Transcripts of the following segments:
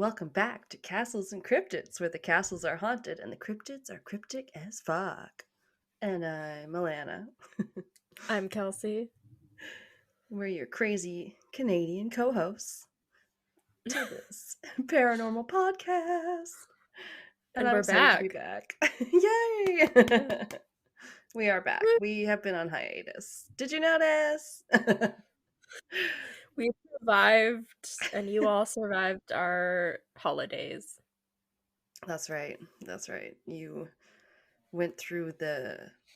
welcome back to Castles and Cryptids, where the castles are haunted and the cryptids are cryptic as fuck. And I'm Alanna. I'm Kelsey. We're your crazy Canadian co-hosts to this paranormal podcast. And And I'm we're excited to be back. back. Yay! Yeah. We are back. We have been on hiatus. Did you notice? We survived, and you all survived our holidays. That's right. That's right. You went through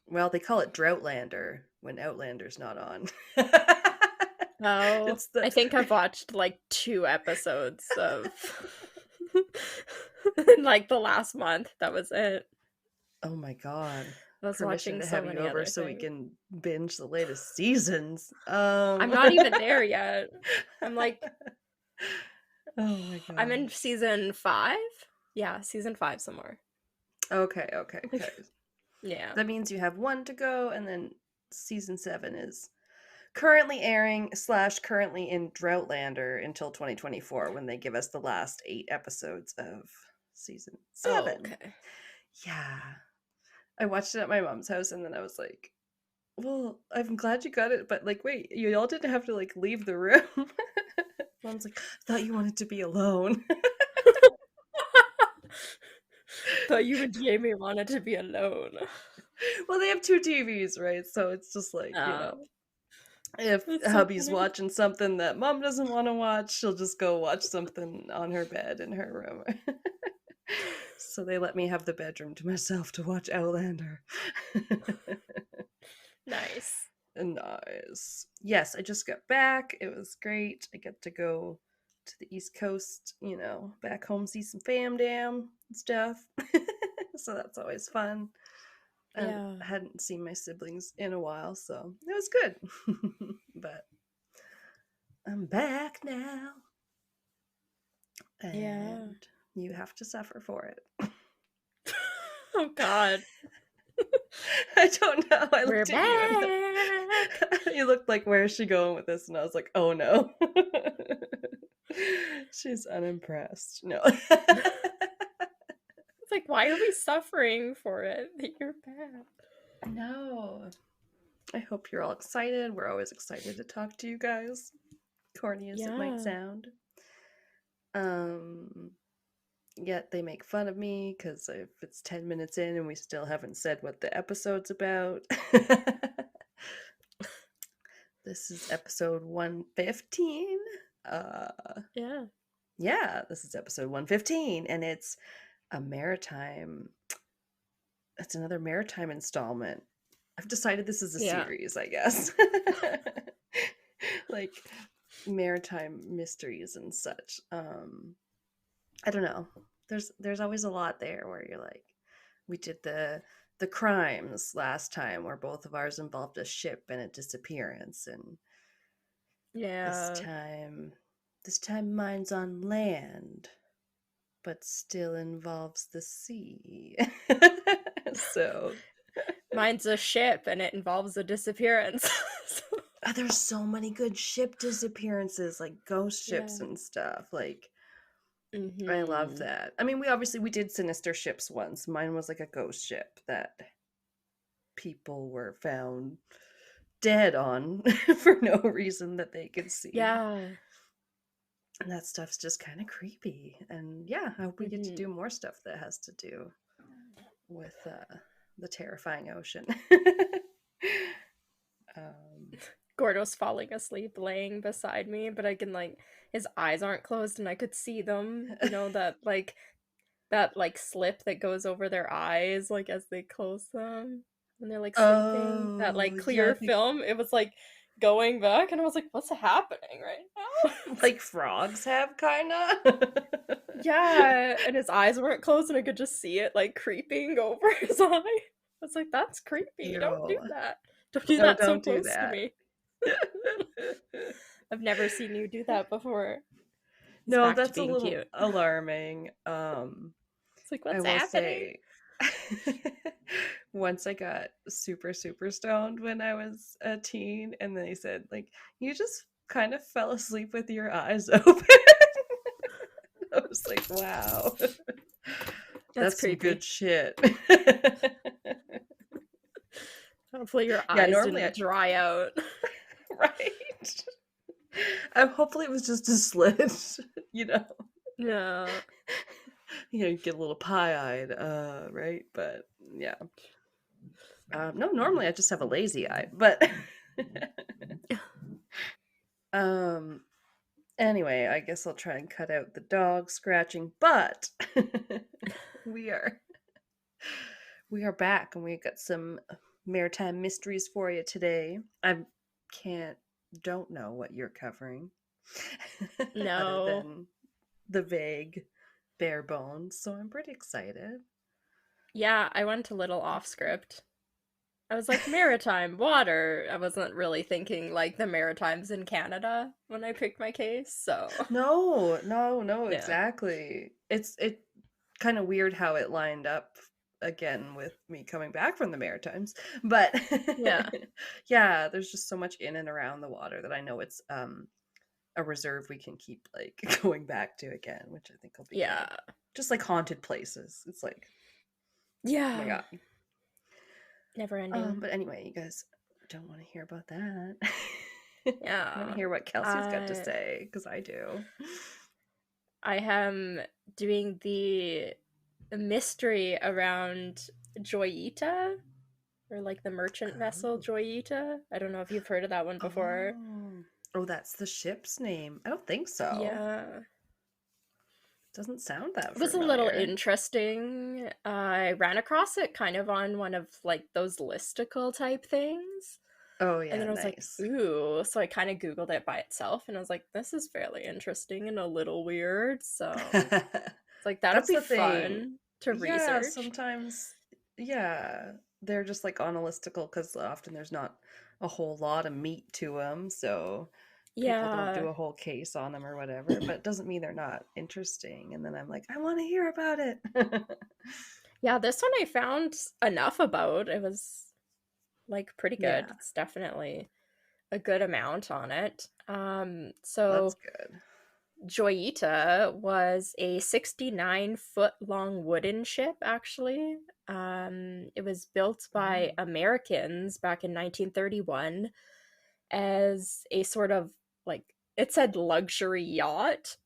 well, they call it Droughtlander when Outlander's not on. Oh, It's the I think I've watched like 2 episodes of in like the last month. That was it. Oh my god. I was Permission watching to so have you many over other so we things. can binge the latest seasons. I'm not even there yet. I'm like, Oh my I'm in god. season 5. Yeah, season 5 somewhere. Okay, okay, okay. Yeah. That means you have one to go, and then season 7 is currently airing / currently in Droughtlander until 2024 when they give us the last 8 episodes of season 7. Oh, okay. Yeah. I watched it at my mom's house and then I was like, well, I'm glad you got it, but like, wait, you all didn't have to like leave the room. Mom's like, thought you wanted to be alone. Thought you and Jamie wanted to be alone. Well, they have 2 TVs, right? So it's just like, Oh, if that's so hubby's funny. watching something that mom doesn't want to watch, she'll just go watch something on her bed in her room. So they let me have the bedroom to myself to watch Outlander. Nice. Nice. Yes, I just got back. It was great. I get to go to the East Coast, back home, see some fam dam and stuff. So that's always fun. And Yeah. I hadn't seen my siblings in a while, so it was good. But I'm back now. Yeah. And you have to suffer for it. Oh God. I don't know. I We're looked at you and back. you looked like, where is she going with this? And I was like, oh no. She's unimpressed. No. It's like, why are we suffering for it? That you're back. No. I hope you're all excited. We're always excited to talk to you guys. Corny as it might Yeah. sound. Yet they make fun of me because if it's 10 minutes in and we still haven't said what the episode's about. This is episode 115. Yeah. Yeah, this is episode 115, and it's a maritime. It's another maritime installment. I've decided this is a Yeah. series, I guess. Like maritime mysteries and such. I don't know. There's always a lot there where you're like, we did the crimes last time where both of ours involved a ship and a disappearance, and this Yeah. time mine's on land but still involves the sea. So Mine's a ship and it involves a disappearance. there's so many good ship disappearances, like ghost ships Yeah. and stuff. Like I love Mm-hmm. that. I mean, we did sinister ships once. Mine was like a ghost ship that people were found dead on for no reason that they could see. Yeah. And that stuff's just kind of creepy. And yeah, I hope we get to Mm-hmm. do more stuff that has to do with the terrifying ocean. Gordo's falling asleep laying beside me, but I can like his eyes aren't closed and I could see them. You know that slip that goes over their eyes like as they close them when they're like sleeping. That Oh, like yeah, clear film. It was like going back and I was like, what's happening right now? like frogs have, kind of. Yeah, and his eyes weren't closed and I could just see it like creeping over his eye. I was like, that's creepy. Don't do Ew. that. Don't do No, that so don't do close to that. me. I've never seen you do that before. He's No, back to that's a being little cute. alarming. It's like, I what's will happening? say, once I got super, super stoned when I was a teen, and they said, like, you just kind of fell asleep with your eyes open. I I was like, wow. That's That's some creepy. good shit. Hopefully your Yeah, eyes normally didn't dry out. right. Hopefully it was just a slit, you know. Yeah. You get a little pie-eyed, right? But yeah. No, normally I just have a lazy eye, but um anyway, I guess I'll try and cut out the dog scratching, but we are we are back and we got some maritime mysteries for you today. I can't don't know what you're covering other No. than the vague bare bones, so I'm pretty excited. Yeah, I went a little off script. I was like, maritime, water. I wasn't really thinking like the Maritimes in Canada when I picked my case, so No, no, no, yeah. exactly. It kind of weird how it lined up again with me coming back from the Maritimes. But Yeah. yeah, there's just so much in and around the water that I know it's a reserve we can keep like going back to again, which I think will be Yeah. good. Just like haunted places. It's like, oh my Yeah. God. Never ending. But anyway, you guys don't want to hear about that. You want to Yeah. hear what Kelsey's got to I say? Because I do. I am doing the mystery around Joyita, or like the merchant vessel Oh. Joyita. I don't know if you've heard of that one before. Oh. Oh, that's the ship's name. I don't think so. Yeah. Doesn't sound that It was a little familiar. interesting. I ran across it kind of on one of like those listicle type things. Oh And yeah, then I was like, nice. ooh. So I kind of Googled it by itself and I was like, this is fairly interesting and a little weird. So it's like, that'll That's be the thing. fun to Yeah, research. sometimes yeah, they're just like on a listicle because often there's not a whole lot of meat to them, so people don't do Yeah. a whole case on them or whatever, but it doesn't mean they're not interesting. And then I'm like, I want to hear about it. Yeah, this one I found enough about. It was like pretty good. Yeah, It's definitely a good amount on it. that's So good. Joyita was a 69-foot long wooden ship, actually. It was built by Oh. Americans back in 1931 as a sort of like, it said luxury yacht.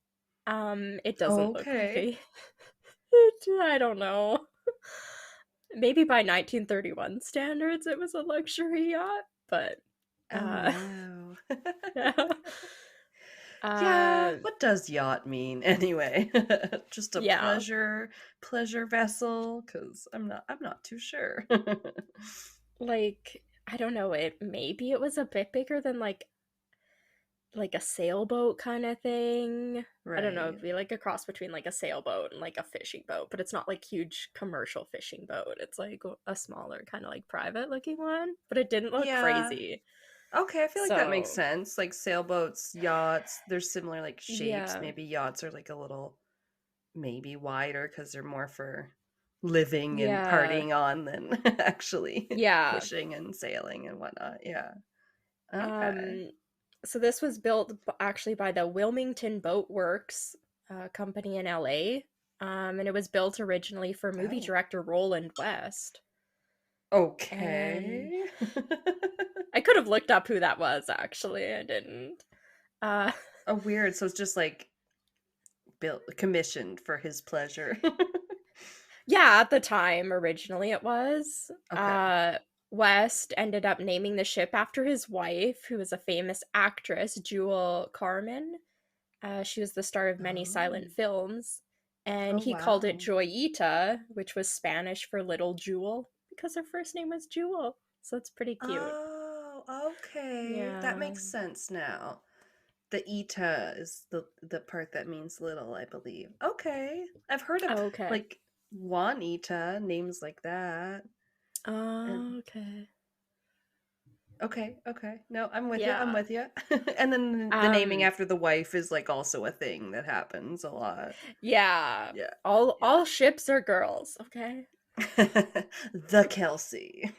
It doesn't look like Okay. a, I don't know. Maybe by 1931 standards, it was a luxury yacht, but Oh uh, no. yeah. Yeah, Uh, what does yacht mean anyway? Just a yeah. pleasure vessel? Because I'm not too sure. Like, I don't know, it maybe it was a bit bigger than like a sailboat kind of thing. I don't know, Right. it'd be like a cross between like a sailboat and like a fishing boat, but it's not like huge commercial fishing boat. It's like a smaller kind of like private looking one, but it didn't look Yeah. crazy. Okay, I feel like that makes So, sense. Like sailboats, yachts, there's similar like shapes. yeah. Maybe yachts are like a little maybe wider because they're more for living and Yeah. partying on than actually Yeah. fishing and sailing and whatnot. Yeah. Okay. Um so this was built actually by the Wilmington Boat Works company in LA. And it was built originally for movie Oh. director Roland West. And Okay. I could have looked up who that was actually. I didn't. Uh Oh, weird. So it's just like built commissioned for his pleasure. yeah, at the time originally it was. Okay. West ended up naming the ship after his wife, who was a famous actress, Jewel Carmen. She was the star of many silent Oh. films, and Oh he called it wow. Joyita, which was Spanish for little jewel, because her first name was Jewel. So it's pretty cute. Oh, okay. That Yeah. makes sense now. The Ita is the part that means little, I believe. Okay. I've heard of Okay. like Juanita, names like that. And Okay. okay, okay. No, I'm with you. I'm Yeah. with you. And then the naming Um. after the wife is like also a thing that happens a lot. Yeah. Yeah. All Yeah. ships are girls. Okay. The Kelsey.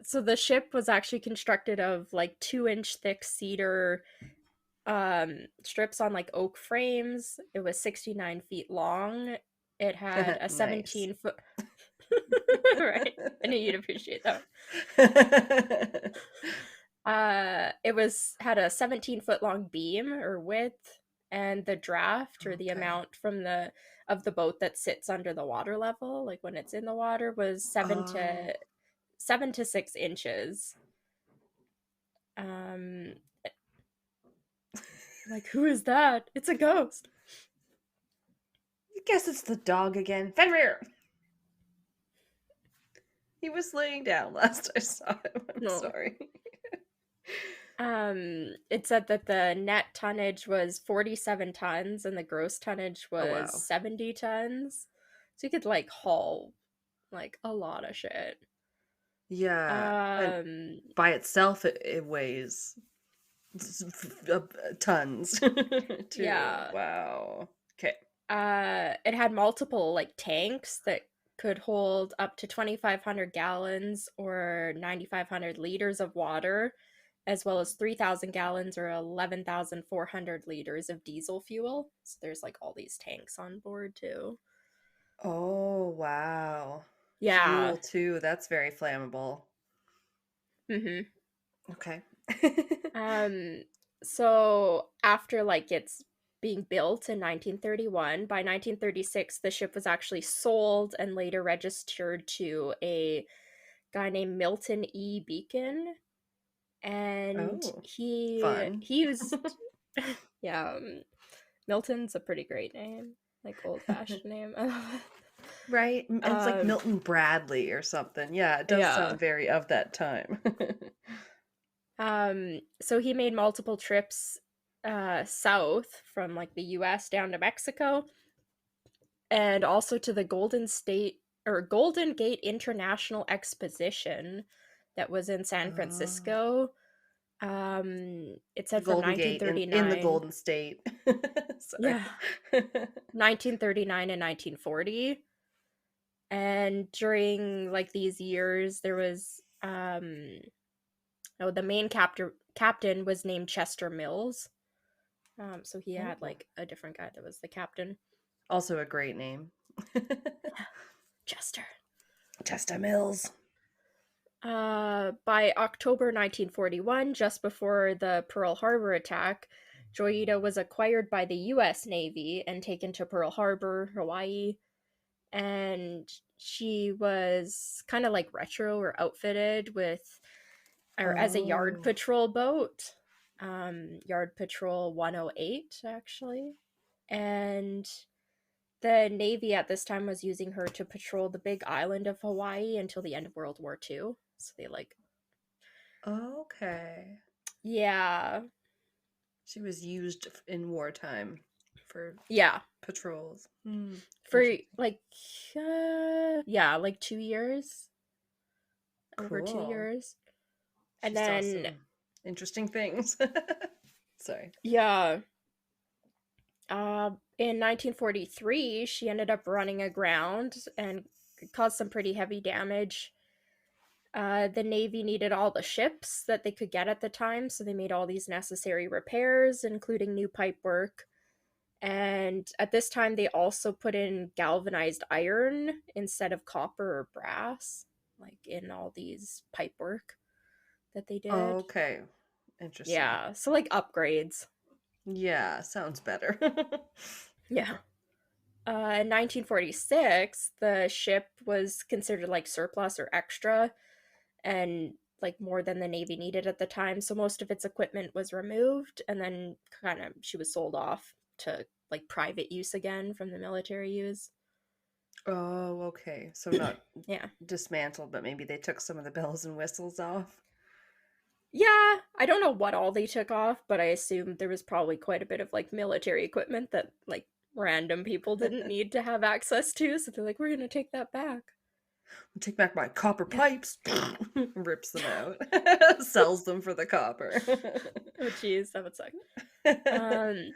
So the ship was actually constructed of like 2-inch thick cedar strips on like oak frames. It was 69 feet long. It had a Nice. 17-foot. Right. I knew you'd appreciate that. It was had a 17-foot long beam or width, and the draft or the Okay. amount from the boat that sits under the water level, like when it's in the water, was Oh. 7 to 6 inches. Um, like who is that? It's a ghost. I guess it's the dog again. Fenrir! He was laying down last I saw him. I'm No. sorry. It said that the net tonnage was 47 tons and the gross tonnage Oh, was wow. 70 tons. So you could like haul like a lot of shit. Yeah. And Um, by itself, it weighs tons, too. yeah. Wow. Okay. It had multiple like tanks that could hold up to 2,500 gallons or 9,500 liters of water, as well as 3,000 gallons or 11,400 liters of diesel fuel. So there's like all these tanks on board too. Oh, wow. Yeah. Fuel, too. That's very flammable. Mm-hmm. Okay. Um, so after like it's being built in 1931, by 1936 the ship was actually sold and later registered to a guy named Milton E. Beacon, and Oh, he fun. he used yeah, Milton's a pretty great name, like old fashioned name. I love it. Right? It's like Um, Milton Bradley or something. Yeah, it does yeah. sound very of that time. So he made multiple trips south from like the US down to Mexico and also to the Golden Gate International Exposition that was in San Oh, Francisco. It the said from Golden Gate in the 1939, Golden State. Sorry. yeah, 1939 and 1940. And during like these years there was oh, the main captain was named Chester Mills. So he had Oh, like a different guy that was the captain. also a great name. Chester. Testa Mills. By October 1941, just before the Pearl Harbor attack, Joyita was acquired by the US Navy and taken to Pearl Harbor, Hawaii. And she was kind of like retro or outfitted with, or as a yard Oh. patrol boat, Yard Patrol 108, actually. And the Navy at this time was using her to patrol the big island of Hawaii until the end of World War II. So they like, Okay. yeah, She was used in wartime for yeah, patrols. Hmm. for Interesting. like, yeah, like 2 years, over two Cool. years, She and saw then some interesting things. Sorry. yeah, in 1943, she ended up running aground and caused some pretty heavy damage. The Navy needed all the ships that they could get at the time, so they made all these necessary repairs, including new pipe work. And at this time, they also put in galvanized iron instead of copper or brass, like in all these pipe work that they did. Okay. Interesting. Yeah, so like upgrades. Yeah, sounds better. Yeah. In 1946, the ship was considered like surplus or extra, and like more than the Navy needed at the time. So most of its equipment was removed, and then kind of she was sold off to like private use again from the military use. Oh, okay. So not Yeah. dismantled, but maybe they took some of the bells and whistles off. Yeah, I don't know what all they took off, but I assume there was probably quite a bit of like military equipment that like random people didn't need to have access to, so they're like, we're gonna take that back. Take back my copper Yeah. pipes. Rips them out. Sells them for the copper. Oh geez, that would suck. Um,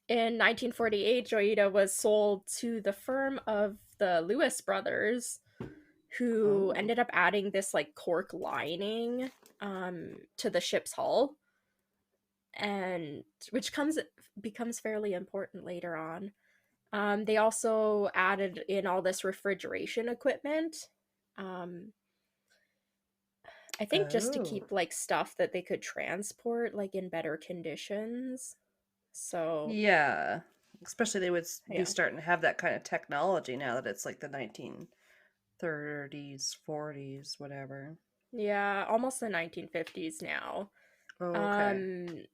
in 1948, Joyita was sold to the firm of the Lewis brothers, who Oh. ended up adding this like cork lining to the ship's hull. and which becomes fairly important later on. They also added in all this refrigeration equipment. Um, I think just to Oh. keep like stuff that they could transport like in better conditions. So, Yeah. Especially they would be yeah. starting to have that kind of technology now that it's like the 1930s, 40s, whatever. Yeah, almost the 1950s now. Oh, okay. Um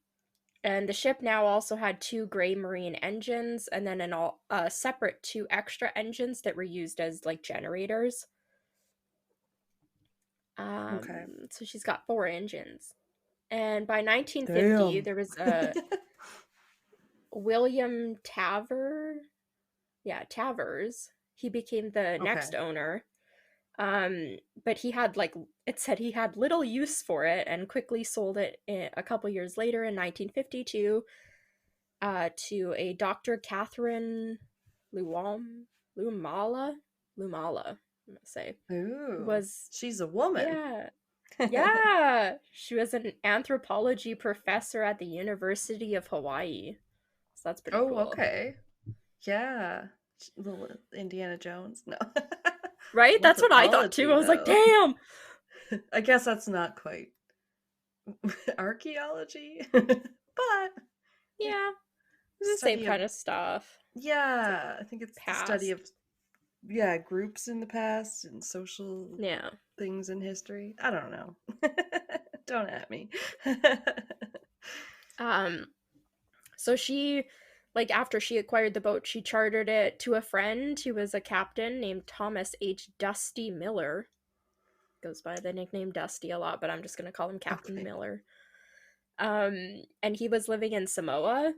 and the ship now also had two gray marine engines and then separate two extra engines that were used as like generators. Okay. So she's got four engines. And by 1950, Damn. there was a William Tavers. He became the Okay. next owner. But he had like it said he had little use for it and quickly sold it a couple years later in 1952 to a Dr. Catherine Luam Lumala Lumala. I'm gonna say who Ooh. was She's a woman. yeah yeah she was an anthropology professor at the University of Hawaii. So that's pretty Oh, cool, okay. Yeah. Little Indiana Jones. No. right? That's what I thought too. Anthropology, I was like, though. damn. I guess that's not quite archaeology, but Yeah, it's the same study of, kind of stuff. It's like yeah, I think it's the study past. of, yeah, groups in the past and social Yeah. things in history. I don't know. Don't at me. Um so she like after she acquired the boat, she chartered it to a friend who was a captain named Thomas H. Dusty Miller. Goes by the nickname Dusty a lot, but I'm just going to call him Captain Okay. Miller. And he was living in Samoa,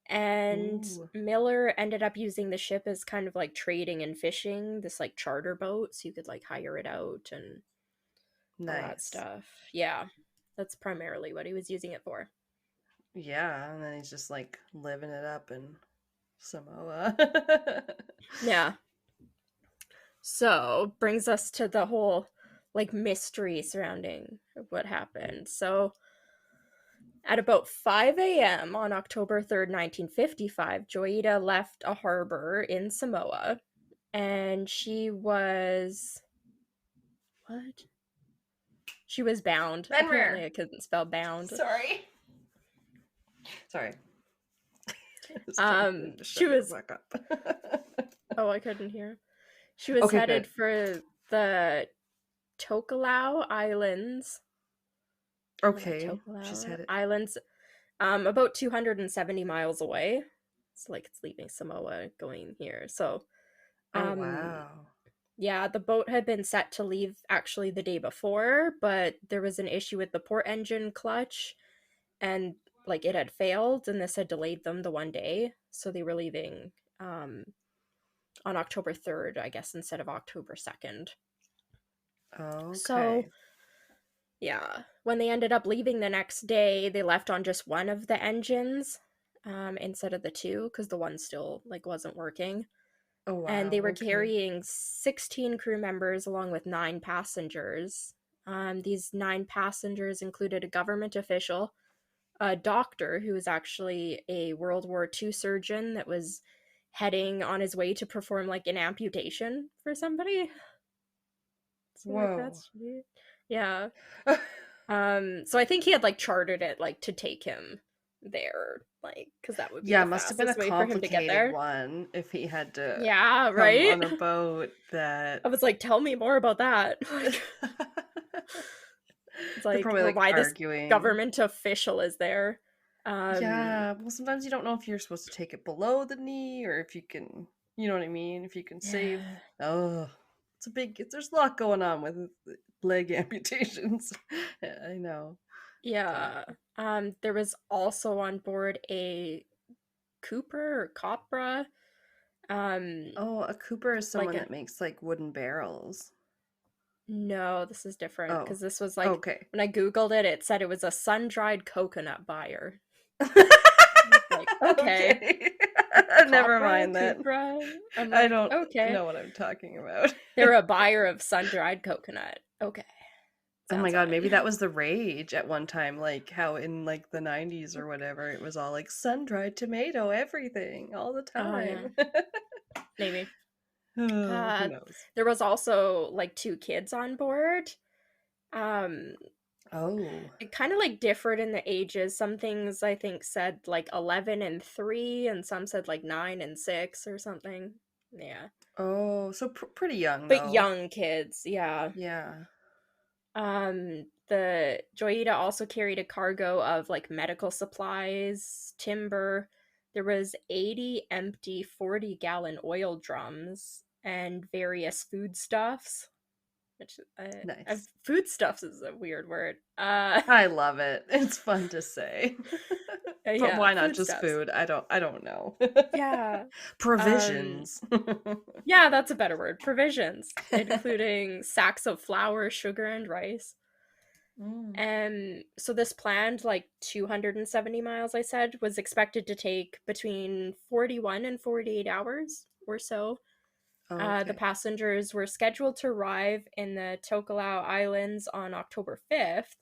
and Ooh, Miller ended up using the ship as kind of like trading and fishing, this like charter boat, so you could like hire it out and all that nice. stuff. Yeah, that's primarily what he was using it for. Yeah, and then he's just like living it up in Samoa. Yeah. So brings us to the whole like mystery surrounding what happened. So at about 5 a.m. on October 3rd, 1955, Joyita left a harbor in Samoa, and she was what? She was bound. Apparently, Benmer. I couldn't spell bound. Sorry. Sorry. I was trying to get him to She shut the was. fuck up. Oh, I couldn't hear. She was Okay, headed good. for the Tokelau Islands. Or the Okay, she's Tokelau had it. Islands, about 270 miles away. It's like it's leaving Samoa going here. So, Oh, um, wow. yeah, the boat had been set to leave actually the day before, but there was an issue with the port engine clutch and like it had failed, and this had delayed them the one day. So they were leaving on October 3rd, I guess, instead of October 2nd. So, Okay. yeah, when they ended up leaving the next day, they left on just one of the engines instead of the two because the one still like wasn't working. Oh, And they wow. were Okay. carrying 16 crew members along with nine passengers. These nine passengers included a government official, a doctor who was actually a World War II surgeon that was heading on his way to perform like an amputation for somebody. So like Whoa. that's yeah. So I think he had like chartered it like to take him there, like because that would be Yeah, the must have been a fastest way for him to get complicated there. one if he had to Yeah, come right. on a boat I that was like, tell me more about that. they're Like, it's like, probably or like why this arguing. government official is there. Um, Yeah, well, sometimes you don't know if you're supposed to take it below the knee or if you can, you know what I mean? If you can save. yeah, Oh, there's a lot going on with leg amputations. Yeah, I know. But, yeah. There was also on board a Cooper or Copra. Um, oh, a Cooper is like someone a that makes like wooden barrels. no, this is different Oh, because this was like okay. when I googled it, it said it was a sun-dried coconut buyer. Like, okay, Okay. Never Copra, mind that. Cupra. I'm I like, don't okay. know what I'm talking about. They're a buyer of sun-dried coconut. Okay. Oh my That's god, maybe that fine. was the rage at one time, like how in like the 90s or whatever, it was all like sun-dried tomato everything all the Oh yeah, time. maybe. Oh, who Uh, knows? there was also like two kids on board. Um, Oh. it kind of like differed in the ages. Some things I think said like 11 and 3, and some said like 9 and 6 or something. Yeah. Oh, so pretty young But though. young kids, yeah. Yeah. The Joyita also carried a cargo of like medical supplies, timber. There was 80 empty 40-gallon oil drums and various foodstuffs, which Nice. foodstuffs is a weird word. I love it. It's fun to say. But Yeah, why not just foodstuffs. food? I don't know. Yeah. Um Provisions. yeah, that's a better word. Provisions, including sacks of flour, sugar, and rice. Mm. And so this planned like 270 miles, I said, was expected to take between 41 and 48 hours or so. The Okay. passengers were scheduled to arrive in the Tokelau Islands on October 5th,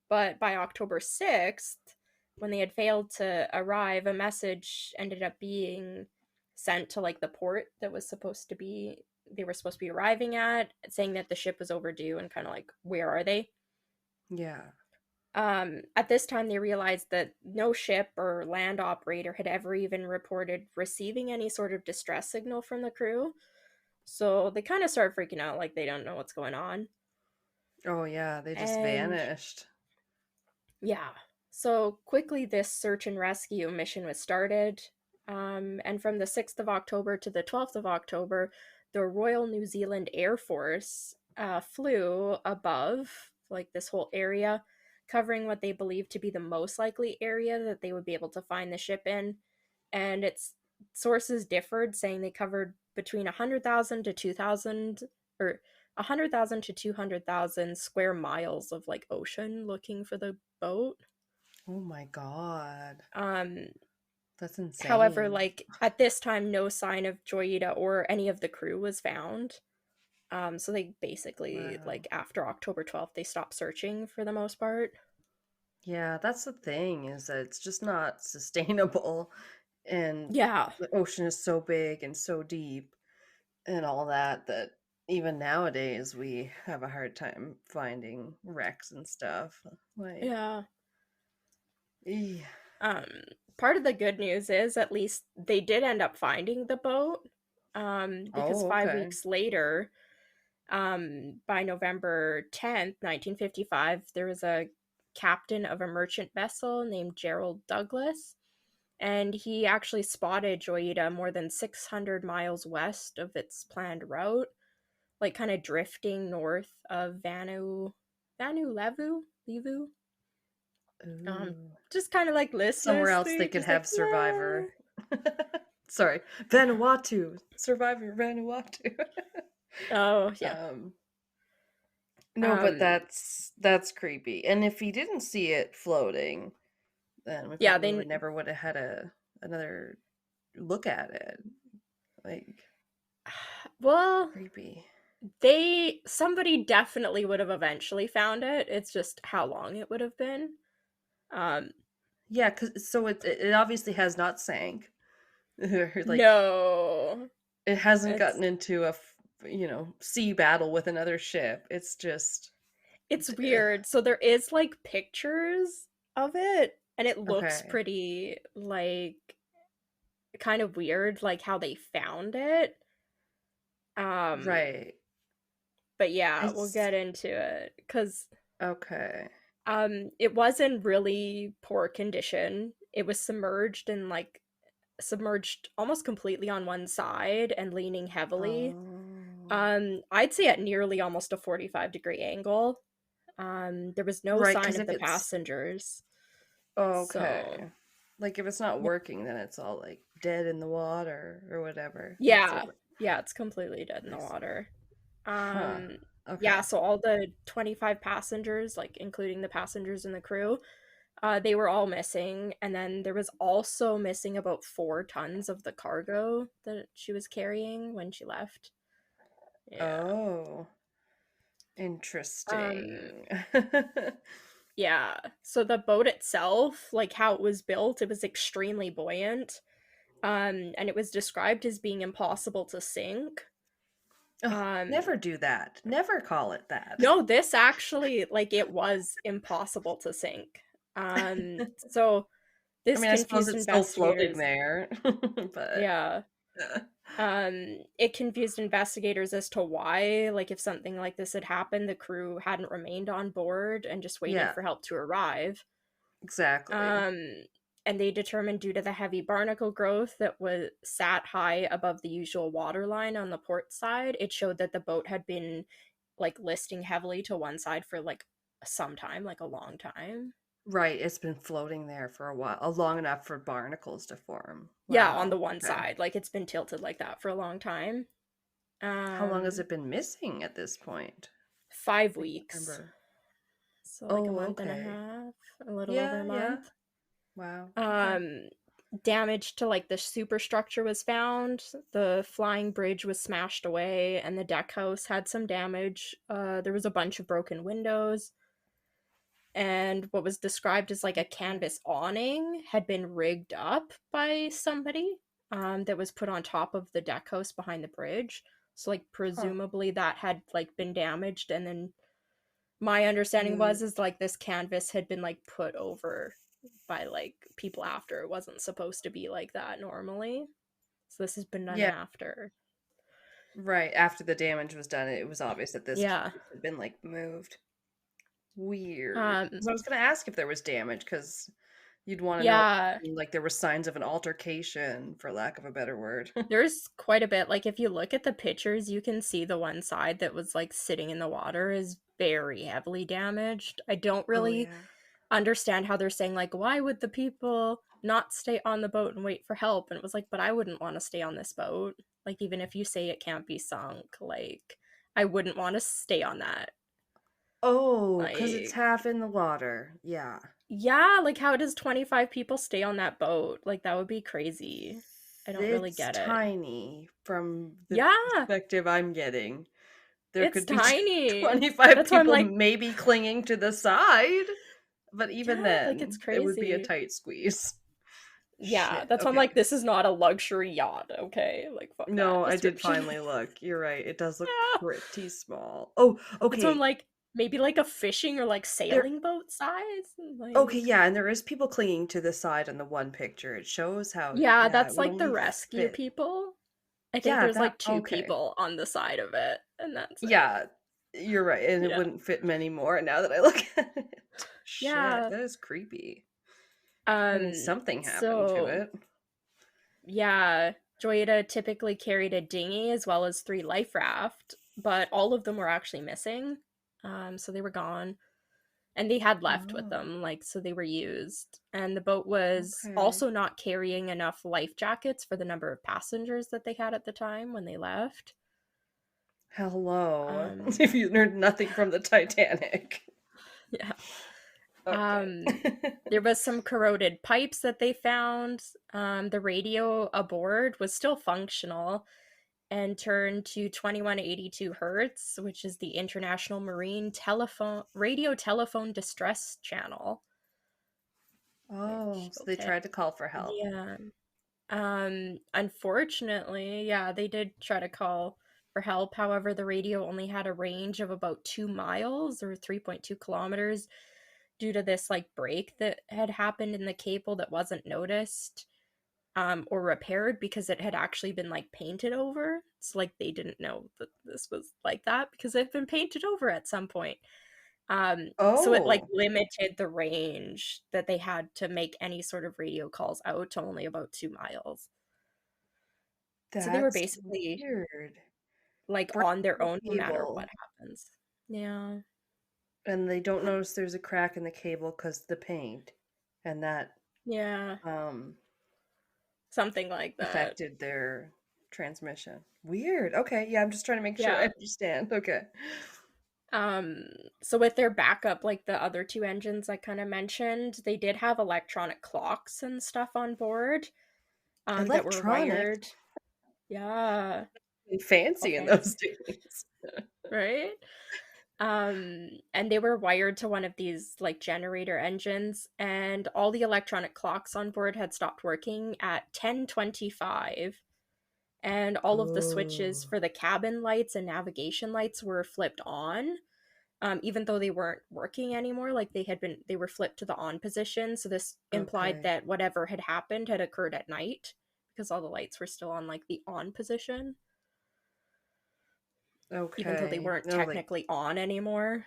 but by October 6th, when they had failed to arrive, a message ended up being sent to like the port that was supposed to be they were supposed to be arriving at, saying that the ship was overdue and kind of like, where are they? Yeah. At this time, they realized that no ship or land operator had ever even reported receiving any sort of distress signal from the crew. So they kind of start freaking out, like they don't know what's going on. Oh yeah, they just And vanished. yeah, so quickly this search and rescue mission was started. And from the 6th of October to the 12th of October, the Royal New Zealand Air Force flew above like this whole area, covering what they believed to be the most likely area that they would be able to find the ship in. And its sources differed, saying they covered between 100,000 to 2,000 or 100,000 to 200,000 square miles of like ocean looking for the boat. Oh my god. Um, That's However, insane. like at this time, no sign of Joyita or any of the crew was found. So they basically, Wow. like after October 12th, they stopped searching for the most part. Yeah, that's the thing is that it's just not sustainable and Yeah, the ocean is so big and so deep and all that that even nowadays we have a hard time finding wrecks and stuff. Like, yeah. yeah. Um, Part of the good news is at least they did end up finding the boat. Because Oh, five okay. weeks later, by November 10th, 1955, there was a captain of a merchant vessel named Gerald Douglas, and he actually spotted Joyita more than 600 miles west of its planned route, like kind of drifting north of Levu. Um, Ooh. just kind of like Somewhere else they listlessly, could just like have yeah. Survivor. Sorry, Vanuatu. Survivor Vanuatu. Oh yeah. um no, but Um, that's creepy. And if he didn't see it floating, then we yeah, probably they would never would have had another look at it. Like well, creepy. somebody definitely would have eventually found it. It's just how long it would have been. Um, Yeah, cuz so it obviously has not sank. Or like no, it hasn't it's gotten into sea battle with another ship. It's just it's uh, weird. So there is like pictures of it, and it looks okay. pretty like kind of weird, like how they found it. Um, Right. but yeah, we'll It's get into it because okay. it was in really poor condition. It was submerged almost completely on one side and leaning heavily. Oh. I'd say at nearly almost a 45-degree angle. There was no Right, sign because of if the it's passengers. So, okay. Like if it's not working, then it's all like dead in the water or whatever. That's yeah. what Yeah, it's completely dead in I the see. water. Huh. Yeah, Okay. so all the 25 passengers, like including the passengers and the crew, they were all missing. And then there was also missing about 4 tons of the cargo that she was carrying when she left. Yeah. Oh, Um, Interesting. yeah. So the boat itself, like how it was built, it was extremely buoyant. And it was described as being impossible to sink. Oh, Um, never do that. Never call it that. no, this actually, like, it was impossible to sink. So I this mean, I suppose confused it's still floating investigators. there, but Yeah. It confused investigators as to why, like, if something like this had happened, the crew hadn't remained on board and just waited yeah, for help to arrive. exactly. Um, and they determined due to the heavy barnacle growth that was sat high above the usual waterline on the port side, it showed that the boat had been like listing heavily to one side for like some time, like a long time. Right, it's been floating there for a while, long enough for barnacles to form. Yeah, on the Wow, one okay. side, like it's been tilted like that for a long time. How long has Um, it been missing at this point? five I can't weeks. remember. So like a Oh, month and a okay. half, a little over a Yeah, yeah. month. Wow, okay. Um, Damage to like the superstructure was found. The flying bridge was smashed away, and the deck house had some damage. There was a bunch of broken windows, and what was described as like a Okay. canvas awning had been rigged up by somebody. That was put on top of the deck house behind the bridge. So like Huh. presumably that had like been damaged, and then my understanding Mm, was like this canvas had been like put over by like people after. It wasn't supposed to be like that normally. So this has been done yeah, after. right. After the damage was done, it was obvious that this Yeah. canvas had been like moved. Weird. Um So I was gonna ask if there was damage because you'd want to know, yeah, like there were signs of an altercation, for lack of a better word. there's quite a bit. Like if you look at the pictures, you can see the one side that was like sitting in the water is very heavily damaged. I don't Oh really yeah. understand how they're saying like why would the people not stay on the boat and wait for help? And it was like, but I wouldn't want to stay on this boat. Like even if you say it can't be sunk, like I wouldn't want to stay on that. Oh, because it's Like half in the water. Yeah. yeah, like how does 25 people stay on that boat? Like that would be crazy. I don't really It's get it. tiny from the Yeah, perspective I'm getting. There it's could be tiny. 25 That's why I'm people like, maybe clinging to the side, but even yeah, like it's then, it would be a crazy. tight squeeze. Yeah, Shit. that's why I'm Okay. like, this is not a luxury yacht, okay? Like, fuck No, that I did description. finally look. You're right. It does look Yeah. pretty small. Oh, That's why I'm okay. like, maybe like a fishing or like There sailing boat size? Okay, Like, yeah, and there is people clinging to the side on the one picture. It shows how, yeah, yeah, it that's would like the only rescue fit. people. I think Yeah, there's that like two okay. people on the side of it, and that's it. Yeah, you're right, and it Yeah. wouldn't fit many more now that I look at it. Shit, Yeah. that is creepy. I mean, Um, something happened to so it. yeah, Joyita typically carried a dinghy as well as three life raft, but all of them were actually missing. So they were gone. And they had left with Oh, them, like, so they were used. And the boat was okay. also not carrying enough life jackets for the number of passengers that they had at the time when they left. Hello. Um, If you learned nothing from the Titanic. yeah. Okay. Um, there was some corroded pipes that they found. The radio aboard was still functional and turned to 2182 hertz, which is the International Marine Telephone Radio Telephone Distress Channel. Oh, Which so they okay, tried to call for help. yeah. Unfortunately, yeah, they did try to call for help. However, the radio only had a range of about 2 miles or 3.2 kilometers due to this like break that had happened in the cable that wasn't noticed or repaired because it had actually been like painted over. It's like they didn't know that this was like that because it had been painted over at some point. So it like Oh, limited the range that they had to make any sort of radio calls out to only about 2 miles. So they were that's basically weird. like Break on their the own no matter what cable. happens. Yeah. And they don't notice there's a crack in the cable because the paint, and that Yeah. um Something like that. affected their transmission. Weird. Okay, yeah, I'm just trying to make sure I Yeah. understand. Okay. Um, so with their backup, like the other two engines I kind of mentioned, they did have electronic clocks and stuff on board, that were Electronic. wired. Yeah. All Fancy in those fancy, days. right? And they were wired to one of these like generator engines, and all the electronic clocks on board had stopped working at 10:25, and all of the switches Oh, for the cabin lights and navigation lights were flipped on. Even though they weren't working anymore, like they were flipped to the on position. So this implied okay. that whatever had happened had occurred at night because all the lights were still on like the on position, even though they Okay. weren't No, like, technically on anymore.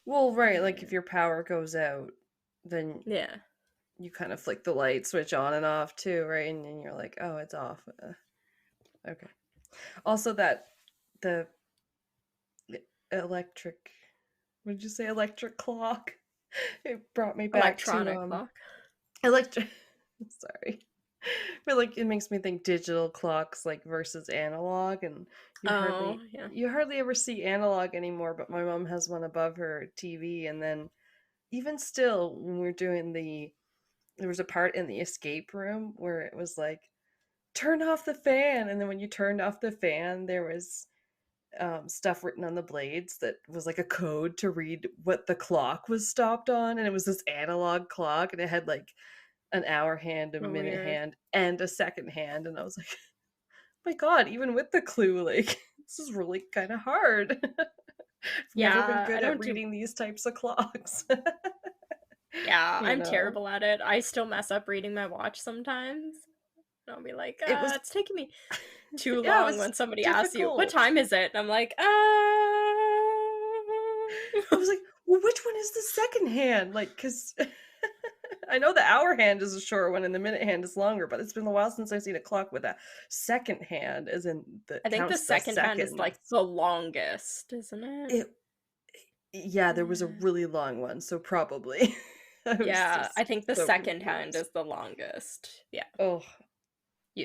well, right, like if your power goes out, then Yeah. you kind of flick the light switch on and off too, right? And then you're like, oh, it's off. Okay. Also, that the electric, what did you say? Electric clock. It brought me back to Electronic clock. electric. Sorry. But like it makes me think digital clocks like versus analog, and Oh, yeah. you hardly ever see analog anymore, but my mom has one above her TV. And then even still when we're doing there was a part in the escape room where it was like turn off the fan, and then when you turned off the fan there was stuff written on the blades that was like a code to read what the clock was stopped on, and it was this analog clock, and it had like an hour hand, a Oh, minute weird. hand, and a second hand. And I was like, my god, even with the clue, like this is really kind of hard. I've never been Yeah, I good at don't do. reading these types of clocks. Yeah, you I'm know, terrible at it. I still mess up reading my watch sometimes. I'll be like, it was it's taking me too yeah, it long was when somebody asks you, what difficult. time is it? And I'm like, I was like, well, which one is the second hand? Like, because I know the hour hand is a short one and the minute hand is longer, but it's been a while since I've seen a clock with a second hand, as in the I think the counts the second hand is like seconds. the longest, isn't it? It Yeah, there was a Yeah. really long one, so probably. I was Yeah, I just think the so second hand confused. is the longest. Yeah, Oh,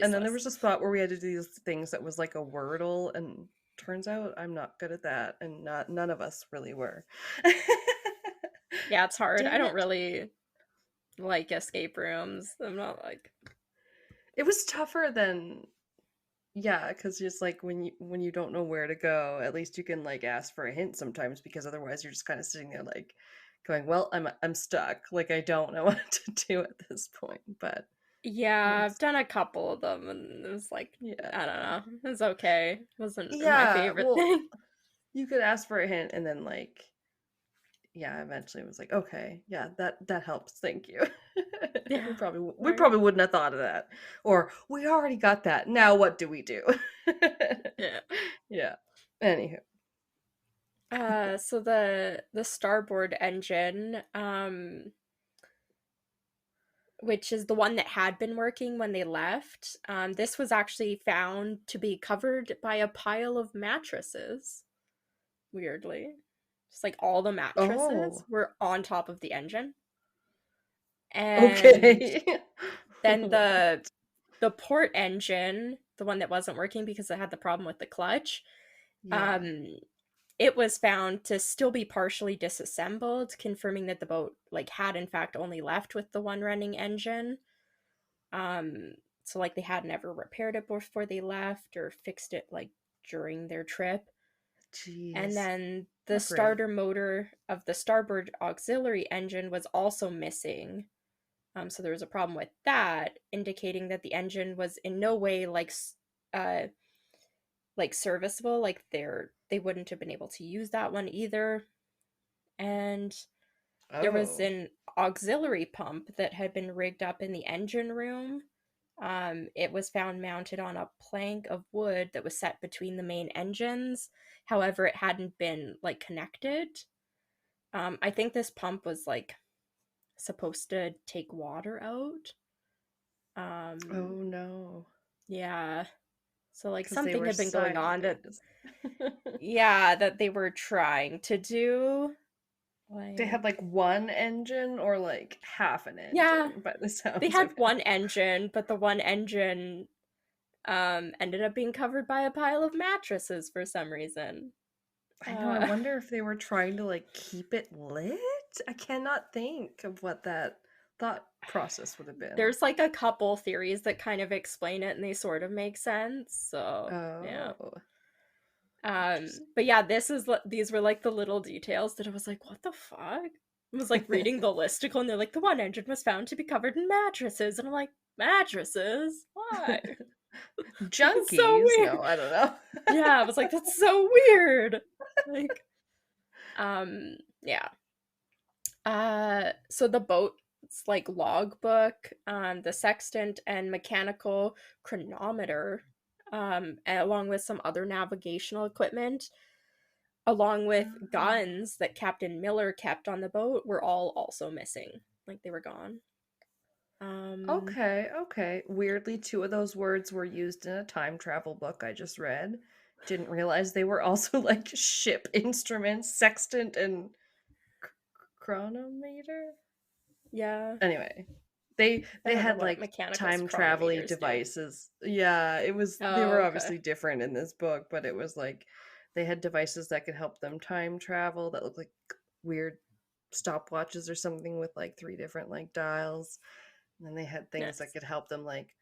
and then there useless. was a spot where we had to do these things that was like a wordle, and turns out I'm not good at that, and not none of us really were. Yeah, it's hard. I Dang don't it. really like escape rooms. I'm not like, It was tougher than yeah, because just like when you don't know where to go, at least you can like ask for a hint sometimes, because otherwise you're just kind of sitting there like going, well, I'm stuck. Like I don't know what to do at this point. But yeah, I've once done a couple of them and it was like, yeah. I don't know. It was okay. It wasn't my Yeah, favorite well, thing. you could ask for a hint and then like yeah, eventually it was like, okay, yeah, that helps. Thank you. Yeah, We right. probably wouldn't have thought of that. Or we already got that. Now what do we do? Yeah. Yeah. Anywho. So the starboard engine, which is the one that had been working when they left, this was actually found to be covered by a pile of mattresses. Weirdly, just like all the mattresses Oh. were on top of the engine, and Okay. then What? the port engine, the one that wasn't working because it had the problem with the clutch, Yeah. um, it was found to still be partially disassembled, confirming that the boat like had in fact only left with the one running engine. Um, so like they had never repaired it before they left or fixed it like during their trip. And Jeez. then the Not great. starter motor of the starboard auxiliary engine was also missing. So there was a problem with that, indicating that the engine was in no way uh like serviceable. Like they wouldn't have been able to use that one either. And there was Oh. an auxiliary pump that had been rigged up in the engine room. It was found mounted on a plank of wood that was set between the main engines. However, it hadn't been like connected. I think this pump was like supposed to take water out. Um, Oh no. yeah. So like Because they something were had been going on that sideways. yeah, that they were trying to do. They had Like like one engine or like half an yeah, engine by the they sounds had of it. one engine, but the one engine ended up being covered by a pile of mattresses for some reason. I know. I Uh wonder if they were trying to like keep it lit. I cannot think of what that thought process would have been. there's like a couple theories that kind of explain it and they sort of make sense. So, yeah. Oh. But yeah, these were like the little details that I was like, what the fuck? I was like reading the listicle and they're like, the one engine was found to be covered in mattresses. And I'm like, mattresses? Why? That's so Junkies? weird. No, I don't know. Yeah, I was like, that's so weird. Like, yeah. So the boat's like logbook, the sextant and mechanical chronometer, along with some other navigational equipment, along with guns that Captain Miller kept on the boat, were all also missing. Like they were gone. Um, Okay, okay. Weirdly, two of those words were used in a time travel book I just read. Didn't realize they were also like ship instruments, sextant and chronometer. yeah. Anyway, I they don't know had what like mechanical time travel chronometers do. devices. Yeah, they Oh, were okay. obviously different in this book, but it was like they had devices that could help them time travel that looked like weird stopwatches or something with like three different like dials. And then they had things that Nice. could help them like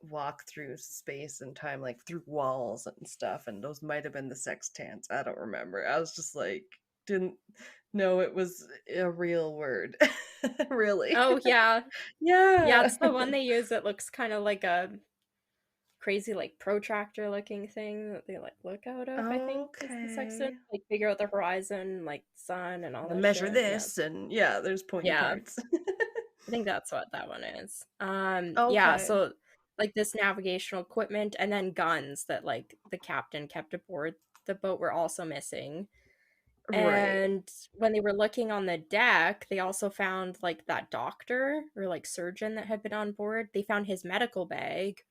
walk through space and time, like through walls and stuff. And those might have been the sextants. I don't remember. I was just like, didn't know it was a real word. Really? Oh, yeah. Yeah, Yeah. it's the one they use that looks kind of like a crazy like protractor looking thing that they like look out of, I think is the sextant. Okay. Like figure out the horizon, like sun and all The that measure shit. Yeah. this and yeah, there's pointy Yeah. parts. I think that's what that one is. Yeah, Okay. so like this navigational equipment and then guns that like the captain kept aboard the boat were also missing. Right. And when they were looking on the deck, they also found like that doctor or like surgeon that had been on board. They found his medical bag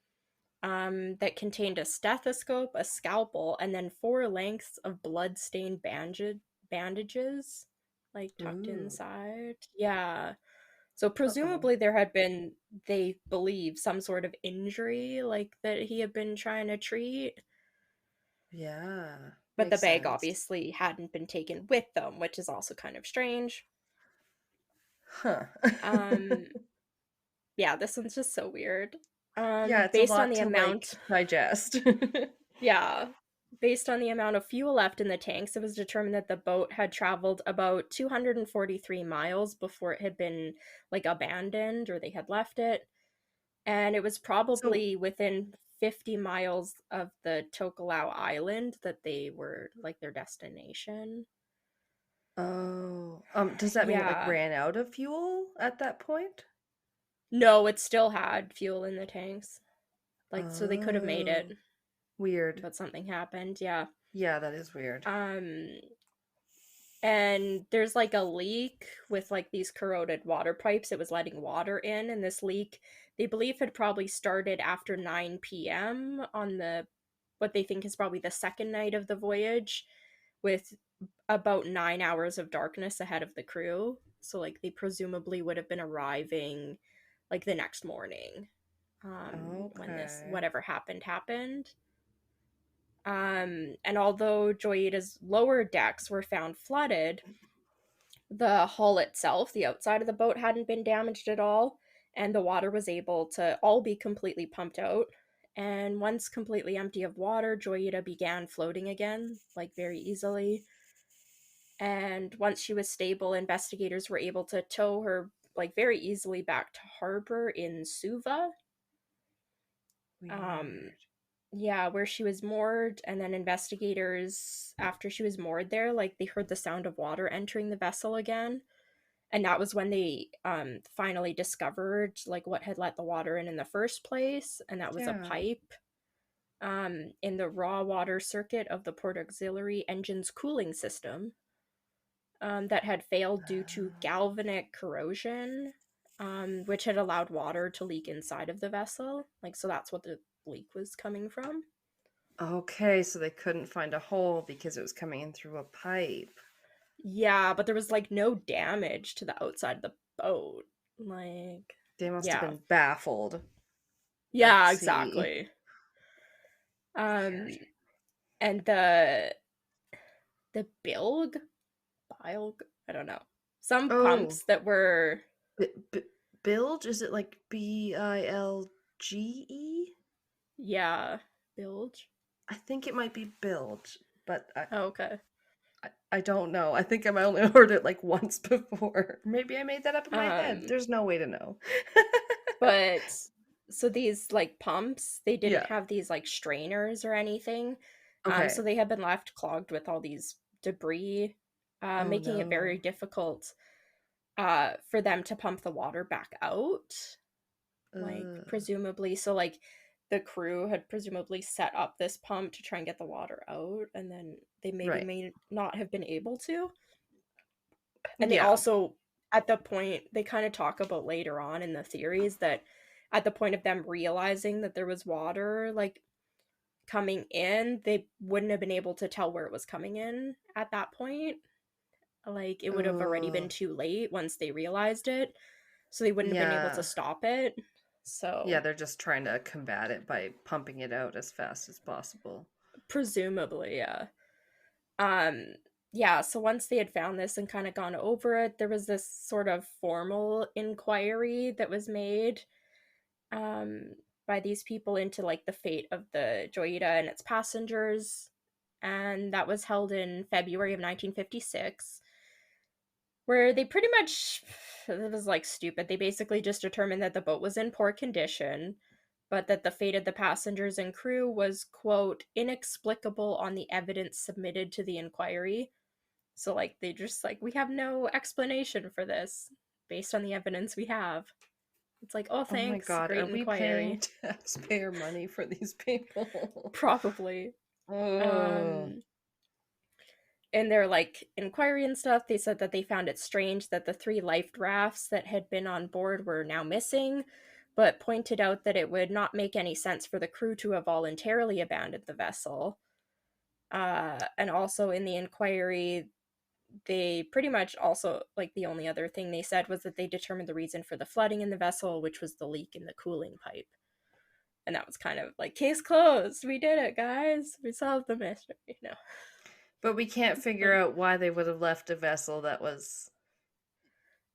that contained a stethoscope, a scalpel, and then four lengths of blood-stained bandages, like tucked Ooh. inside. Yeah. So Uh-oh. presumably there had been, they believe, some sort of injury, like that he had been trying to treat. Yeah. But the Makes bag sense. obviously hadn't been taken with them, which is also kind of strange. Huh. Um, yeah, this one's just so weird. Yeah, it's a Based on lot the to like amount digest. Yeah. Based on the amount of fuel left in the tanks, it was determined that the boat had traveled about 243 miles before it had been like abandoned or they had left it. And it was So, probably within 50 miles of the Tokelau Island that they were like their destination. oh, does that mean it like Yeah. ran out of fuel at that point? No, it still had fuel in the tanks. Like so they could have made Oh, it, weird. but something happened. Yeah. Yeah, that is weird. Um and there's like a leak with like these corroded water pipes. It was letting water in, and this leak they believe had probably started after 9 p.m. on the what they think is probably the second night of the voyage, with about 9 hours of darkness ahead of the crew. So like they presumably would have been arriving like the next morning, when this Okay. whatever happened. And although Joyita's lower decks were found flooded, the hull itself, the outside of the boat, hadn't been damaged at all, and the water was able to all be completely pumped out. And once completely empty of water, Joyita began floating again, like very easily. And once she was stable, investigators were able to tow her like very easily back to harbor in Suva. Um, Weird. yeah, where she was moored, and then investigators, after she was moored there, like they heard the sound of water entering the vessel again, and that was when they finally discovered like what had let the water in the first place, and that was a Yeah. pipe in the raw water circuit of the port auxiliary engine's cooling system, that had failed due to galvanic corrosion, which had allowed water to leak inside of the vessel. Like, so that's what the leak was coming from. Okay, so they couldn't find a hole because it was coming in through a pipe. Yeah, but there was like no damage to the outside of the boat. Like, They must have yeah. been baffled at Yeah, sea. exactly. Weird. Um, and the bilge, I don't know. Some Oh, pumps that were, b bilge? Is it like Bilge? yeah, bilge. I think it might be bilge, but Oh, okay. I don't know. I think I only heard it like once before. Maybe I made that up in my head. Um, There's no way to know. but so these like pumps, they didn't Yeah. have these like strainers or anything. Okay. So they had been left clogged with all these debris, Oh making it very no. difficult for them to pump the water back out. Like Ugh. presumably, so like the crew had presumably set up this pump to try and get the water out, and then they maybe Right. may not have been able to. And they Yeah. also, at the point, they kind of talk about later on in the theories that at the point of them realizing that there was water like coming in, they wouldn't have been able to tell where it was coming in at that point. Like it would have already been Oh. too late once they realized it, so they wouldn't have been able to Yeah. stop it. Yeah, So they're just trying to combat it by pumping it out as fast as possible. presumably, yeah. Um, yeah, so once they had found this and kind of gone over it, there was this sort of formal inquiry that was made um, by these people into like the fate of the Joyita and its passengers, and that was held in February of 1956, where they pretty much it was like stupid. They basically just determined that the boat was in poor condition, but that the fate of the passengers and crew was quote inexplicable on the evidence submitted to the inquiry. So like they just like we have no explanation for this based on the evidence we have. It's like, oh, Oh my thanks, God, are great we paying inquiry. taxpayer money for these people? Probably. Oh. Um, in their like inquiry and stuff, they said that they found it strange that the three life rafts that had been on board were now missing, but pointed out that it would not make any sense for the crew to have voluntarily abandoned the vessel. And also in the inquiry, they pretty much also like the only other thing they said was that they determined the reason for the flooding in the vessel, which was the leak in the cooling pipe. And that was kind of like case closed. We did it, guys. We solved the mystery. No, But we can't figure like out why they would have left a vessel that was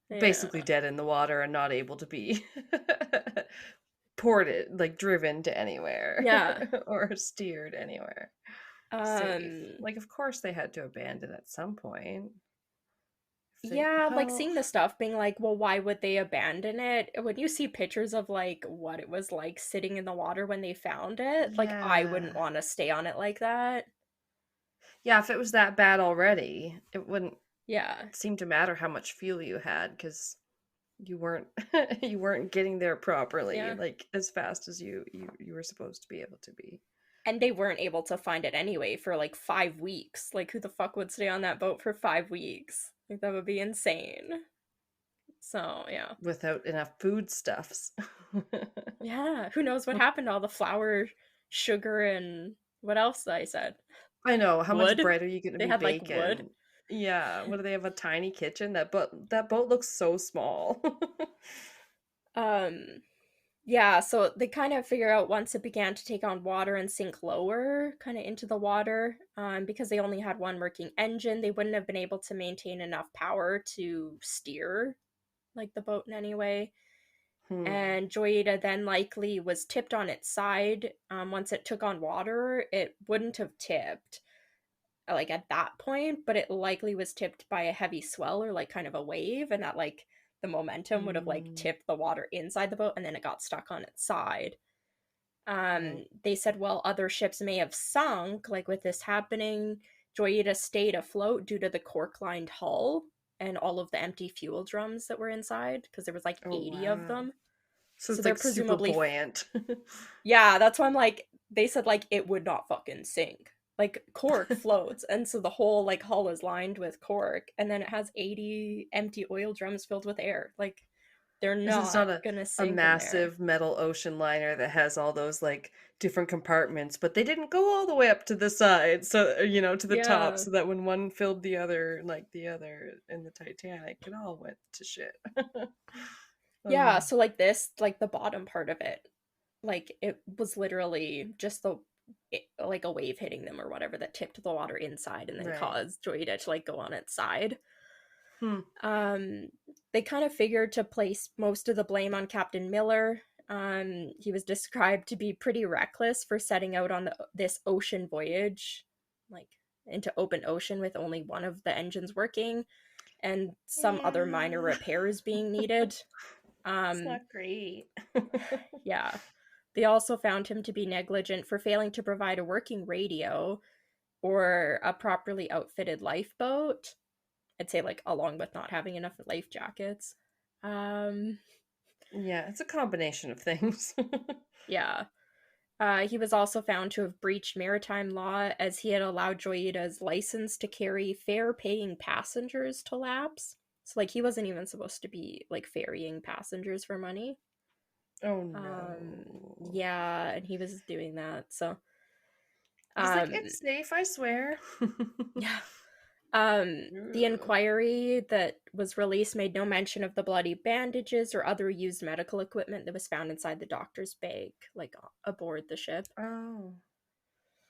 yeah, basically dead in the water and not able to be ported, like driven to anywhere yeah. or steered anywhere safe. Um, Like, of course, they had to abandon at some point. If they, yeah, like well, seeing the stuff being like, well, why would they abandon it? When you see pictures of like what it was like sitting in the water when they found it, like I wouldn't yeah. want to stay on it like that. Yeah, if it was that bad already, it wouldn't Yeah. seem to matter how much fuel you had because you weren't you weren't getting there properly, Yeah. like as fast as you were supposed to be able to be. And they weren't able to find it anyway for like 5 weeks. Like, who the fuck would stay on that boat for 5 weeks? Like, that would be insane. So, yeah. Without enough foodstuffs. Yeah. Who knows what happened to all the flour, sugar, and what else I said? I know, how much Wood? bread are you gonna They be had like wood. baking? Yeah, what do they have, a tiny kitchen? That boat looks so small. Um, yeah, so they kind of figure out once it began to take on water and sink lower, kind of into the water, because they only had one working engine, they wouldn't have been able to maintain enough power to steer like the boat in any way. Hmm. And Joyita then likely was tipped on its side. Once it took on water, it wouldn't have tipped like at that point, but it likely was tipped by a heavy swell or like kind of a wave, and that like the momentum would have like Mm. tipped the water inside the boat and then it got stuck on its side. Right. They said, well, other ships may have sunk, like with this happening, Joyita stayed afloat due to the cork lined hull and all of the empty fuel drums that were inside, because there was like Oh, 80 of wow. them. So So it's they're like super presumably buoyant. yeah, that's why I'm like, they said like it would not fucking sink. Like cork floats, and so the whole like hull is lined with cork, and then it has 80 empty oil drums filled with air. Like they're This is not not gonna a sink in there. massive metal ocean liner that has all those like different compartments, but they didn't go all the way up to the side, so to the top, Yeah. so that when one filled the other, like the other in the Titanic, it all went to shit. Yeah, Oh, so like this, like the bottom part of it, like it was literally just like a wave hitting them or whatever that tipped the water inside and then right. caused Joyita to like go on its side. Hmm. Um, they kind of figured to place most of the blame on Captain Miller. He was described to be pretty reckless for setting out on this ocean voyage. Like, into open ocean with only one of the engines working and some other minor Yeah. repairs being needed. It's Um, not great. yeah. They also found him to be negligent for failing to provide a working radio or a properly outfitted lifeboat. I'd say, like, along with not having enough life jackets. Um, Yeah, it's a combination of things. yeah. He was also found to have breached maritime law as he had allowed Joyita's license to carry fare-paying passengers to lapse. So, like, he wasn't even supposed to be, like, ferrying passengers for money. Oh Um, no. yeah, and he was doing that. So, He's like, um, it's safe, I swear. yeah. The Ugh. inquiry that was released made no mention of the bloody bandages or other used medical equipment that was found inside the doctor's bag, like aboard the ship. Oh,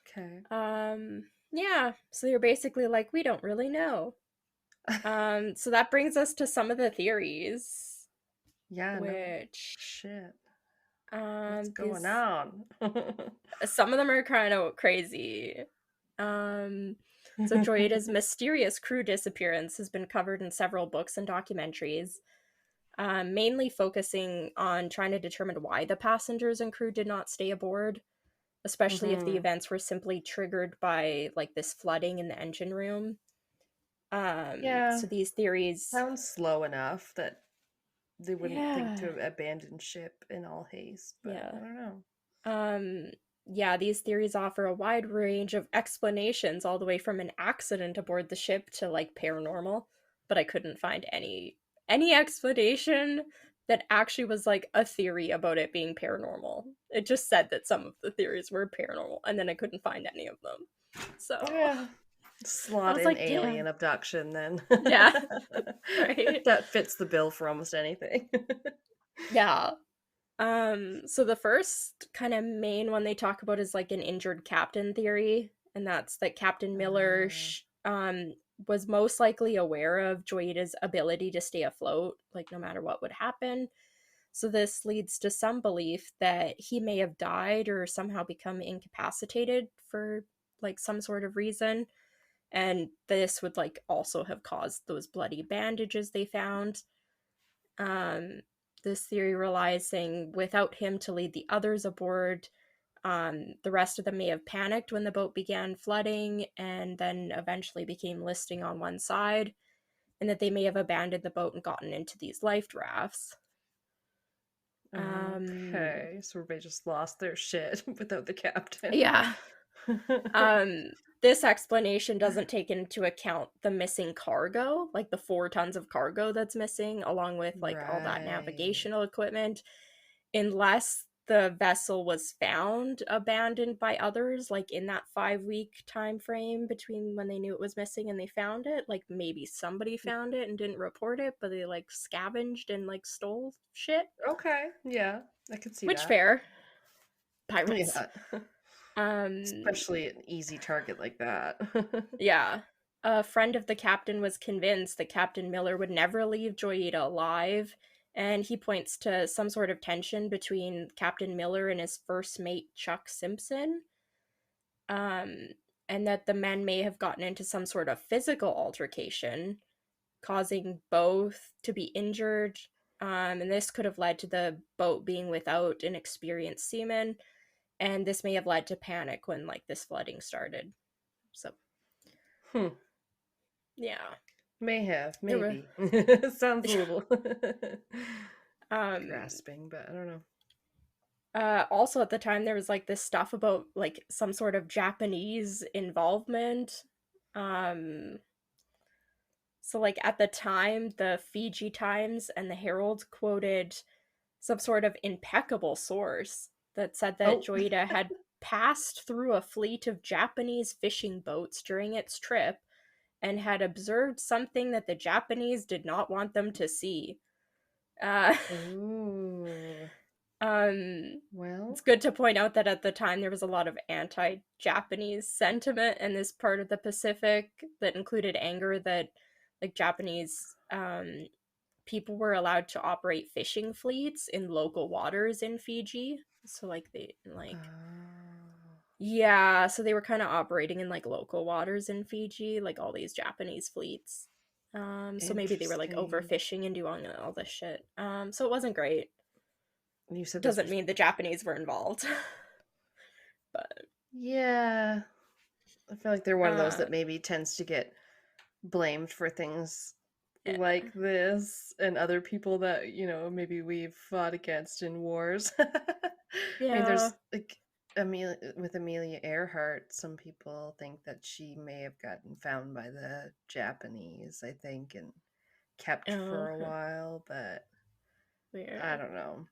okay. Yeah, so you're basically like, we don't really know. So that brings us to some of the theories, Yeah, no which, shit. What's going these, on? some of them are kind of crazy. Um, so Joyita's mysterious crew disappearance has been covered in several books and documentaries, mainly focusing on trying to determine why the passengers and crew did not stay aboard, especially if the Hmm. events were simply triggered by like this flooding in the engine room. Yeah, So these theories, sounds slow enough that they wouldn't think yeah, to abandon ship in all haste, but yeah. I don't know. Um, yeah, these theories offer a wide range of explanations, all the way from an accident aboard the ship to like paranormal, but I couldn't find any explanation that actually was like a theory about it being paranormal. It just said that some of the theories were paranormal, and then I couldn't find any of them. So Yeah, I slot was in like, alien damn. abduction then. Yeah, right. That fits the bill for almost anything. Yeah. So the first kind of main one they talk about is like an injured captain theory, and that's that Captain Miller Uh, was most likely aware of Joyita's ability to stay afloat, like no matter what would happen. So this leads to some belief that he may have died or somehow become incapacitated for like some sort of reason, and this would like also have caused those bloody bandages they found. Um, this theory relies saying without him to lead the others aboard, the rest of them may have panicked when the boat began flooding and then eventually became listing on one side, and that they may have abandoned the boat and gotten into these life rafts. Um, okay, so everybody just lost their shit without the captain. yeah. Um, this explanation doesn't take into account the missing cargo, like the 4 tons of cargo that's missing, along with like all that Right. navigational equipment, unless the vessel was found abandoned by others, like in that 5 week time frame between when they knew it was missing and they found it. Like maybe somebody found it and didn't report it, but they like scavenged and like stole shit. Okay, yeah, I can see Which that. fair, pirates. Yeah. Um, Especially an easy target like that. Yeah. A friend of the captain was convinced that Captain Miller would never leave Joyita alive, and he points to some sort of tension between Captain Miller and his first mate, Chuck Simpson, um, and that the men may have gotten into some sort of physical altercation, causing both to be injured. And this could have led to the boat being without an experienced seaman, and this may have led to panic when like this flooding started. So, Hmm. yeah. May have, There were maybe. Sounds a little um grasping, but I don't know. also at the time there was like this stuff about like some sort of Japanese involvement. Um so like at the time the Fiji Times and the Herald quoted some sort of impeccable source that said that Oh. Joyita had passed through a fleet of Japanese fishing boats during its trip and had observed something that the Japanese did not want them to see. Uh Ooh. Um, it's Well. good to point out that at the time there was a lot of anti Japanese sentiment in this part of the Pacific that included anger that like Japanese people were allowed to operate fishing fleets in local waters in Fiji. So like they like Oh. Yeah, so they were kind of operating in like local waters in Fiji, like all these Japanese fleets. So maybe they were like Interesting. overfishing and doing all this shit. So it wasn't great. You said this Doesn't was. mean the Japanese were involved, but Yeah. I feel like they're one of those uh, that maybe tends to get blamed for things yeah, like this and other people that, maybe we've fought against in wars. I mean, yeah, there's like with Amelia Earhart, some people think that she may have gotten found by the Japanese, I think, and kept oh, for a while, but I weird. don't know.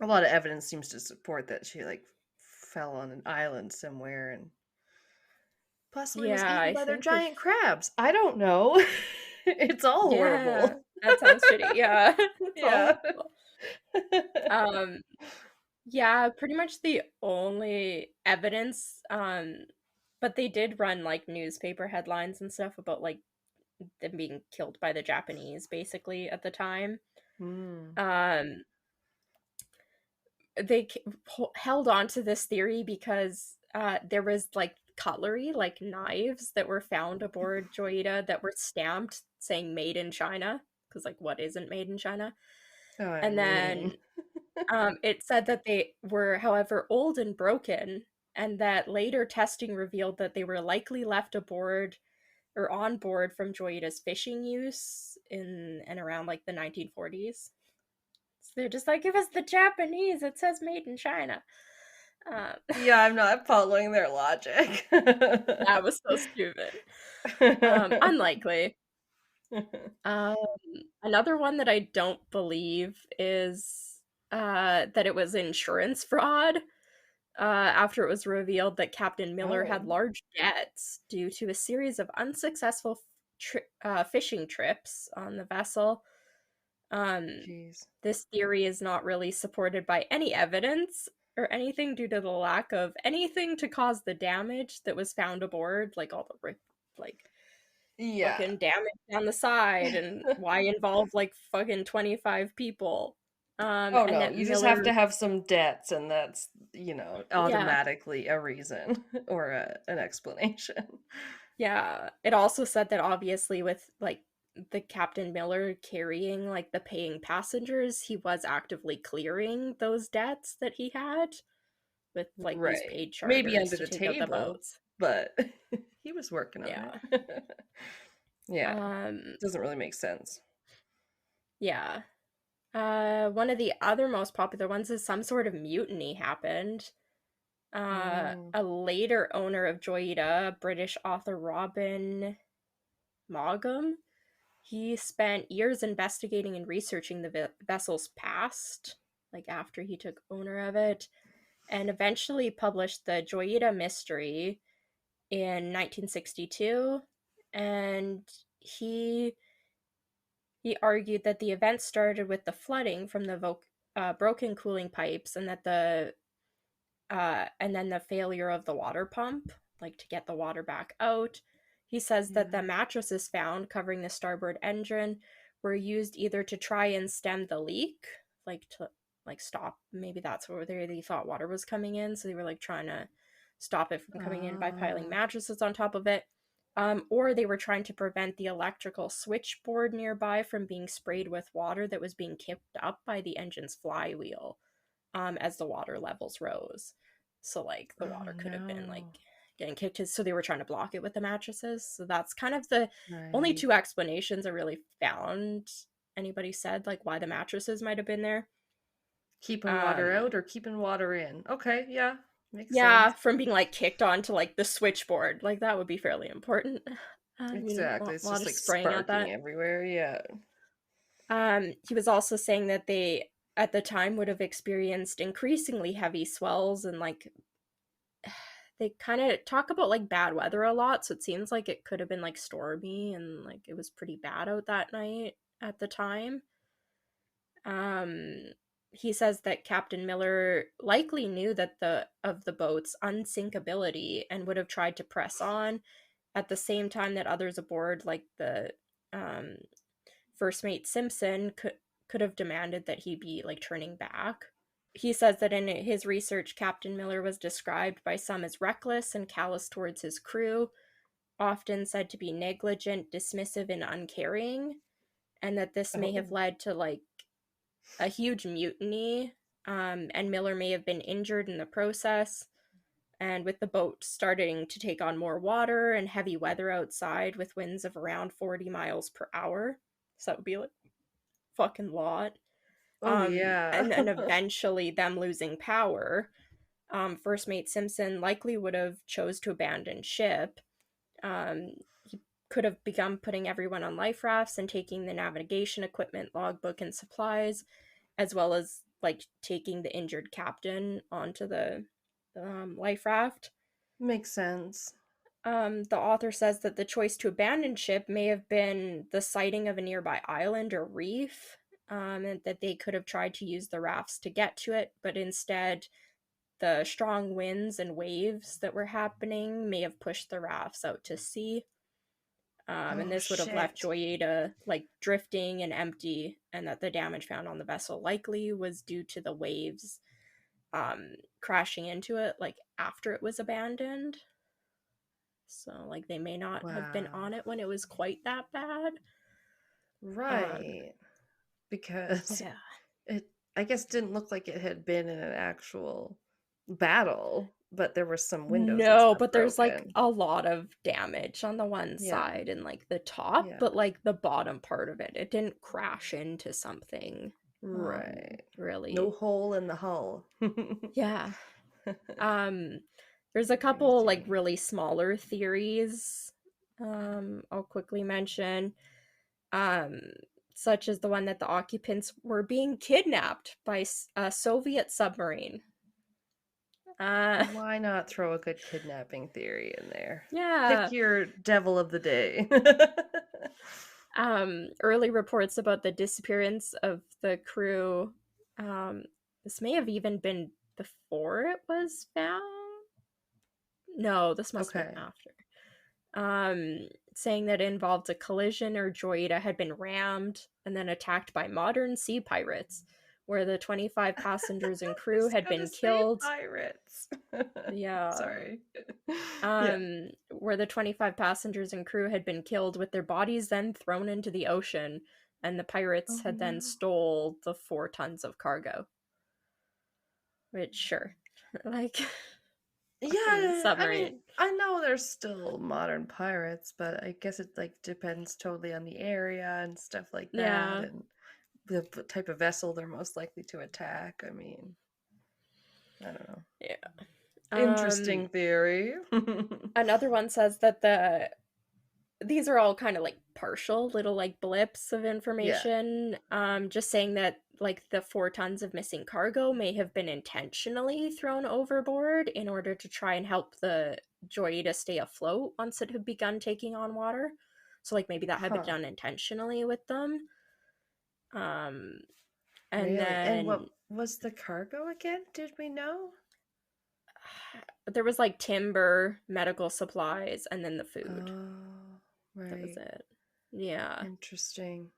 A lot of evidence seems to support that she like fell on an island somewhere and possibly was Yeah, eaten I by their think if giant crabs. I don't know. It's all yeah, horrible. that sounds shitty. Yeah, it's all Yeah. horrible. Um, yeah, pretty much the only evidence. But they did run like newspaper headlines and stuff about like them being killed by the Japanese, basically at the time. Hmm. Um, they held on to this theory because there was like cutlery, like knives that were found aboard Joyita that were stamped saying "Made in China." Because like, what isn't made in China? I And mean, then it said that they were, however, old and broken, and that later testing revealed that they were likely left aboard or on board from Joyita's fishing use in and around like the 1940s. So they're just like, it was the Japanese. It says made in China. Uh, yeah, I'm not following their logic. that was so stupid. Unlikely. Um, Another one that I don't believe is that it was insurance fraud. After it was revealed that Captain Miller had Oh, large debts due to a series of unsuccessful fishing trips on the vessel. Um, jeez. this theory is not really supported by any evidence or anything due to the lack of anything to cause the damage that was found aboard, like all the like Yeah. fucking damage down the side, and why involve like fucking 25 people. Oh And no, that you just have Miller, to have some debts, and that's, yeah, automatically a reason or an explanation. yeah. It also said that obviously with like the Captain Miller carrying like the paying passengers, he was actively clearing those debts that he had with like these Right. paid Maybe charters under to the take out the table, boats. but he was working on Yeah. it. Yeah, Um doesn't really make sense. yeah. One of the other most popular ones is some sort of mutiny happened. Mm. A later owner of Joyita, British author Robin Maugham, he spent years investigating and researching the vessel's past, like after he took owner of it, and eventually published the Joyita Mystery in 1962. And he he argued that the event started with the flooding from the broken cooling pipes, and that and then the failure of the water pump, like to get the water back out. He says that the Yeah. mattresses found covering the starboard engine were used either to try and stem the leak, like to like stop. Maybe that's where they thought water was coming in, so they were like trying to stop it from coming in by piling Ah. mattresses on top of it. Or they were trying to prevent the electrical switchboard nearby from being sprayed with water that was being kicked up by the engine's flywheel as the water levels rose. So like the Oh water could have been like no. getting kicked so they were trying to block it with the mattresses. So that's kind of the only Right. two explanations I really found anybody said like why the mattresses might have been there. Keeping water Um out or keeping water in. Okay, yeah. Makes yeah, sense. from being like kicked onto like the switchboard. Like that would be fairly important. Exactly. A It's lot just of like spraying at sparking that. everywhere. Yeah. He was also saying that they at the time would have experienced increasingly heavy swells and like they kind of talk about like bad weather a lot, so it seems like it could have been like stormy and like it was pretty bad out that night at the time. Um he says that Captain Miller likely knew that the boat's unsinkability and would have tried to press on at the same time that others aboard like the um first mate Simpson could have demanded that he be like turning back. he says that in his research, Captain Miller was described by some as reckless and callous towards his crew, often said to be negligent, dismissive, and uncaring, and that this may have Oh, led to like a huge mutiny, and Miller may have been injured in the process. And with the boat starting to take on more water and heavy weather outside with winds of around 40 miles per hour, so that would be like fucking lot. oh yeah. And then eventually them losing power, First Mate Simpson likely would have chose to abandon ship. He could have begun putting everyone on life rafts and taking the navigation equipment, logbook, and supplies, as well as like taking the injured captain onto the life raft. Makes sense. The author says that the choice to abandon ship may have been the sighting of a nearby island or reef, and that they could have tried to use the rafts to get to it, but instead, the strong winds and waves that were happening may have pushed the rafts out to sea. And Oh this would have left shit. Joyita like drifting and empty, and that the damage found on the vessel likely was due to the waves crashing into it like after it was abandoned. So like they may not have been Wow. on it when it was quite that bad. Um, Right. Because yeah. it, I guess, didn't look like it had been in an actual battle, but there were some windows and No, stuff but there's like broken. a lot of damage on the one Yeah. side and like the top, Yeah. but like the bottom part of it didn't crash into something. Right. No Really. hole in the hull. Yeah. Um, there's a couple like Crazy. really smaller theories. I'll quickly mention. Um, such as the one that the occupants were being kidnapped by a Soviet submarine. Uh, Why not throw a good kidnapping theory in there? Pick yeah. your devil of the day. Early reports about the disappearance of the crew. Um, this may have even been before it was found. No, this must have been Okay. after. Saying that it involved a collision or Joyita had been rammed and then attacked by modern sea pirates, where the 25 passengers I and crew was had gonna been say killed. pirates. Yeah. Sorry. Yeah. Where the 25 passengers and crew had been killed with their bodies then thrown into the ocean, and the pirates Oh had no. then stole the 4 tons of cargo. Which, sure. Like, fucking Yeah, I submarine. mean, I know there's still modern pirates, but I guess it like depends totally on the area and stuff like that, Yeah. and the type of vessel they're most likely to attack. I mean, I don't know. Yeah. Interesting theory. Another one says that these are all kind of like partial little like blips of Yeah. information, just saying that like the 4 tons of missing cargo may have been intentionally thrown overboard in order to try and help the Joy to stay afloat once it had begun taking on water, so like maybe that had been Huh. done intentionally with them. um and Really? And then what was the cargo again? Did we know? there was like timber, medical supplies, and then the food. Oh, That was right. it. Yeah. Interesting.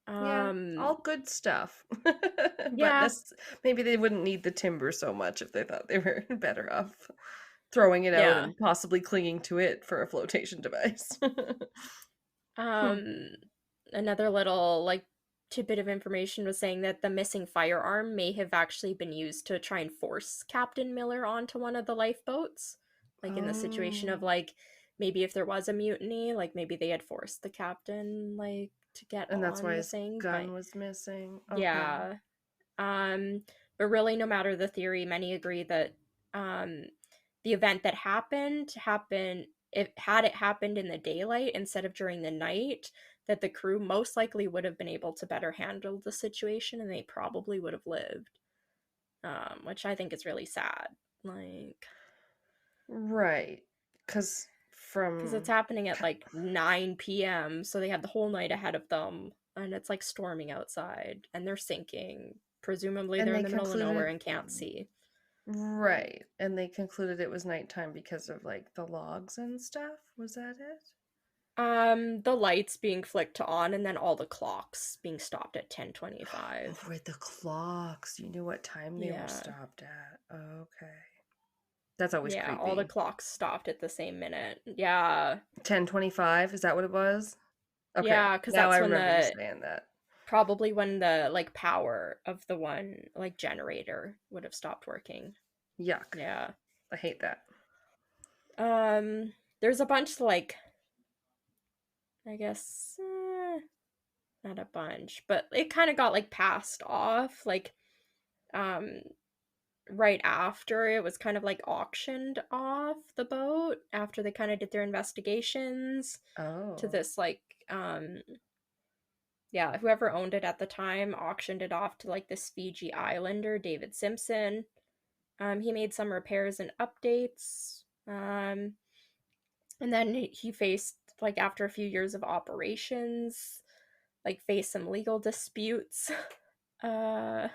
Yeah, um all good stuff. But yeah. maybe they wouldn't need the timber so much if they thought they were better off throwing it out Yeah. and possibly clinging to it for a flotation device. Hmm. Um, Another little like tidbit of information was saying that the missing firearm may have actually been used to try and force Captain Miller onto one of the lifeboats. Like in the situation of Oh, like maybe if there was a mutiny, like maybe they had forced the captain like to get and that's why on the his thing, but gun was missing. Okay. yeah. Um, but really, no matter the theory, many agree that um, the event that happened. If had it happened in the daylight instead of during the night, that the crew most likely would have been able to better handle the situation, and they probably would have lived. Which I think is really sad. Like, Right. Because because it's from happening at like 9 p.m., so they had the whole night ahead of them, and it's like storming outside, and they're sinking. Presumably, and they're in they the middle of nowhere concluded and can't see. right, and they concluded it was nighttime because of like the logs and stuff. Was that it? The lights being flicked on and then all the clocks being stopped at Oh, 10:25. right, the clocks. You knew what time they were Yeah. stopped at. Okay. That's always Yeah, all the creepy. clocks stopped at the same minute. Yeah. 10:25, is that what it was? Okay, Yeah, because now I that's when remember you the saying that. probably when the like power of the one like generator would have stopped working. Yuck. Yeah. I hate that. There's a bunch like I guess not a bunch, but it kind of got like passed off like um right after it was kind of like auctioned off the boat after they kind of did their investigations to Oh. this like yeah, whoever owned it at the time auctioned it off to like this Fiji islander, David Simpson. He made some repairs and updates. And then he faced like after a few years of operations, like faced some legal disputes. Uh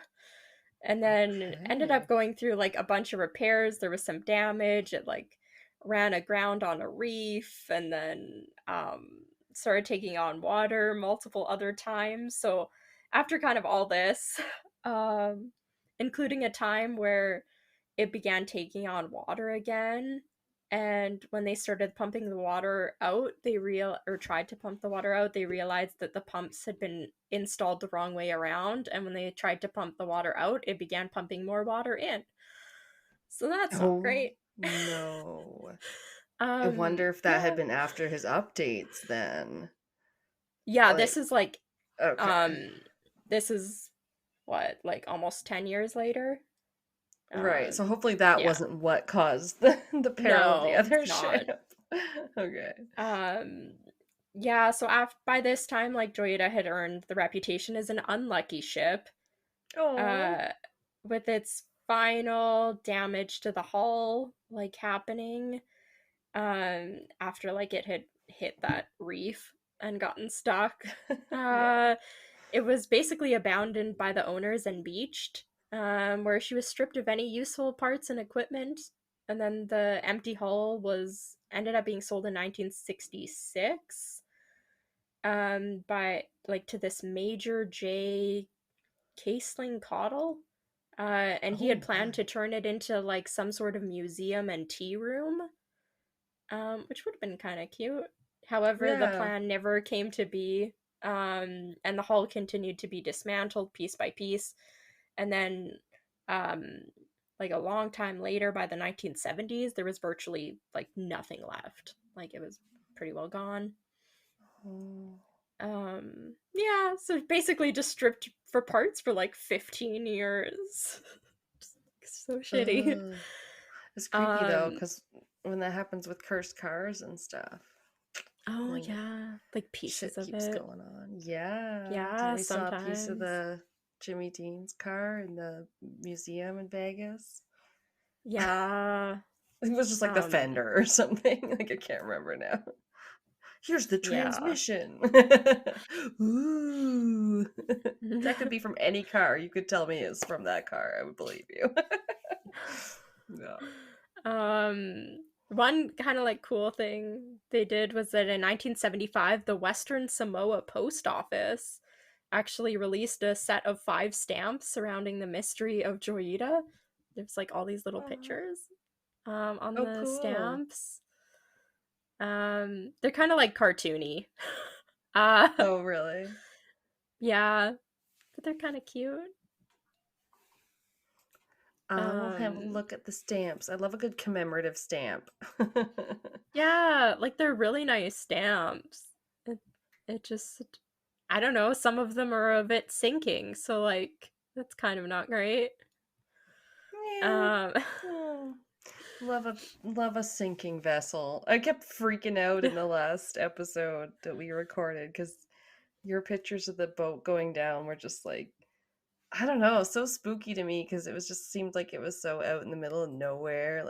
and then ended up Okay. going through like a bunch of repairs. There was some damage. It like ran aground on a reef and then started taking on water multiple other times. So after kind of all this, um, including a time where it began taking on water again. And when they started pumping the water out, they real or tried to pump the water out, they realized that the pumps had been installed the wrong way around. And when they tried to pump the water out, it began pumping more water in. So that's not Oh great. no. I wonder if that had Yeah. been after his updates then. Yeah, Like, okay. um this is what, like almost 10 years later? Right. Um So hopefully that yeah. wasn't what caused the peril of the No, other it's not. ship. Okay. Um, yeah, so by this time, like Joyita had earned the reputation as an unlucky ship, Oh. uh, with its final damage to the hull, like happening, after like it had hit that reef and gotten stuck. Yeah. Uh, it was basically abandoned by the owners and beached, where she was stripped of any useful parts and equipment. And then the empty hull was ended up being sold in 1966 by like to this Major J. Caseling Caudle. And he Oh had planned to my. turn it into like some sort of museum and tea room, which would have been kind of cute. However, the Yeah. plan never came to be, and the hull continued to be dismantled piece by piece. And then, um, like a long time later, by the 1970s, there was virtually like nothing left. Like it was pretty well gone. Oh. Yeah, so basically just stripped for parts for like 15 years. So shitty. Ugh. It's creepy though, Um, because when that happens with cursed cars and stuff, oh when yeah, like pieces shit of keeps it. going on. Yeah. Didn't Yeah, we saw a piece of sometimes. the Jimmy Dean's car in the museum in Vegas? Yeah. It was just like the Um, fender or something. Like I can't remember now. Here's the yeah. transmission. Ooh. That could be from any car. You could tell me it's from that car. I would believe you. No. One kind of like cool thing they did was that in 1975, the Western Samoa Post Office actually released a set of 5 stamps surrounding the mystery of Joyita. There's like all these little Oh, pictures on oh, the cool. stamps. They're kind of like cartoony. Uh, Oh, really? yeah, but they're kind of cute. I will have a Um, look at the stamps. I love a good commemorative stamp. yeah, like they're really nice stamps. It, it just, I don't know, some of them are a bit sinking, so like that's kind of not great. Yeah. Um, Oh, love a sinking vessel. I kept freaking out in the last episode that we recorded because your pictures of the boat going down were just like, I don't know, so spooky to me because it was just seemed like it was so out in the middle of nowhere,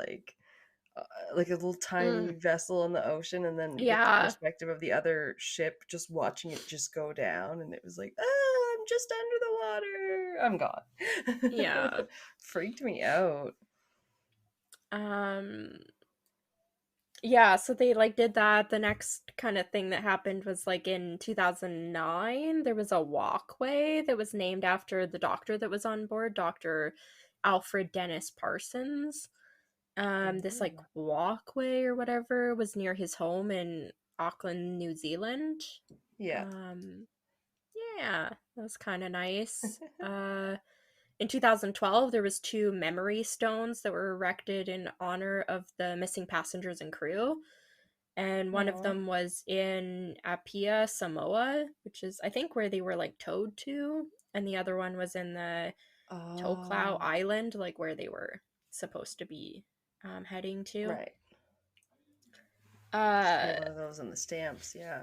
uh, like a little tiny mm, vessel in the ocean, and then get the yeah, perspective of the other ship just watching it just go down, and it was like, oh, I'm just under the water, I'm yeah. gone. Freaked me out. Um, Yeah, so they like did that. The next kind of thing that happened was like in 2009, there was a walkway that was named after the doctor that was on board, Dr. Alfred Dennis Parsons. This like Oh, walkway or whatever was near his home in Auckland, New Zealand. yeah. Um, yeah, that was kind of nice. In 2012, there was two memory stones that were erected in honor of the missing passengers and crew, and one of Oh, them was in Apia, Samoa, which is I think where they were like towed to, and the other one was in the Tokelau oh, Island, like where they were supposed to be heading to. right. Should Uh, get one of those in the stamps. Yeah.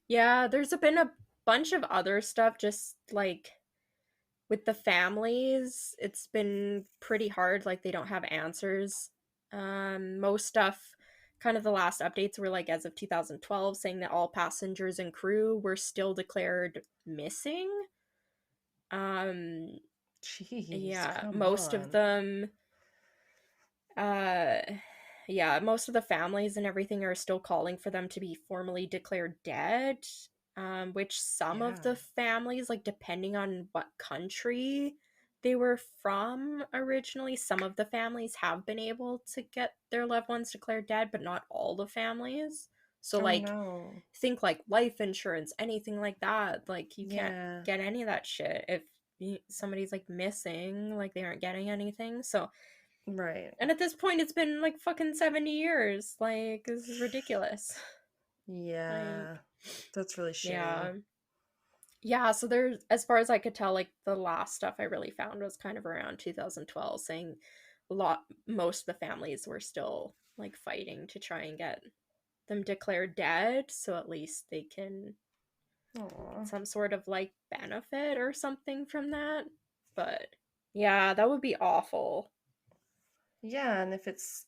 yeah, there's been a bunch of other stuff, just like with the families. It's been pretty hard. Like they don't have answers. Most stuff, kind of the last updates were like as of 2012, saying that all passengers and crew were still declared missing. Um, Jeez, yeah, come most of on. them uh yeah, most of the families and everything are still calling for them to be formally declared dead. Which some of Yeah. the families, like depending on what country they were from originally, some of the families have been able to get their loved ones declared dead, but not all the families. So Oh like no. think like life insurance, anything like that, like you can't Yeah. get any of that shit if somebody's like missing, like they aren't getting anything. So Right. and at this point, it's been like fucking 70 years. Like, this is ridiculous. Yeah. Like, That's really shitty. yeah. Yeah, so there's, as far as I could tell, like, the last stuff I really found was kind of around 2012, saying most of the families were still, like, fighting to try and get them declared dead, so at least they can Aw. get some sort of, like, benefit or something from that. But, yeah, that would be awful. Yeah, and if it's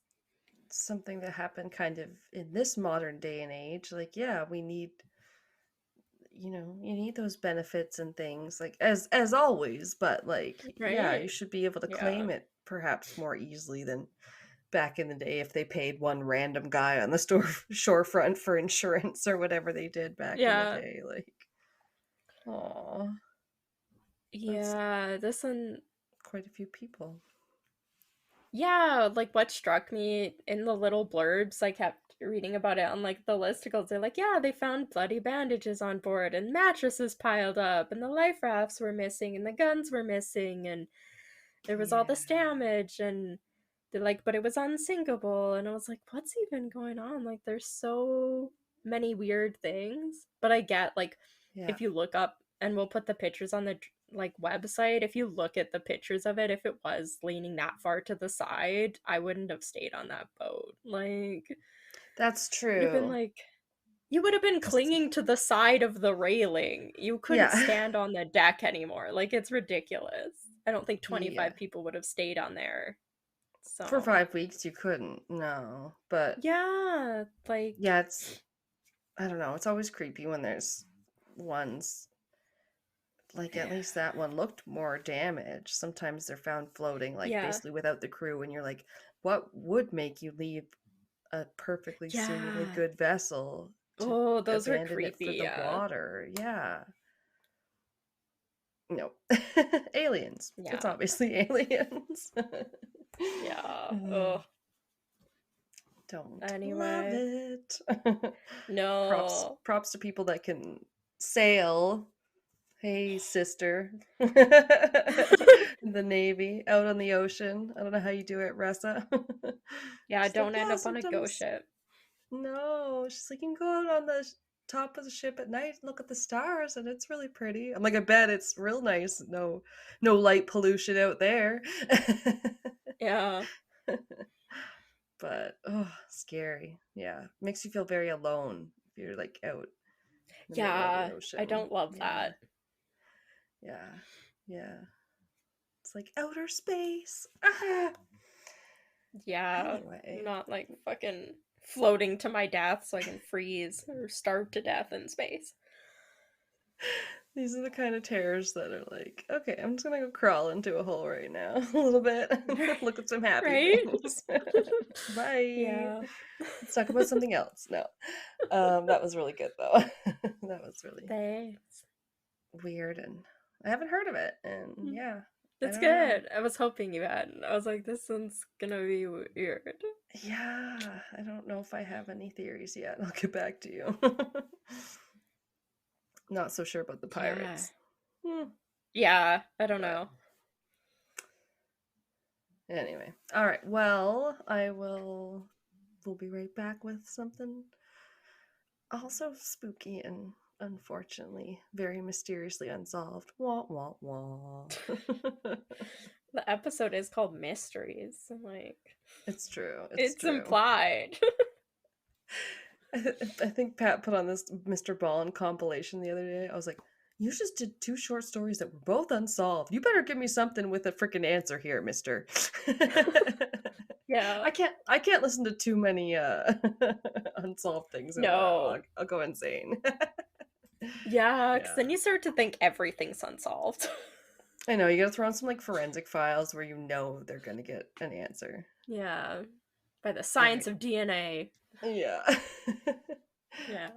something that happened kind of in this modern day and age, like, yeah, we need, you need those benefits and things, like as always, but like, yeah, you Right? should be able to Yeah. claim it perhaps more easily than back in the day if they paid one random guy on the shorefront for insurance or whatever they did back in the Yeah. day. Like, oh, that's Yeah, this one, quite a few people. yeah, like what struck me in the little blurbs I kept reading about it on like the listicles, they're like, yeah, they found bloody bandages on board and mattresses piled up and the life rafts were missing and the guns were missing and there was all Yeah. this damage and they're like, but it was unsinkable and I was like, what's even going on? Like there's so many weird things. But I get like Yeah. if you look up and we'll put the pictures on the like website, if you look at the pictures of it, if it was leaning that far to the side, I wouldn't have stayed on that boat. Like That's would have been true. like you would have been 'Cause- clinging to the side of the railing. You couldn't yeah. stand on the deck anymore. Like it's ridiculous. I don't think Yeah. 25 people would have stayed on there. For So, 5 weeks, you couldn't. No. But yeah, like yeah, I don't know. It's always creepy when there's ones like at least that one looked more damaged. Sometimes they're found floating, like yeah. basically without the crew, and you're like, what would make you leave a perfectly seemingly Yeah. good vessel to Oh, those were abandon it for creepy, the yeah. water? Yeah. No. Aliens. It's Yeah. obviously aliens. Yeah. Mm, Oh, don't love anyway. it. props No. props to people that can sail. Hey, sister. In the Navy, out on the ocean. I don't know how you do it, Ressa. Yeah, She's like, don't end yeah, up on a ghost sometimes. ship. No, she's like, you can go out on the top of the ship at night and look at the stars, and it's really pretty. I'm like, I bet it's real nice. No, no light pollution out there. Yeah. But oh, scary. Yeah, makes you feel very alone if you're like out in the middle of the Yeah, I ocean. don't love Yeah, that. yeah, yeah. It's like outer space. Ah! Yeah, Anyway, not like fucking floating to my death so I can freeze or starve to death in space. These are the kind of terrors that are like, okay, I'm just gonna go crawl into a hole right now a little bit. Look at some happy Right? things. Bye. Yeah. Let's talk about something else. No. That was really good though. That was really Thanks. weird and I haven't heard of it. And yeah, I It's don't know. good. I was hoping you hadn't. I was like, this one's gonna be weird. Yeah, I don't know if I have any theories yet. I'll get back to you. Not so sure about the Yeah. pirates. Hmm. Yeah, I don't But know. anyway, all right. Well, we'll be right back with something also spooky and unfortunately very mysteriously unsolved. Wah wah wah. The episode is called Mysteries. I'm like, It's true. It's it's true. implied. I think Pat put on this Mr. Ballin compilation the other day. I was like, you just did 2 short stories that were both unsolved. You better give me something with a freaking answer here, mister. Yeah. I can't listen to too many unsolved things in a row. No. I'll go insane. Yeah, because Yeah. then you start to think everything's unsolved. I know, you gotta throw in some like forensic files where you know they're gonna get an answer. Yeah. By the All science right. of DNA. Yeah. Yeah.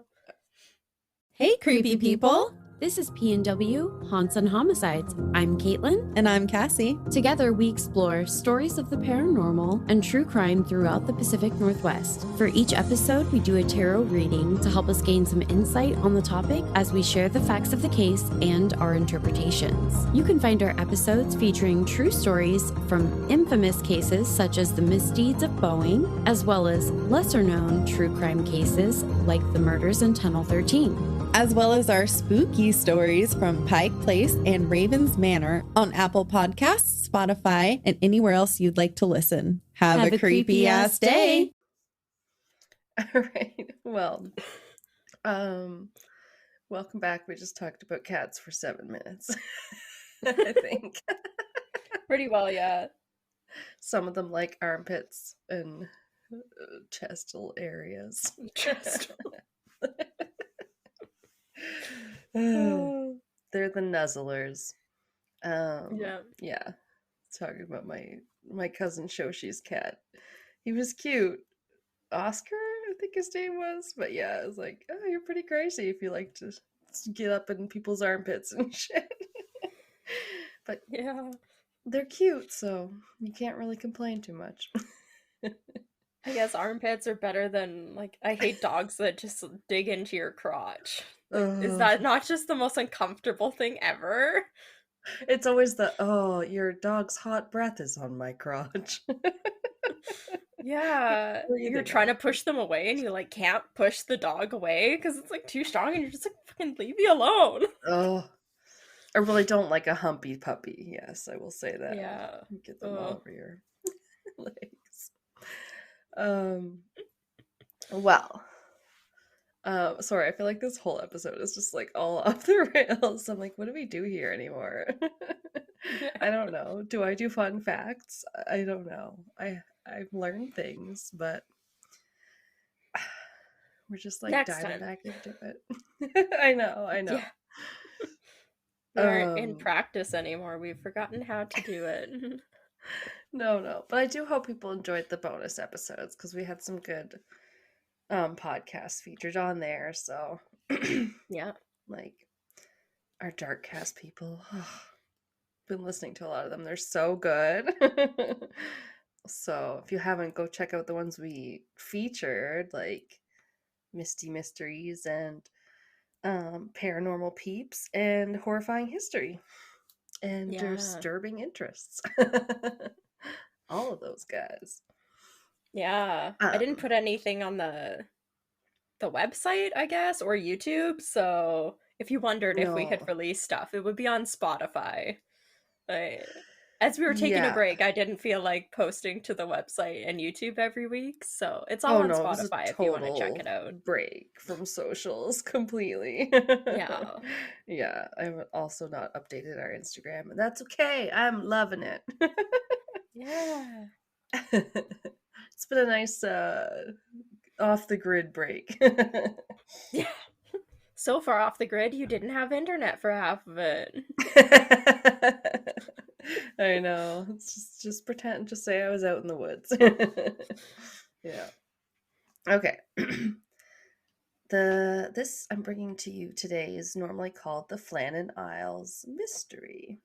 Hey, creepy people! This is P&W Haunts and Homicides. I'm Caitlin. And I'm Cassie. Together, we explore stories of the paranormal and true crime throughout the Pacific Northwest. For each episode, we do a tarot reading to help us gain some insight on the topic as we share the facts of the case and our interpretations. You can find our episodes featuring true stories from infamous cases such as the misdeeds of Boeing, as well as lesser-known true crime cases like the murders in Tunnel 13. As well as our spooky stories from Pike Place and Ravens Manor on Apple Podcasts, Spotify, and anywhere else you'd like to listen. Have a creepy ass day. All right. Well, welcome back. We just talked about cats for 7 minutes. I think Pretty well, yeah. some of them like armpits and chestal areas. They're the nuzzlers. Yeah. Yeah. Talking about my cousin Shoshi's cat. He was cute. Oscar, I think his name was. But yeah, I was like, oh, you're pretty crazy if you like to get up in people's armpits and shit. But Yeah. they're cute, so you can't really complain too much. I guess armpits are better than, like, I hate dogs that just dig into your crotch. Like, is that not just the most uncomfortable thing ever? It's always the, oh, your dog's hot breath is on my crotch. Yeah. You're trying to push them away and you, like, can't push the dog away because it's, like, too strong and you're just like, fucking leave me alone. Oh, I really don't like a humpy puppy. Yes, I will say that. Yeah. Get them all over your legs. Well, sorry, I feel like this whole episode is just like all off the rails. I'm like, what do we do here anymore? I don't know. Do I do fun facts? I don't know. I've learned things, but we're just like Next diving time. back into it. I know. Yeah. We aren't in practice anymore. We've forgotten how to do it. No. But I do hope people enjoyed the bonus episodes because we had some good podcasts featured on there. So Yeah. like our dark cast people. Been listening to a lot of them. They're so good. So if you haven't, go check out the ones we featured, like Misty Mysteries and Paranormal Peeps and Horrifying History and Disturbing Interests. All of those guys. Yeah. I didn't put anything on the website, I guess, or YouTube, so if you wondered if we had released stuff, it would be on Spotify. As we were taking a break, I didn't feel like posting to the website and YouTube every week, so it's all on Spotify if you want to check it out. Break from socials completely. Yeah. Yeah, I've also not updated our Instagram, and that's okay. I'm loving it. Yeah. It's been a nice off the grid break. Yeah. So far off the grid, you didn't have internet for half of it. I know. It's just pretend, just say I was out in the woods. Yeah. Okay. This I'm bringing to you today is normally called the Flannan Isles Mystery.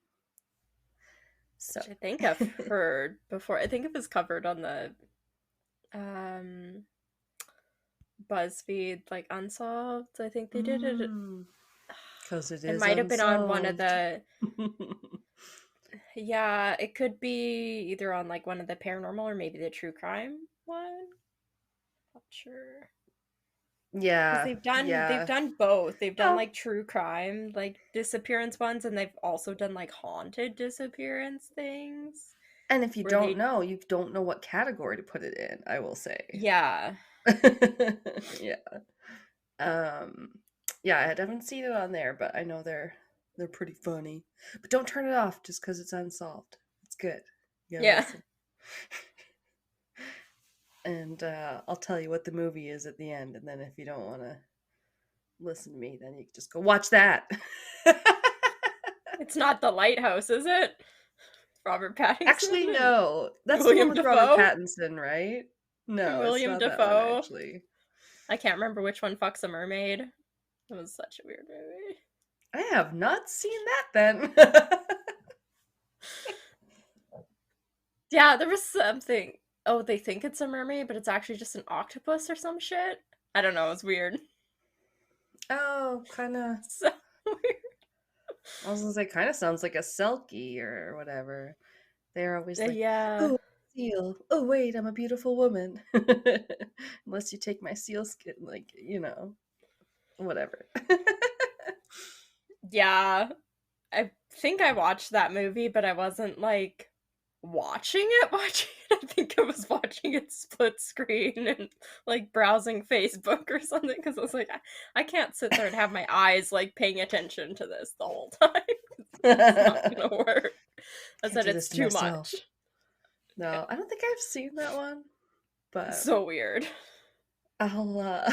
So Which I think I've heard before. I think it was covered on the um BuzzFeed, like Unsolved. I think they did it. because it It is might have been on one of unsolved. the. Yeah, it could be either on like one of the paranormal or maybe the true crime one. Not sure. Because Yeah, they've yeah. done both. They've done Well, like true crime, like disappearance ones, and they've also done like haunted disappearance things and if you where don't they. know, you don't know what category to put it in, I will say. Yeah. Yeah. Um, yeah, I haven't seen it on there, but I know they're pretty funny. But don't turn it off just because it's unsolved. It's good. You gotta Yeah. listen. And I'll tell you what the movie is at the end, and then if you don't want to listen to me, then you can just go watch that. It's not the lighthouse, is it? Robert Actually, Pattinson and no. That's the one William with Robert Dafoe? Pattinson, right? No, it's William not that one, Dafoe. actually. I can't remember which one fucks a mermaid. It was such a weird movie. I have not seen that then. Yeah, there was something. Oh, they think it's a mermaid, but it's actually just an octopus or some shit. I don't know, it's weird. Oh, kind of. So weird. I was gonna say, kind of sounds like a selkie or whatever. They're always like, Yeah. "Oh, seal. Oh, wait, I'm a beautiful woman." Unless you take my seal skin, like, whatever. Yeah. I think I watched that movie, but I wasn't like watching it. I think I was watching it split screen and like browsing Facebook or something because I was like, I can't sit there and have my eyes like paying attention to this the whole time. It's not gonna work. I Can't said do this it's to too myself. much. Yeah. No, I don't think I've seen that one, It's but so weird. I'll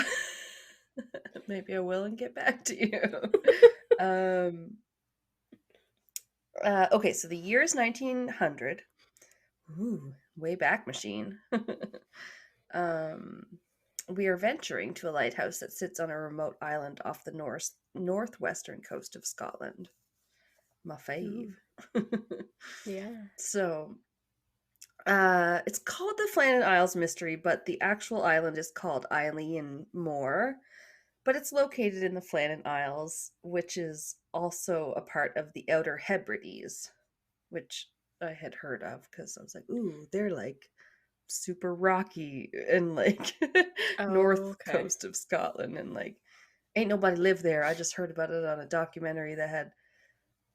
maybe I will and get back to you. Um okay, so the year is 1900. Ooh, way back machine. um we are venturing to a lighthouse that sits on a remote island off the northwestern coast of Scotland. My fave. Yeah. So it's called the Flannan Isles Mystery, but the actual island is called Eileen Moor. But it's located in the Flannan Isles, which is also a part of the Outer Hebrides, which I had heard of because I was like, ooh, they're like super rocky and like north Oh, okay. coast of Scotland, and like ain't nobody live there. I just heard about it on a documentary that had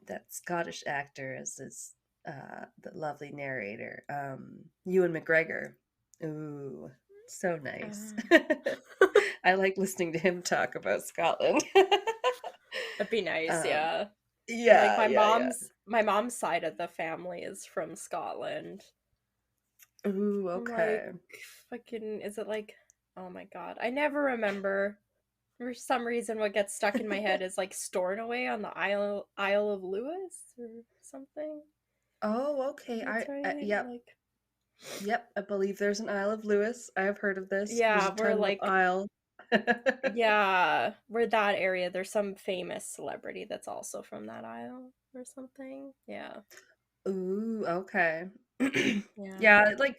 that Scottish actor as this the lovely narrator, Ewan McGregor. Ooh, so nice. I like listening to him talk about Scotland. That'd be nice, um, yeah. Like yeah, yeah. my mom's side of the family is from Scotland. Ooh, Like okay. fucking is it like oh my god. I never remember for some reason what gets stuck in my head is like stored away on the Isle of Lewis or something. Oh, okay. That's right. Yep, Like yep. I believe there's an Isle of Lewis. I have heard of this. There's a yeah, we're ton of like Isle. yeah, we're that area. There's some famous celebrity that's also from that isle or something. Yeah. Ooh, okay. Yeah. Yeah, like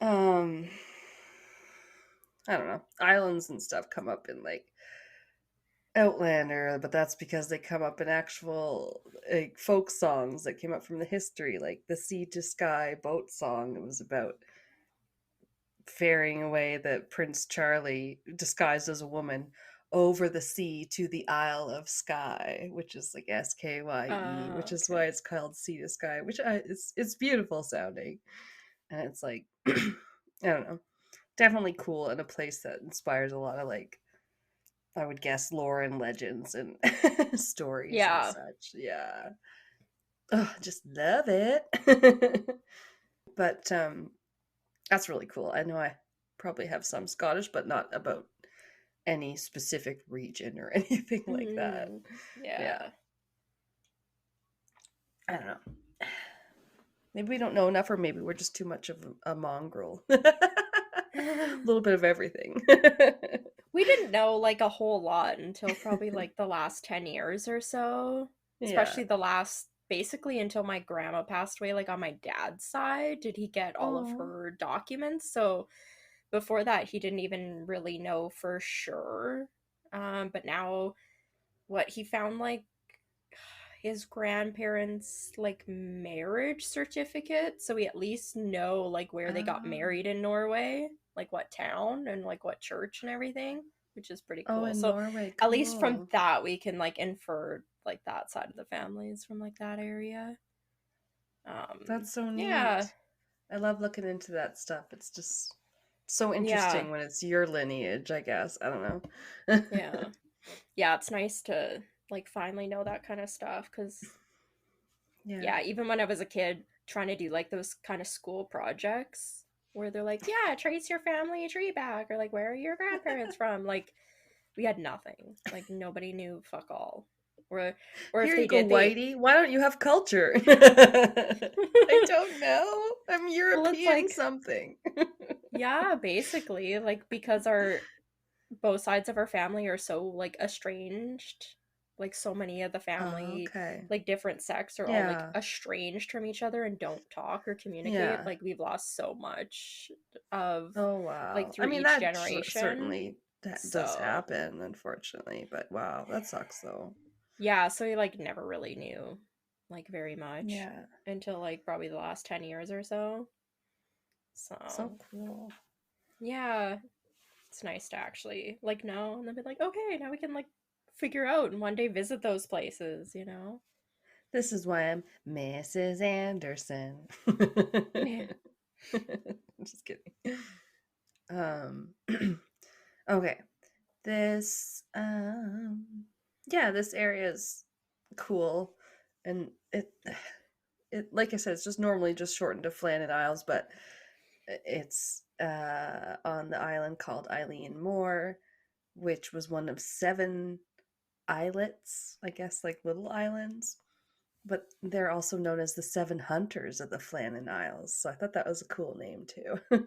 um I don't know. Islands and stuff come up in like Outlander, but that's because they come up in actual like folk songs that came up from the history, like the Sea to Sky boat song. It was about ferrying away the Prince Charlie disguised as a woman over the sea to the Isle of Skye, which is like Skye, which is Okay. why it's called Sea to Sky, which it's beautiful sounding, and it's like I don't know, definitely cool, and a place that inspires a lot of like I would guess lore and legends and stories and Yeah. such. Yeah. Oh, just love it. But that's really cool. I know I probably have some Scottish, but not about any specific region or anything like that. Yeah. I don't know. Maybe we don't know enough, or maybe we're just too much of a mongrel. A little bit of everything. We didn't know like a whole lot until probably like the last 10 years or so. Especially the last, basically until my grandma passed away, like on my dad's side, did he get all of her documents. So before that, he didn't even really know for sure. But now, what he found, like, his grandparents' like marriage certificate, so we at least know like where they got married in Norway, like what town and like what church and everything, which is pretty cool. in So Norway, at least from cool. that we can like infer like that side of the families from like that area. That's so neat. Yeah. I love looking into that stuff. It's just so interesting when it's your lineage, I guess. I don't know. Yeah, it's nice to like finally know that kind of stuff, because even when I was a kid trying to do like those kind of school projects where they're like, yeah, trace your family tree back, or like, where are your grandparents from, like we had nothing, like nobody knew fuck all, or Here if they you go, did, Whitey. Why don't you have culture? I don't know. I'm European something. Yeah, basically, like, because both sides of our family are so like estranged, like so many of the family, like different sects are all like estranged from each other and don't talk or communicate. Like we've lost so much of like through each generation. Certainly that does happen, unfortunately, but wow, that sucks though. Yeah, so we like never really knew like very much until like probably the last 10 years or so. So cool. Yeah, it's nice to actually like know and then be like, okay, now we can like figure out and one day visit those places, you know? This is why I'm Mrs. Anderson. Just kidding. Okay. This this area is cool, and it like I said, it's just normally just shortened to Flannan Isles, but it's on the island called Eileen Moor, which was one of 7 islets, I guess, like little islands, but they're also known as the 7 Hunters of the Flannan Isles. So I thought that was a cool name too.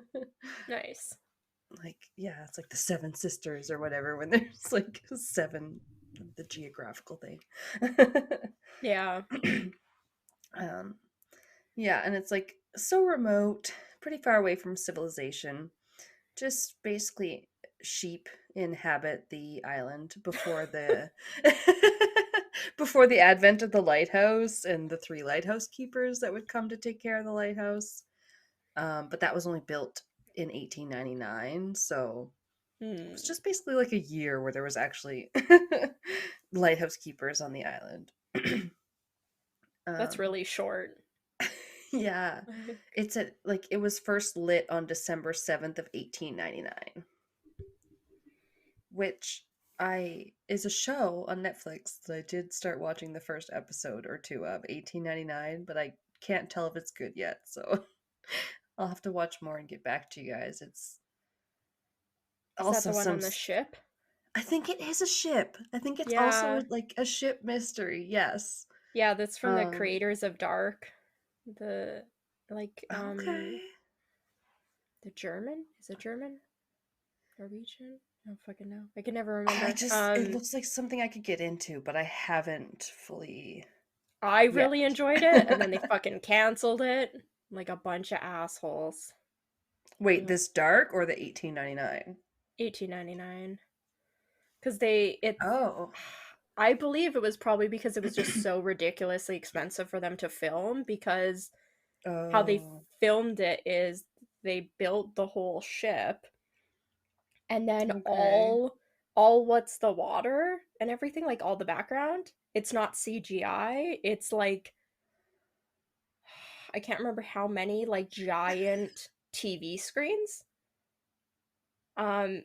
Nice. Like, yeah, it's like the 7 sisters or whatever when there's like 7, the geographical thing. Yeah. Yeah, and it's like so remote, pretty far away from civilization. Just basically sheep inhabit the island before the before the advent of the lighthouse and the 3 lighthouse keepers that would come to take care of the lighthouse. But that was only built in 1899, so it was just basically like a year where there was actually lighthouse keepers on the island. That's really short. Yeah. It's it was first lit on December 7th of 1899, which is a show on Netflix that I did start watching the first episode or 2 of 1899, but I can't tell if it's good yet, so I'll have to watch more and get back to you guys. It's also the one on the ship? I think it is a ship. I think it's also like a ship mystery. Yes. Yeah, that's from the creators of Dark. The okay. The German? Is it German? Norwegian? I don't fucking know. I can never remember. It looks like something I could get into, but I haven't fully. I really enjoyed it, and then they fucking canceled it. Like a bunch of assholes. Wait, this Dark or the 1899? 1899. Because I believe it was probably because it was just so ridiculously expensive for them to film, because how they filmed it is they built the whole ship, and then all what's the water and everything, like all the background, it's not CGI, it's like, I can't remember how many like giant TV screens.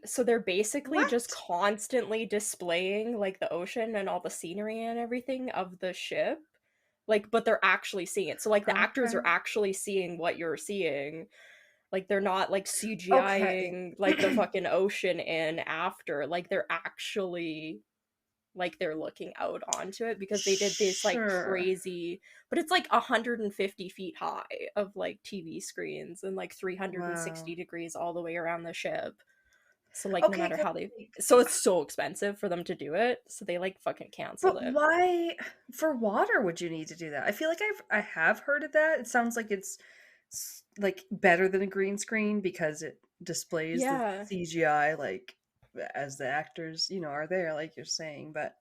So they're basically just constantly displaying like the ocean and all the scenery and everything of the ship, like, but they're actually seeing it. So like the actors are actually seeing what you're seeing. Like they're not like Okay. CGIing like the fucking ocean in after. Like they're actually like they're looking out onto it because they did this like Sure. crazy, but it's like 150 feet high of like TV screens and like 360 Wow. degrees all the way around the ship. So like no Okay, matter 'cause, how they, like, so it's so expensive for them to do it, so they like fucking canceled but it. why for water would you need to do that? I feel like I have heard of that. It sounds like it's like better than a green screen because it displays the Yeah. CGI like as the actors, are there like you're saying, but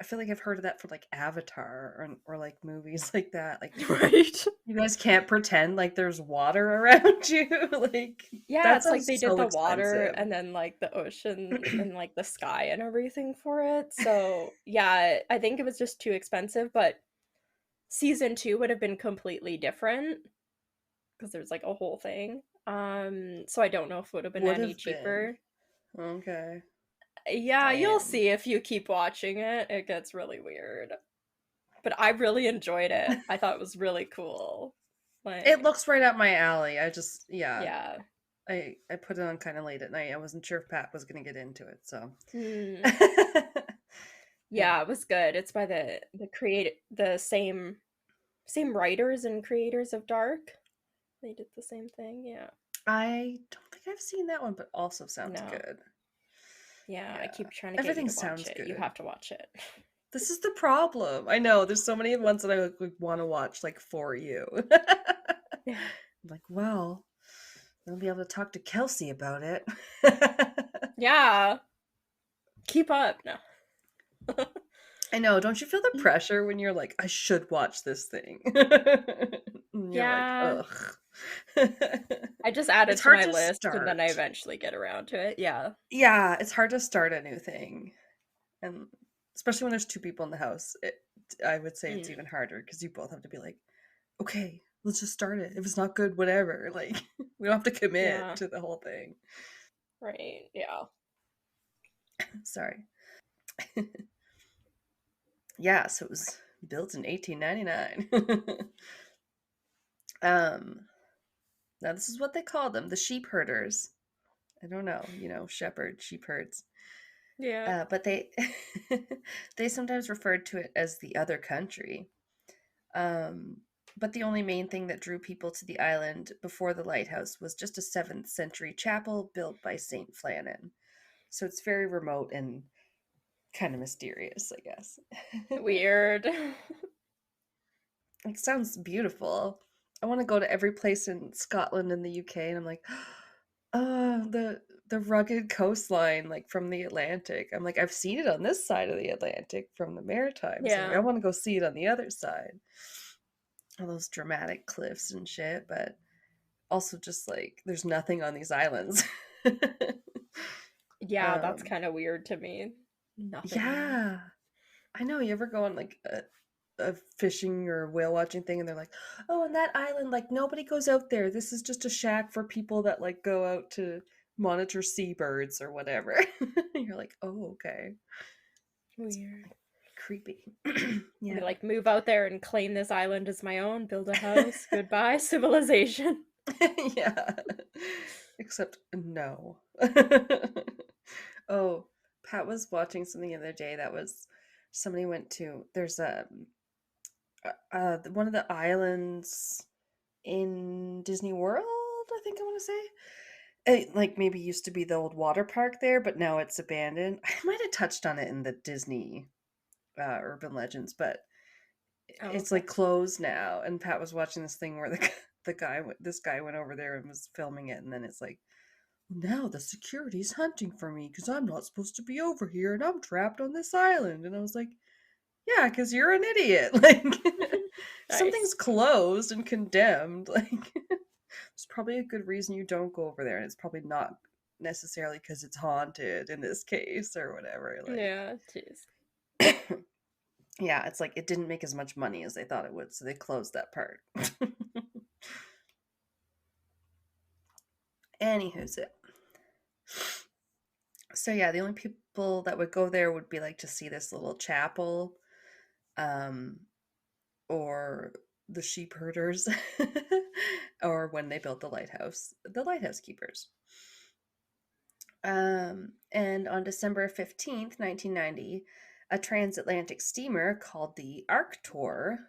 I feel like I've heard of that for like Avatar or like movies like that. Like Right. you guys can't pretend like there's water around you. Like Yeah, that it's like sounds they did so the water expensive. and then like the ocean and like the sky and everything for it. So yeah, I think it was just too expensive, but season 2 would have been completely different because there's like a whole thing. So I don't know if it would have been Would any have been. cheaper. Okay. Yeah, you'll Damn. see if you keep watching it. It gets really weird. But I really enjoyed it. I thought it was really cool. It Like, looks right up my alley. I just yeah. yeah. I put it on kind of late at night. I wasn't sure if Pat was going to get into it, so. Hmm. Yeah. Yeah, it was good. It's by the same writers and creators of Dark. They did the same thing. Yeah. I don't think I've seen that one, but also sounds No. good. Yeah, I Yeah. keep trying to get you Everything to watch sounds it. You good. have to watch it. This is the problem. I know there's so many ones that I would want to watch like for you. Yeah. I'm like, well, I'll be able to talk to Kelsey about it. Yeah. Keep up. No. I know. Don't you feel the pressure when you're like, I should watch this thing? And you're like, Yeah. ugh. I just add it It's to hard my to list and then I start. eventually get around to it. Yeah. Yeah, it's hard to start a new thing. And especially when there's two people in the house, I would say it's Mm. even harder because you both have to be like, okay, let's just start it. If it's not good, whatever. Like, we don't have to commit Yeah. to the whole thing. Right. Yeah. Sorry. Yeah, so it was built in 1899. Now this is what they call them, the sheep herders. I don't know, sheep herds. Yeah. But they they sometimes referred to it as the other country. Um, but the only main thing that drew people to the island before the lighthouse was just a 7th century chapel built by Saint Flannan. So it's very remote and kind of mysterious, I guess. Weird. It sounds beautiful. I want to go to every place in Scotland and the UK, and I'm like, oh, the rugged coastline, like from the Atlantic. I'm like, I've seen it on this side of the Atlantic from the Maritimes. I'm like, I Yeah. want to go see it on the other side. All those dramatic cliffs and shit, but also just like there's nothing on these islands. Yeah, that's um, kind of weird to me. Nothing. yeah, I know. You ever go on like a fishing or whale watching thing, and they're like, "Oh, on that island, like nobody goes out there. This is just a shack for people that like go out to monitor seabirds or whatever." You're like, "Oh, okay, Weird. creepy." They Yeah, like move out there and claim this island as my own, build a house. Goodbye, civilization. yeah. Except no. Oh, Pat was watching something the other day that was somebody went to. There's one of the islands in Disney World, I think I want to say. It like maybe used to be the old water park there, but now it's abandoned. I might have touched on it in the Disney Urban Legends, but Oh, it's okay. like closed now. And Pat was watching this thing where this guy went over there and was filming it, and then it's like, now the security's hunting for me because I'm not supposed to be over here and I'm trapped on this island. And I was like, yeah, because you're an idiot. Like, Nice. something's closed and condemned. Like, there's probably a good reason you don't go over there. And it's probably not necessarily because it's haunted in this case or whatever. Like, Yeah, jeez. yeah, it's like it didn't make as much money as they thought it would. So they closed that part. Anywho's it. So yeah, the only people that would go there would be like to see this little chapel, um, or the sheep herders, or when they built the lighthouse keepers. And on December 15th, 1990, a transatlantic steamer called the Arctur,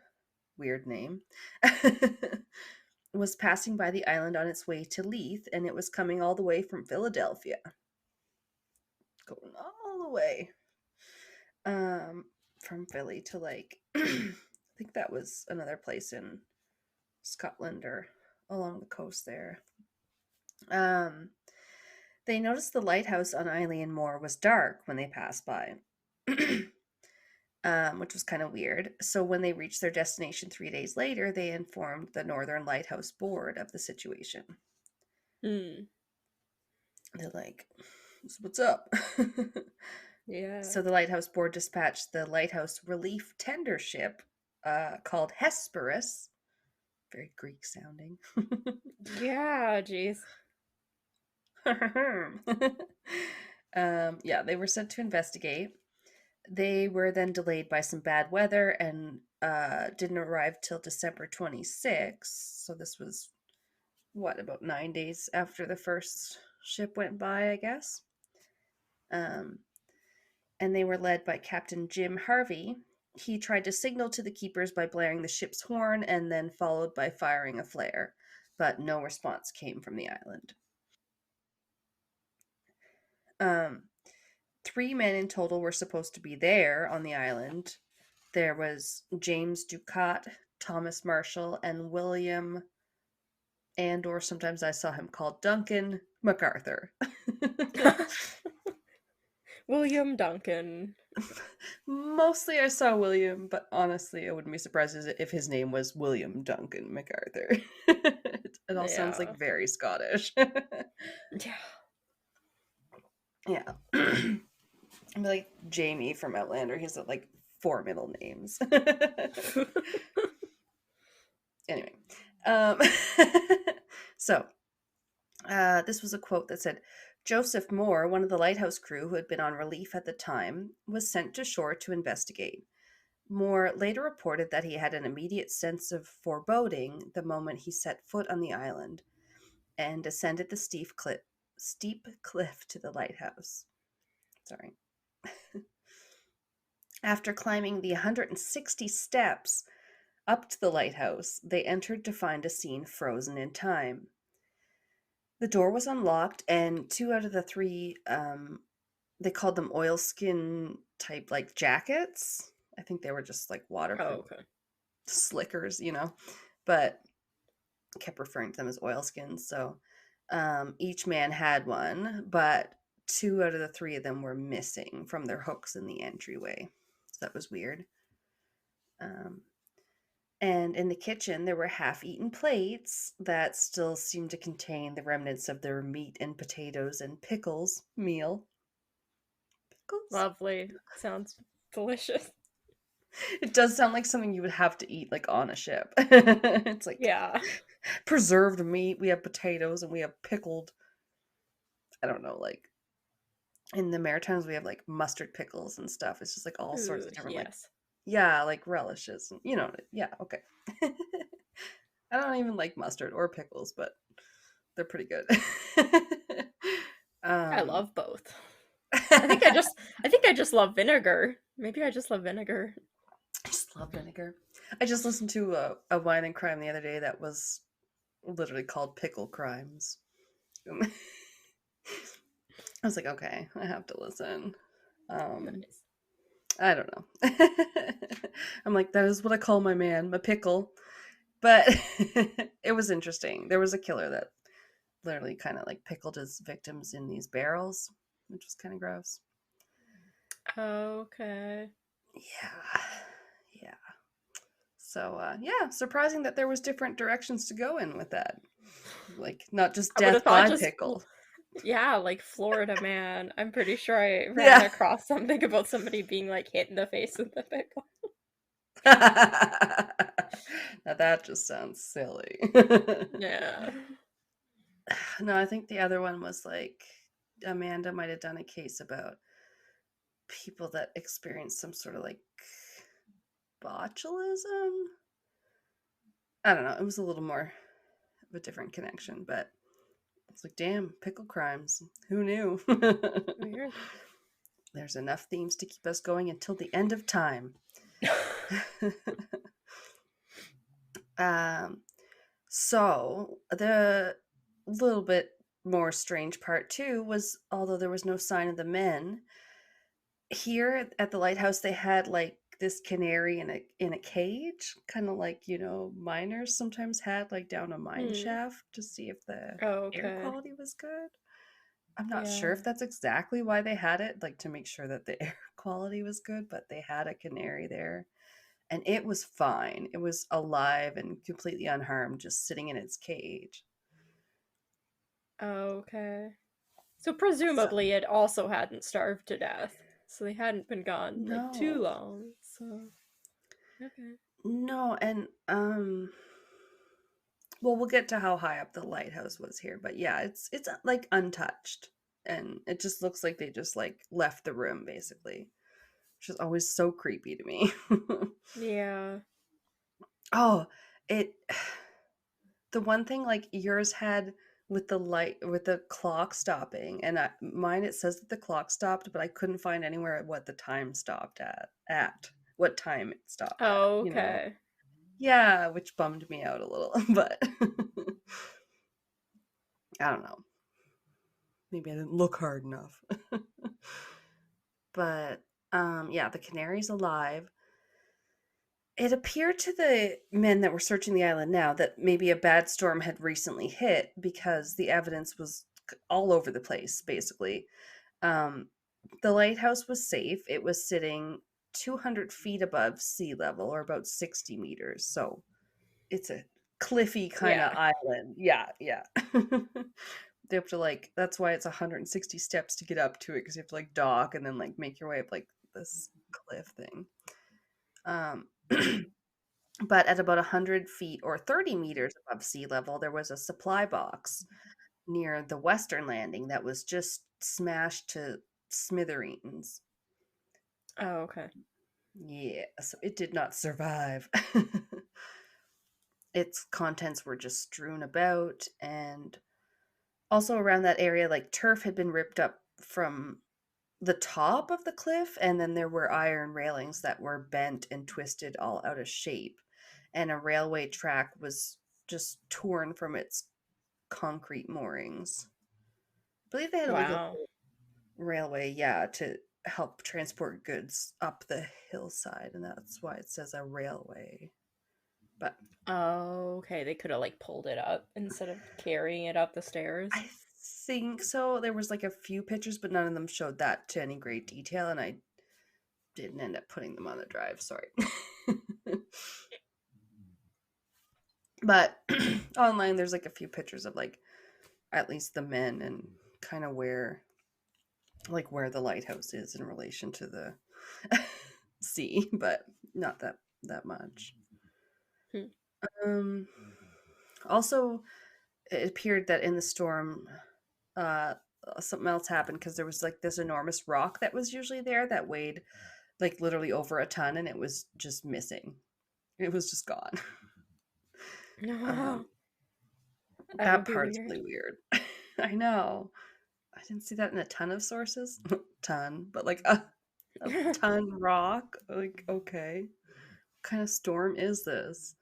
weird name, was passing by the island on its way to Leith, and it was coming all the way from Philadelphia. Going all the way from Philly to like, I think that was another place in Scotland or along the coast there. They noticed the lighthouse on Eilean Moor was dark when they passed by, which was kind of weird. So when they reached their destination 3 days later, they informed the Northern Lighthouse Board of the situation. They're like, what's up? Yeah. So the Lighthouse Board dispatched the Lighthouse Relief Tender Ship called Hesperus. Very Greek sounding. Yeah, jeez. Yeah, they were sent to investigate. They were then delayed by some bad weather and didn't arrive till December 26th. So this was, about 9 days after the first ship went by, I guess. And they were led by Captain Jim Harvey. He tried to signal to the keepers by blaring the ship's horn and then followed by firing a flare, but no response came from the island. 3 men in total were supposed to be there on the island. There was James Ducat, Thomas Marshall, and William, or sometimes I saw him called Duncan MacArthur. William Duncan. Mostly I saw William, but honestly, I wouldn't be surprised if his name was William Duncan MacArthur. It all sounds like very Scottish. Yeah. Yeah. I'm like Jamie from Outlander. He's got like 4 middle names. Anyway. So, this was a quote that said, Joseph Moore, one of the lighthouse crew who had been on relief at the time, was sent to shore to investigate. Moore later reported that he had an immediate sense of foreboding the moment he set foot on the island and ascended the steep cliff to the lighthouse. Sorry. After climbing the 160 steps up to the lighthouse, they entered to find a scene frozen in time. The door was unlocked, and 2 out of the 3, they called them oilskin type like jackets. I think they were just like waterproof slickers, but kept referring to them as oilskins. So each man had one, but 2 out of the 3 of them were missing from their hooks in the entryway. So that was weird. And in the kitchen, there were half-eaten plates that still seemed to contain the remnants of their meat and potatoes and pickles meal. Pickles? Lovely. Sounds delicious. It does sound like something you would have to eat like on a ship. It's like preserved meat. We have potatoes and we have pickled. I don't know, like in the Maritimes we have like mustard pickles and stuff. It's just like all sorts of different like relishes. Okay. I don't even like mustard or pickles, but they're pretty good. I love both. I think I just love vinegar. Maybe I just love vinegar. I just love vinegar. I just listened to a wine and crime the other day that was literally called Pickle Crimes. I was like, okay, I have to listen. Nice. I don't know. I'm like, that is what I call my man, my pickle. But it was interesting. There was a killer that literally kind of like pickled his victims in these barrels, which was kind of gross. Okay. Yeah. So, surprising that there was different directions to go in with that. Like, not just death by pickle. Yeah, like Florida Man. I'm pretty sure I ran across something about somebody being like hit in the face with a pickle. Now that just sounds silly. Yeah. No, I think the other one was like Amanda might have done a case about people that experienced some sort of like botulism. I don't know. It was a little more of a different connection, but it's like, damn, pickle crimes. Who knew? Weird. There's enough themes to keep us going until the end of time. So the little bit more strange part too was, although there was no sign of the men, here at the lighthouse they had like this canary in a cage, kind of like, miners sometimes had like down a mine Hmm. shaft to see if the Oh, air okay. quality was good. I'm not sure Yeah. if that's exactly why they had it, like to make sure that the air quality was good, but they had a canary there and it was fine. It was alive and completely unharmed, just sitting in its cage. Okay. So So, presumably it also hadn't starved to death. So they hadn't been gone like too no, long. So okay. no, and well, we'll get to how high up the lighthouse was here, but yeah, it's like untouched, and it just looks like they just like left the room basically, which is always so creepy to me. Yeah. Oh, it. The one thing like yours had with the light with the clock stopping, and mine it says that the clock stopped, but I couldn't find anywhere what the time stopped at what time it stopped at. Oh, okay. Yeah, which bummed me out a little, but I don't know. Maybe I didn't look hard enough. But yeah, the canary's alive. It appeared to the men that were searching the island now that maybe a bad storm had recently hit because the evidence was all over the place, basically. Um, the lighthouse was safe. It was sitting 200 feet above sea level, or about 60 meters. So it's a cliffy kind of Yeah. island. Yeah, yeah. They have to like, that's why it's 160 steps to get up to it, because you have to like dock and then like make your way up like this cliff thing. Um, but at about 100 feet or 30 meters above sea level, there was a supply box near the western landing that was just smashed to smithereens. Oh, okay. Yeah, so it did not survive. Its contents were just strewn about, and also around that area, like turf had been ripped up from the top of the cliff, and then there were iron railings that were bent and twisted all out of shape, and a railway track was just torn from its concrete moorings. I believe they had like a Wow. railway, yeah, to help transport goods up the hillside, and that's why it says a railway. But Oh, okay. They could have like pulled it up instead of carrying it up the stairs. I think so. There was like a few pictures, but none of them showed that to any great detail, and I didn't end up putting them on the drive. Sorry. But online, there's like a few pictures of like at least the men and kind of where the lighthouse is in relation to the sea, but not that much. Hmm. Um, Also, it appeared that in the storm, uh, something else happened because there was like this enormous rock that was usually there that weighed like literally over a ton, and it was just missing. It was just gone. No. Um, That would that be part's weird. really weird. I know. I didn't see that in a ton of sources. Ton, but like a ton rock. Like, okay. What kind of storm is this?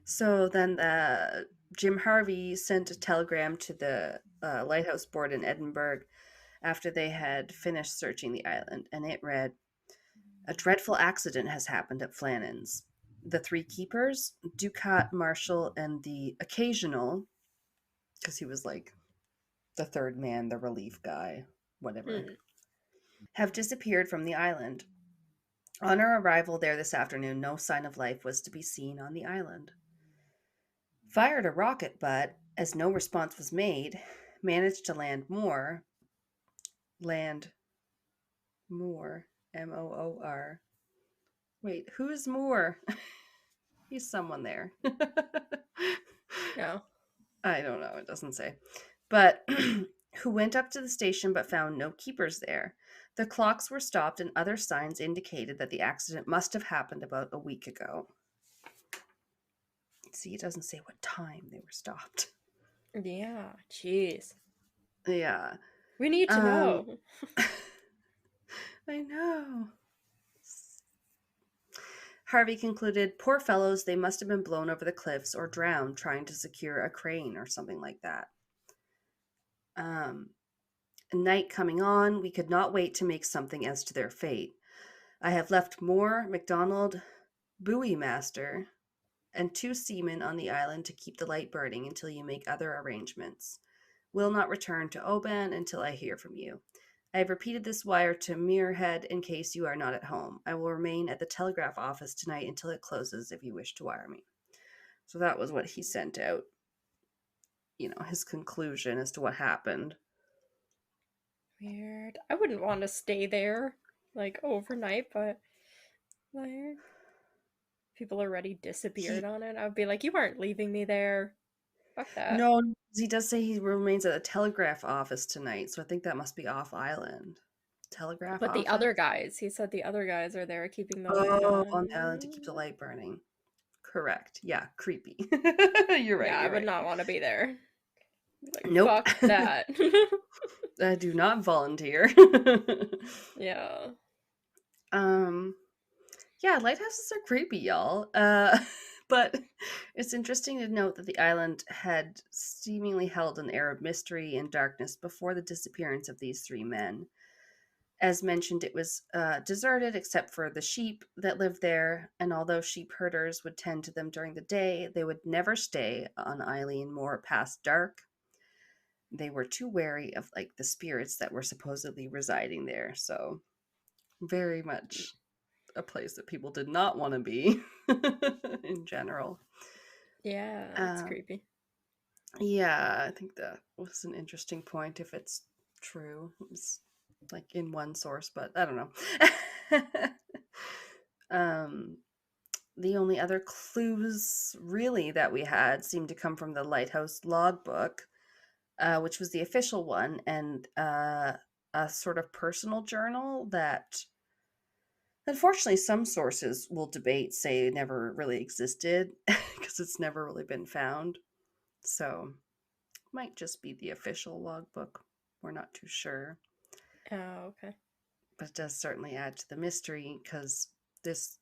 So then Jim Harvey sent a telegram to the lighthouse board in Edinburgh after they had finished searching the island, and it read, "A dreadful accident has happened at Flannan's. The three keepers, Ducat, Marshall, and the occasional," because he was like the third man, the relief guy, whatever, Hmm. "have disappeared from the island. On our arrival there this afternoon, no sign of life was to be seen on the island. Fired a rocket, but, as no response was made, managed to land Moore, Moor. Wait, who's Moore? He's someone there. No. I don't know, it doesn't say. But who went up to the station but found no keepers there. The clocks were stopped and other signs indicated that the accident must have happened about a week ago. See, it doesn't say what time they were stopped. Yeah, jeez. Yeah. We need to know. I know. Harvey concluded, poor fellows, they must have been blown over the cliffs or drowned trying to secure a crane or something like that. Night coming on, we could not wait to make something as to their fate. I have left Moore, MacDonald, buoy master, and 2 seamen on the island to keep the light burning until you make other arrangements. Will not return to Oban until I hear from you. I have repeated this wire to Muirhead in case you are not at home. I will remain at the telegraph office tonight until it closes if you wish to wire me. So that was what he sent out. You know, his conclusion as to what happened. Weird. I wouldn't want to stay there, like, overnight, but, like, people already disappeared on it. I would be like, you aren't leaving me there. Fuck that. No, he does say he remains at the telegraph office tonight, so I think that must be off island. Telegraph But office? the other guys, he said the other guys are there keeping the light on. On the island to keep the light burning. Correct. Yeah, creepy. You're right. Yeah, I would right. not want to be there. Like, nope. Fuck that. I do not volunteer. Yeah. Yeah, lighthouses are creepy, y'all. But it's interesting to note that the island had seemingly held an air of mystery and darkness before the disappearance of these 3 men. As mentioned, it was deserted except for the sheep that lived there, and although sheep herders would tend to them during the day, they would never stay on Eileen Moor past dark. They were too wary of like the spirits that were supposedly residing there, so very much a place that people did not want to be in general. Yeah, that's creepy. Yeah, I think that was an interesting point if it's true. It was like in one source, but I don't know. The only other clues really that we had seemed to come from the lighthouse logbook, which was the official one, and a sort of personal journal that unfortunately some sources will debate, say never really existed because it's never really been found. So might just be the official logbook. We're not too sure. Oh, okay. But it does certainly add to the mystery because this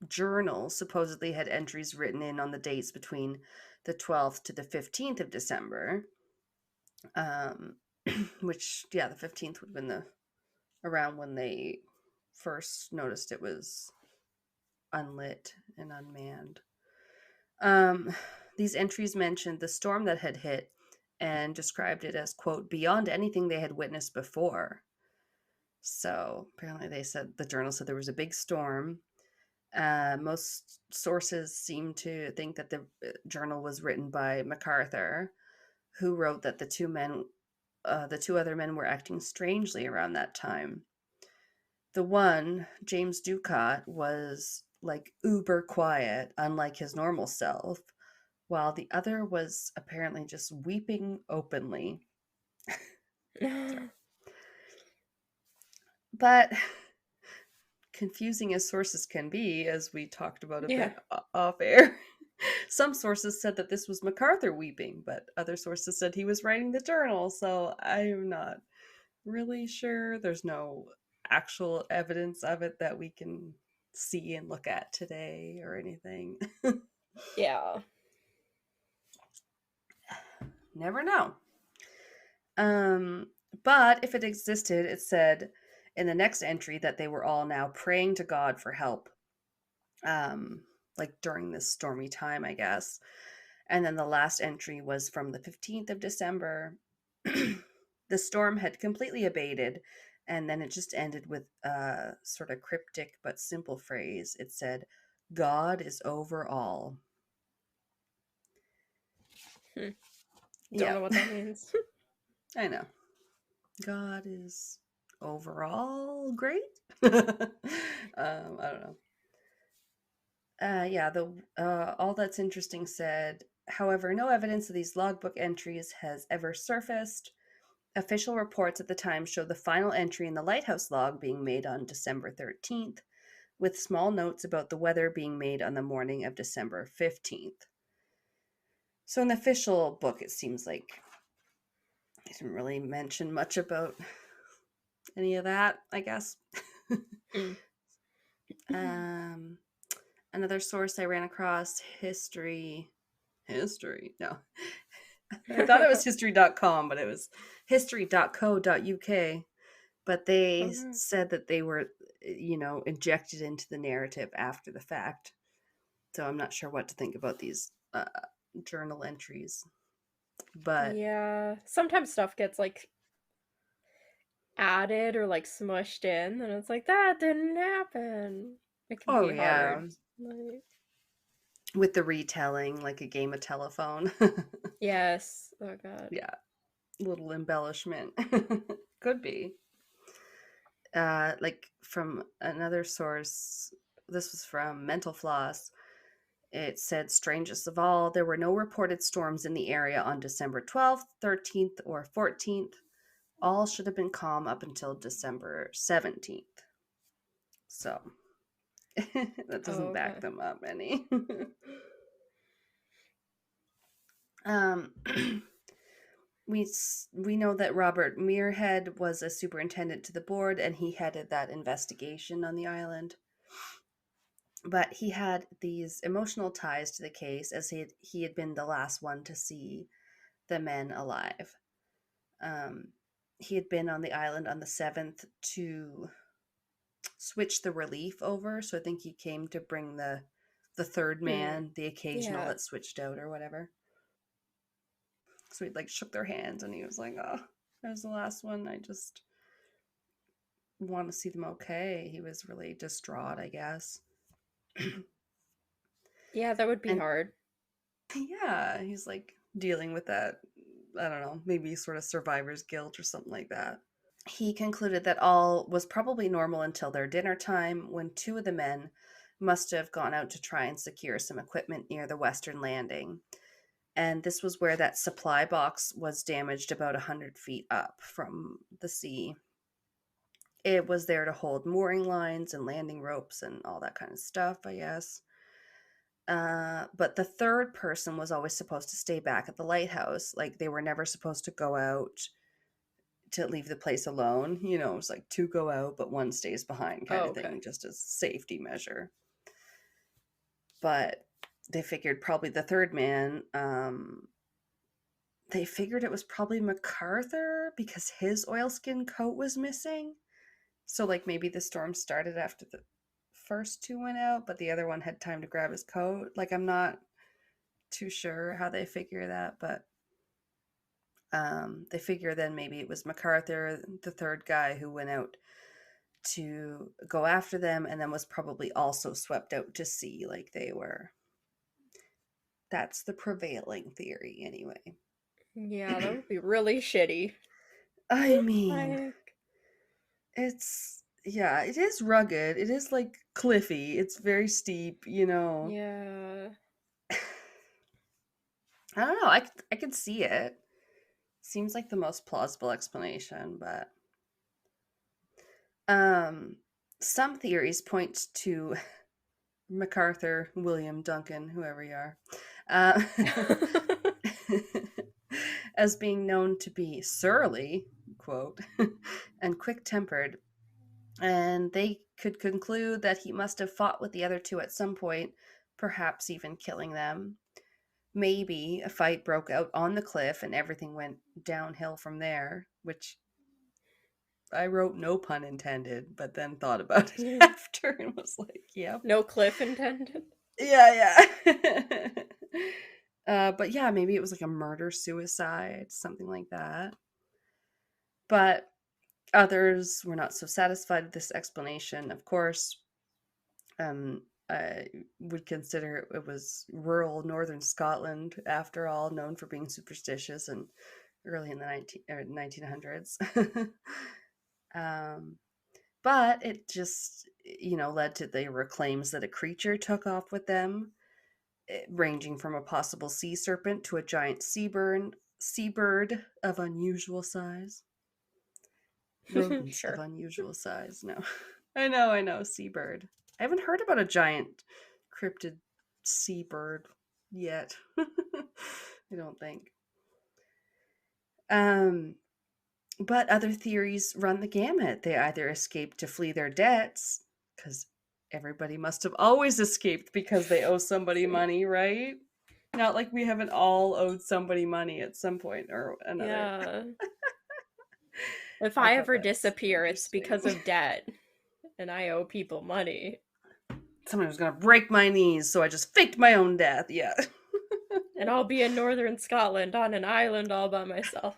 journal supposedly had entries written in on the dates between the 12th to the 15th of December. Which, yeah, the 15th would have been around when they first noticed it was unlit and unmanned. These entries mentioned the storm that had hit and described it as, quote, beyond anything they had witnessed before. So apparently the journal said there was a big storm. Most sources seem to think that the journal was written by MacArthur, who wrote that the 2 other men were acting strangely around that time. The one, James Ducat, was like uber quiet, unlike his normal self, while the other was apparently just weeping openly. But confusing as sources can be, as we talked about a bit off air, some sources said that this was MacArthur weeping, but other sources said he was writing the journal, so I'm not really sure. There's no actual evidence of it that we can see and look at today or anything. Yeah. Never know. But if it existed, it said in the next entry that they were all now praying to God for help. Like during this stormy time, I guess. And then the last entry was from the 15th of December. The storm had completely abated, and then it just ended with a sort of cryptic but simple phrase. It said, God is over all. Don't know what that means. I know. God is overall great? I don't know. All that's interesting said, however, no evidence of these logbook entries has ever surfaced. Official reports at the time show the final entry in the lighthouse log being made on December 13th, with small notes about the weather being made on the morning of December 15th. So in the official book, it seems like I didn't really mention much about any of that, I guess. Another source I ran across, history. No. I thought it was history.com, but it was history.co.uk. But they said that they were, injected into the narrative after the fact. So I'm not sure what to think about these journal entries. But yeah, sometimes stuff gets like added or like smushed in, and it's like that didn't happen. It can be hard. Like, with the retelling, like a game of telephone. yes. Oh god. Yeah, little embellishment. Could be. Like from another source, this was from Mental Floss. It said, strangest of all, there were no reported storms in the area on December 12th, 13th, or 14th. All should have been calm up until December 17th. So that doesn't back them up any. We know that Robert Muirhead was a superintendent to the board, and he headed that investigation on the island. But he had these emotional ties to the case, as he had been the last one to see the men alive. He had been on the island on the 7th to switch the relief over, so I think he came to bring the third man, the occasional that switched out or whatever. So he like shook their hands, and he was like, "Oh, that was the last one. I just want to see them okay." He was really distraught, I guess. Yeah, that would be hard. Yeah, he's like dealing with that, I don't know, maybe sort of survivor's guilt or something like that. He concluded that all was probably normal until their dinner time, when 2 of the men must have gone out to try and secure some equipment near the western landing. And this was where that supply box was damaged about 100 feet up from the sea. It was there to hold mooring lines and landing ropes and all that kind of stuff, I guess. But the third person was always supposed to stay back at the lighthouse. Like, they were never supposed to go out to leave the place alone. You know, it was like 2 go out, but 1 stays behind kind of thing, just as a safety measure. But they figured probably the third man, they figured it was probably MacArthur because his oilskin coat was missing. So, like, maybe the storm started after the first 2 went out, but the other one had time to grab his coat. Like, I'm not too sure how they figure that, but they figure then maybe it was MacArthur, the third guy, who went out to go after them and then was probably also swept out to sea like they were. That's the prevailing theory anyway. Yeah, that would be really shitty. I mean, it's, yeah, it is rugged. It is like cliffy. It's very steep, you know. Yeah. I don't know. I could see it. Seems like the most plausible explanation, but some theories point to MacArthur, William, Duncan, whoever you are, as being known to be surly, quote, and quick-tempered. And they could conclude that he must have fought with the other 2 at some point, perhaps even killing them. Maybe a fight broke out on the cliff and everything went downhill from there, which I wrote no pun intended, but then thought about it after and was like, yep. No cliff intended? Yeah. But yeah, maybe it was like a murder-suicide, something like that. But others were not so satisfied with this explanation, of course. I would consider it was rural northern Scotland, after all, known for being superstitious, and early in the 1900s. But it just, led to there were claims that a creature took off with them, ranging from a possible sea serpent to a giant seabird of unusual size. Rodents of unusual size. No. I know, seabird. I haven't heard about a giant cryptid seabird yet. I don't think. But other theories run the gamut. They either escaped to flee their debts, because everybody must have always escaped because they owe somebody money, right? Not like we haven't all owed somebody money at some point or another. Yeah. If I I thought ever that was disappear, it's because interesting. of debt, and I owe people money. Someone was gonna break my knees, so I just faked my own death. Yeah. And I'll be in northern Scotland on an island all by myself.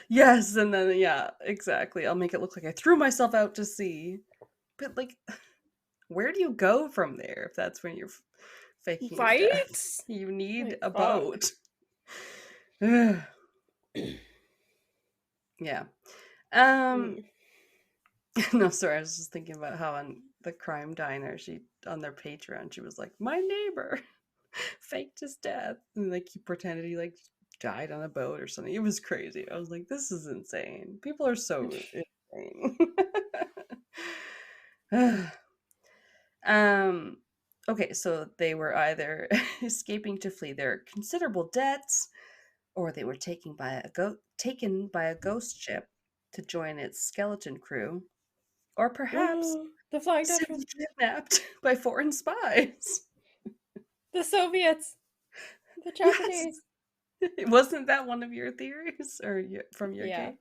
Yes, and then yeah, exactly. I'll make it look like I threw myself out to sea. But like, where do you go from there if that's when you're faking your Right? death? You need Like, a fuck. boat. Yeah. Mm. No, sorry, I was just thinking about how on the crime diner, she on their Patreon, she was like, my neighbor faked his death. And like he pretended he like died on a boat or something. It was crazy. I was like, this is insane. People are so insane. um okay, so they were either escaping to flee their considerable debts, or they were taken by a ghost ship to join its skeleton crew, or perhaps The Flying simply Dutchman. kidnapped by foreign spies. The Soviets. The Yes. Japanese. Wasn't that one of your theories or from your Yeah. case?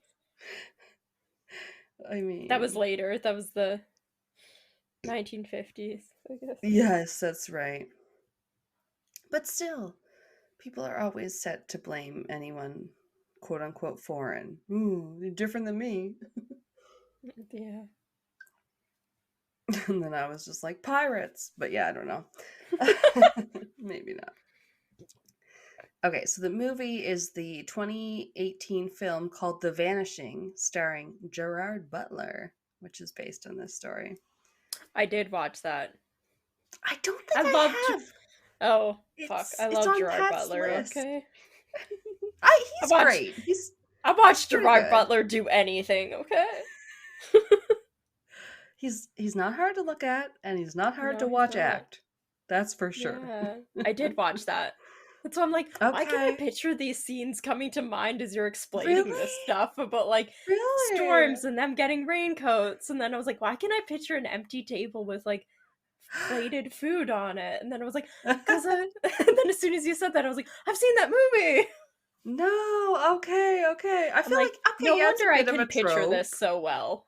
I mean, That was later. That was the 1950s, I guess. yes, that's right. But still, people are always set to blame anyone quote unquote foreign. Ooh, you're different than me. Yeah. And then I was just like, pirates. But yeah, I don't know. Maybe not. Okay, so the movie is the 2018 film called The Vanishing, starring Gerard Butler, which is based on this story. I did watch that. I don't think I loved. I have. Oh, fuck. I It's love on Gerard Pat's Butler, list. okay? He's great. I watched pretty Gerard good. Butler do anything, okay? He's not hard to look at, and he's not hard No, to he's watch not. act. That's for sure. Yeah. I did watch that. And so I'm like, why can I Okay. picture these scenes coming to mind as you're explaining Really? this stuff about like Really? storms and them getting raincoats? And then I was like, why can I picture an empty table with like plated food on it? And then I was like, because and then as soon as you said that, I was like, I've seen that movie. No, okay. I I'm feel like, like okay, no yeah, it's a wonder I bit of can a picture trope. this so well.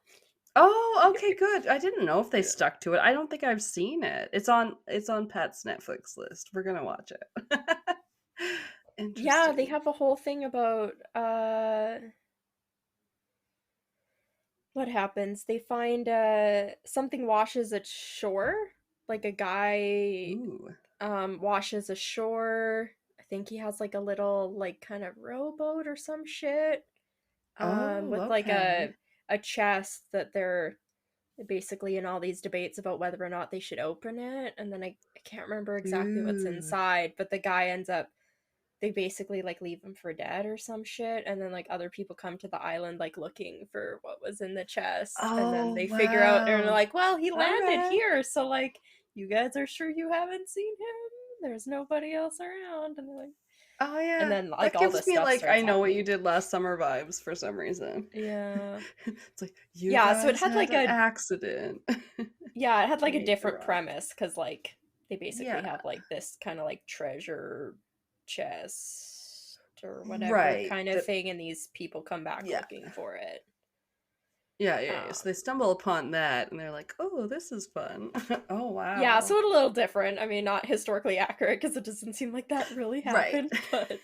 Oh, okay, good. I didn't know if they Yeah. stuck to it. I don't think I've seen it. It's on Pat's Netflix list. We're gonna watch it. Interesting. Yeah, they have a whole thing about what happens. They find something washes ashore, like a guy Ooh. washes ashore. I think he has like a little like kind of rowboat or some shit. Oh, With like okay. a chest that they're basically in all these debates about whether or not they should open it, and then I can't remember exactly what's Ooh. inside, but the guy ends up, they basically like leave him for dead or some shit, and then like other people come to the island like looking for what was in the chest, and then Oh, they figure out, and they're wow. like, well, he landed Okay. here, so like, you guys are sure you haven't seen him? There's nobody else around. And they're like, Oh yeah. and then like That all gives this me stuff like I starts know what you happening. did last summer vibes for some reason. Yeah. It's like you Yeah, so it guys had had like an a accident. yeah, it had like a Major different rock. premise because like they basically Yeah. have like this kind of like treasure chest or whatever Right. kind of thing, and these people come back Yeah. looking for it. Yeah. So they stumble upon that and they're like, "Oh, this is fun." Oh, Yeah, wow. so it's a little different. I mean, not historically accurate because it doesn't seem like that really Right. happened, but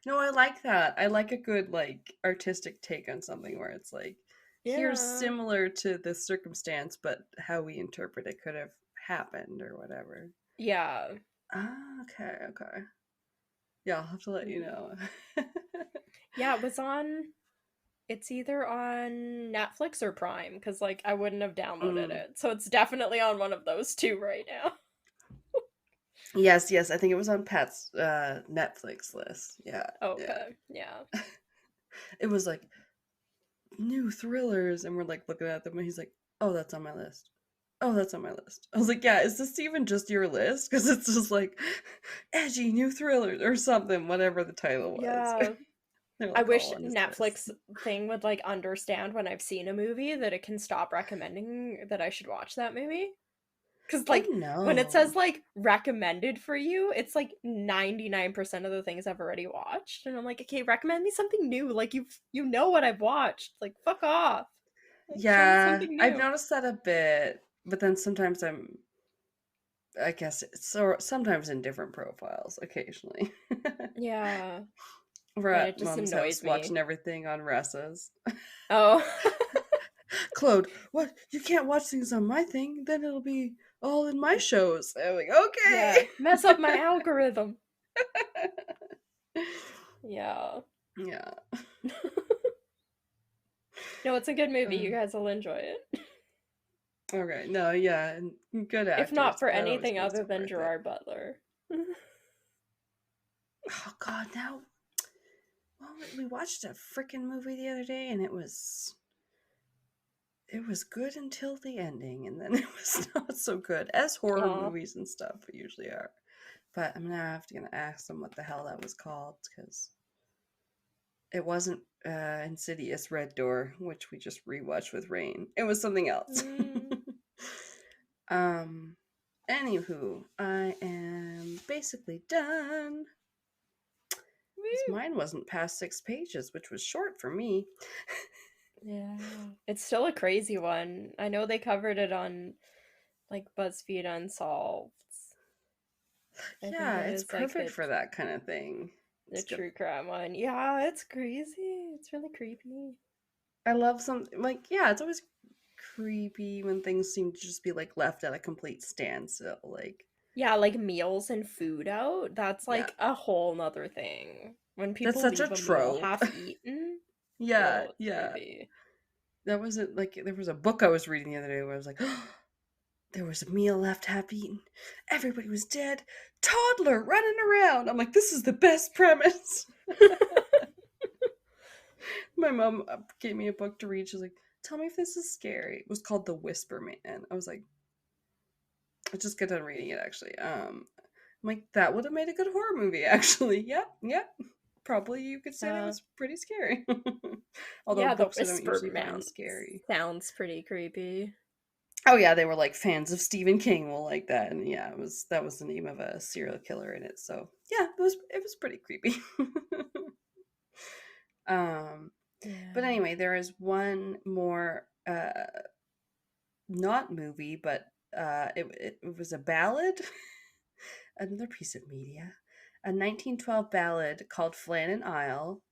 No, I like that. I like a good like artistic take on something where it's like here's yeah. similar to this circumstance, but how we interpret it could have happened or whatever. Yeah. Ah, okay. Yeah, I'll have to let you know. Yeah, it's either on Netflix or Prime because like I wouldn't have downloaded it. So it's definitely on one of those two right now. Yes, I think it was on Pat's Netflix list. Yeah. Okay. Yeah. It was like new thrillers, and we're like looking at them, and he's like, "Oh, that's on my list." Oh, that's on my list. I was like, yeah, is this even just your list? Because it's just like edgy new thrillers or something, whatever the title was. Yeah. They're I like wish all on his list. Netflix thing would like understand when I've seen a movie that it can stop recommending that I should watch that movie. Because Oh like when it no. says like recommended for you, it's like 99% of the things I've already watched. And I'm like, okay, recommend me something new. Like you know what I've watched. Like fuck off. Like show me Yeah, something I've new. noticed that a bit, but then sometimes I guess so sometimes in different profiles, occasionally. Yeah. We're And at it just mom's annoys house me. watching everything on Russ's. Oh. Claude, what? You can't watch things on my thing, then it'll be all in my shows. I'm like, Yeah. okay. Mess up my algorithm. Yeah. Yeah. No, it's a good movie. You Uh, guys will enjoy it. okay. No, yeah, good If not actors. for That always anything makes other it than worth it. Gerard Butler. Oh God, now. Well, we watched a freaking movie the other day, and it was good until the ending, and then it was not so good, as horror Aw. movies and stuff usually are. But I'm gonna ask them what the hell that was called, because it wasn't Insidious Red Door, which we just rewatched with Rain. It was something else. Mm. um. Anywho, I am basically done. Because Woo. mine wasn't past 6 pages, which was short for me. Yeah. It's still a crazy one. I know they covered it on like BuzzFeed Unsolved. I think Yeah, it it's is like perfect for that kind of thing. the It's good. true crime one. Yeah, it's crazy. It's really creepy. I love something like, yeah, it's always creepy when things seem to just be like left at a complete standstill. Like, Yeah, like meals and food out. That's yeah, like a whole nother thing. When that's people such a leave a meal trope. half eaten, Yeah, oh, it's yeah. creepy. That wasn't like there was a book I was reading the other day where I was like, oh, there was a meal left half eaten. Everybody was dead. Toddler running around. I'm like, this is the best premise. My mom gave me a book to read. She's like, tell me if this is scary. It was called The Whisper Man. I was like, I just got done reading it actually. I'm like, that would have made a good horror movie, actually. Yep, yep. Probably you could say that was pretty scary. Although Yeah, the books I don't Whisper usually Man find scary. sounds pretty creepy. Oh yeah, they were like fans of Stephen King will like that. And yeah, that was the name of a serial killer in it. So yeah, it was pretty creepy. um but Yeah. anyway, there is one more not movie, but it was a ballad, another piece of media, a 1912 ballad called Flannan Isle.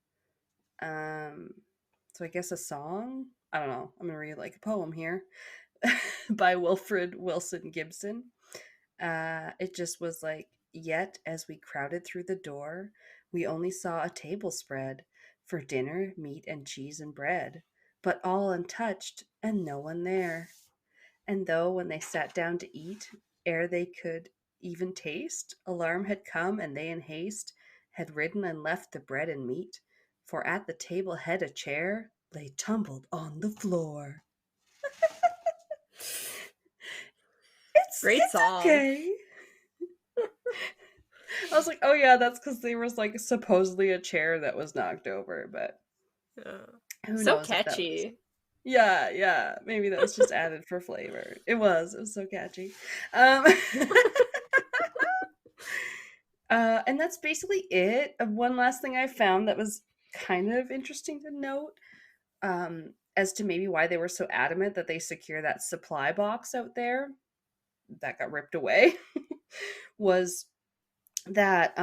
Um, so I guess a song. I don't know. I'm gonna read like a poem here by Wilfred Wilson Gibson. It just was like, yet as we crowded through the door, we only saw a table spread for dinner, meat and cheese and bread, but all untouched and no one there. And though when they sat down to eat, ere they could even taste, alarm had come, and they in haste had ridden and left the bread and meat, for at the table head a chair lay tumbled on the floor. Great It's song. okay. I was like, oh yeah, that's because there was like supposedly a chair that was knocked over, but Yeah. who So knows if that was. catchy. Yeah, yeah. Maybe that was just added for flavor. It was. It was so catchy. Um, and that's basically it. One last thing I found that was kind of interesting to note, as to maybe why they were so adamant that they secure that supply box out there that got ripped away, was that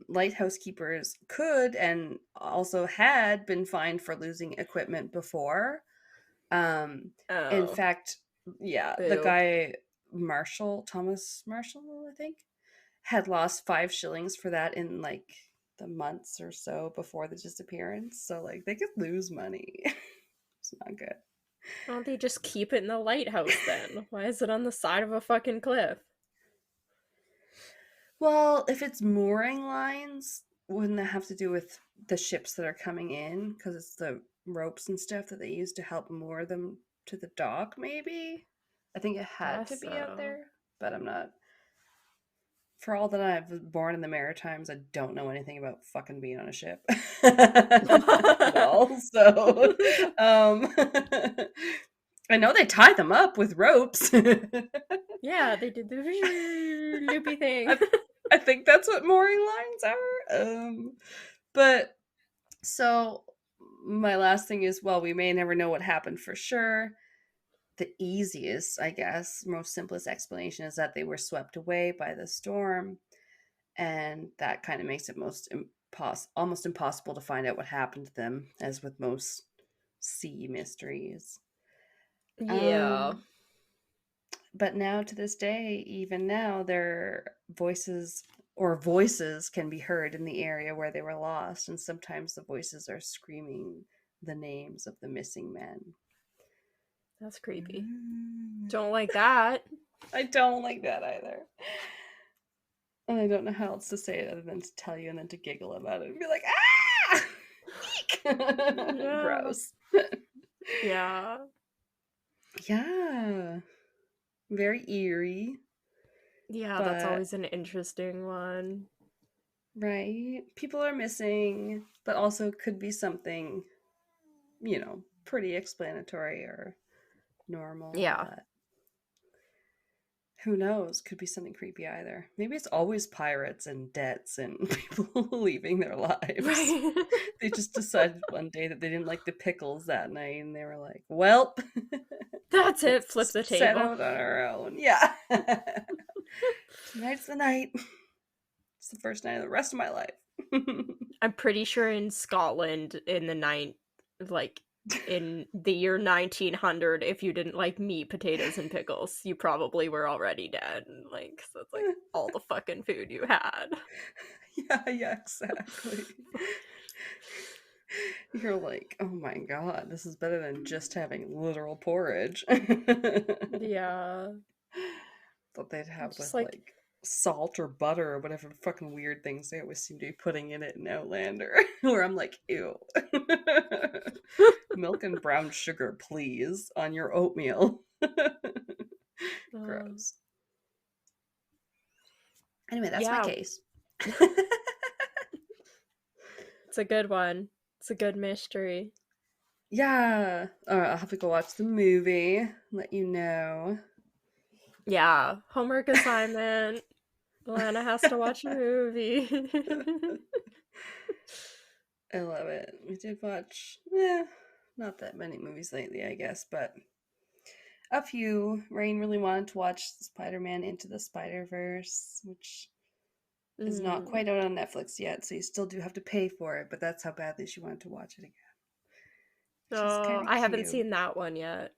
lighthouse keepers could and also had been fined for losing equipment before. In Oh, fact, yeah, the boo. guy Thomas Marshall, I think, had lost 5 shillings for that in like the months or so before the disappearance. So like they could lose money. It's not good. Why don't they just keep it in the lighthouse then? Why is it on the side of a fucking cliff? Well, if it's mooring lines, wouldn't that have to do with the ships that are coming in? Because it's the ropes and stuff that they use to help moor them to the dock, maybe? I think it had to Guess be out so. there, but I'm not. For all that I was born in the Maritimes, I don't know anything about fucking being on a ship at all. So, I know they tie them up with ropes. Yeah, they did the loopy thing. I think that's what mooring lines are. But so my last thing is, well, we may never know what happened for sure. The easiest, I guess, most simplest explanation is that they were swept away by the storm, and that kind of makes it almost impossible to find out what happened to them, as with most sea mysteries. Yeah. But now, to this day, even now, their voices can be heard in the area where they were lost, and sometimes the voices are screaming the names of the missing men. That's creepy. Don't like that. I don't like that either. And I don't know how else to say it other than to tell you and then to giggle about it and be like, ah! Eek! Yeah. Gross. Yeah. Yeah. Very eerie. Yeah, that's always an interesting one. Right? People are missing, but also could be something, pretty explanatory or normal. Yeah. But who knows? Could be something creepy either. Maybe it's always pirates and debts and people leaving their lives. Right. They just decided one day that they didn't like the pickles that night, and they were like, "Well, That's it. Flip the set table. out on our own." Yeah. Tonight's the night. It's the first night of the rest of my life. I'm pretty sure in Scotland in the year 1900, if you didn't like meat, potatoes, and pickles, you probably were already dead. Like, so it's like all the fucking food you had. Yeah, exactly. You're like, oh my god, this is better than just having literal porridge. Yeah. Thought they'd have Just with like salt or butter or whatever fucking weird things they always seem to be putting in it in Outlander. Where I'm like, ew. Milk and brown sugar, please, on your oatmeal. Gross. Anyway, that's my case. It's a good one. It's a good mystery. Yeah. Alright, I'll have to go watch the movie. Let you know. Yeah. Homework assignment. Alanna has to watch a movie. I love it. We did watch, not that many movies lately, I guess, but a few. Rain really wanted to watch Spider-Man Into the Spider-Verse, which is not quite out on Netflix yet, so you still do have to pay for it, but that's how badly she wanted to watch it again. Oh, I haven't seen that one yet.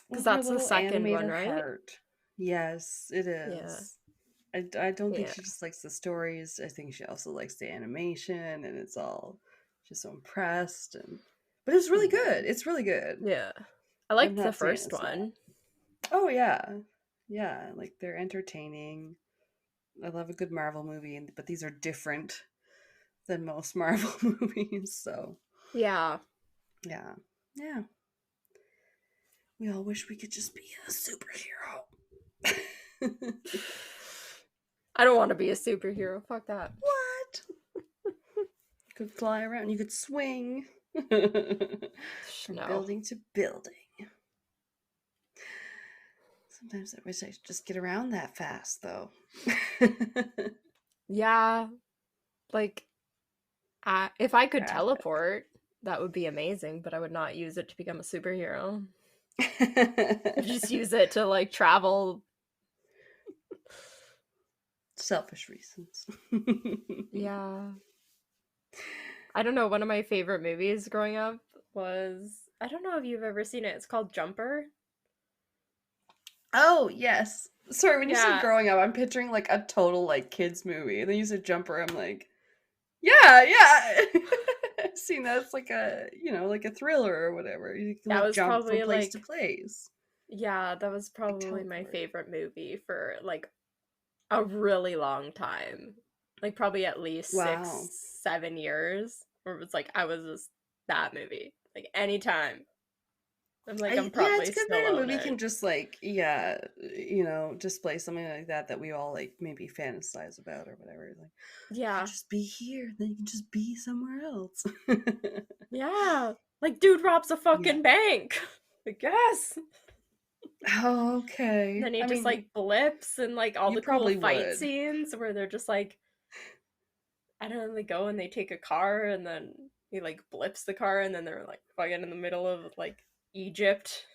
Because that's the second one, right? Heart. Yes, it is. Yeah. I don't think she just likes the stories. I think she also likes the animation, and it's all, she's so impressed. But it's really good. It's really good. Yeah. I liked the first one. Oh, yeah. Yeah, like they're entertaining. I love a good Marvel movie, but these are different than most Marvel movies, so. Yeah. Yeah. Yeah. We all wish we could just be a superhero. I don't want to be a superhero. Fuck that. What? You could fly around. You could swing. From building to building. Sometimes I wish I could just get around that fast, though. Yeah. Like, if I could teleport, that would be amazing, but I would not use it to become a superhero. Just use it to, like, travel. Selfish reasons. Yeah. I don't know, one of my favorite movies growing up was, I don't know if you've ever seen it, it's called Jumper. Oh, yes. Sorry, when you said growing up, I'm picturing like a total like kids movie. And then you said Jumper, I'm like, yeah. I've seen that. It's like a, like a thriller or whatever. You can that was jump probably from place to place. Yeah, that was probably my favorite movie for like a really long time. Like probably at least 6-7 years. Where it was like I was just that movie. Like anytime I'm like, I'm Yeah, probably it's good still that a own movie it. can just display something like that we all like maybe fantasize about or whatever. Like, you Yeah. can just be here, then you can just be somewhere else. Yeah. Like, dude robs a fucking bank. I guess. Oh, okay. Then he I just mean, like blips and like all you the cool probably fight would. scenes where they're just like, I don't know, they go and they take a car and then he like blips the car and then they're like fucking in the middle of like Egypt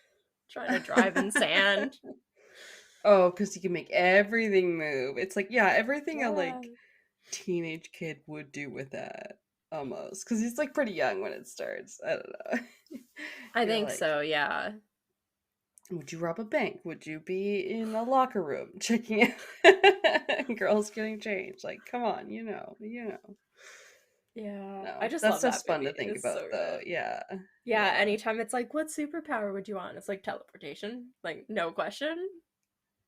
trying to drive in sand. Oh, because you can make everything move. It's like, yeah, everything a Yeah. like teenage kid would do with that almost. Because he's like pretty young when it starts. I don't know. I You're think like, so, yeah. would you rob a bank? Would you be in a locker room checking out girls getting changed? Like, come on, you know. Yeah. I No, just that love that stuff's fun movie. to think It's about, so though. good. Yeah, Yeah, yeah, anytime it's like, what superpower would you want? It's like teleportation. Like, no question.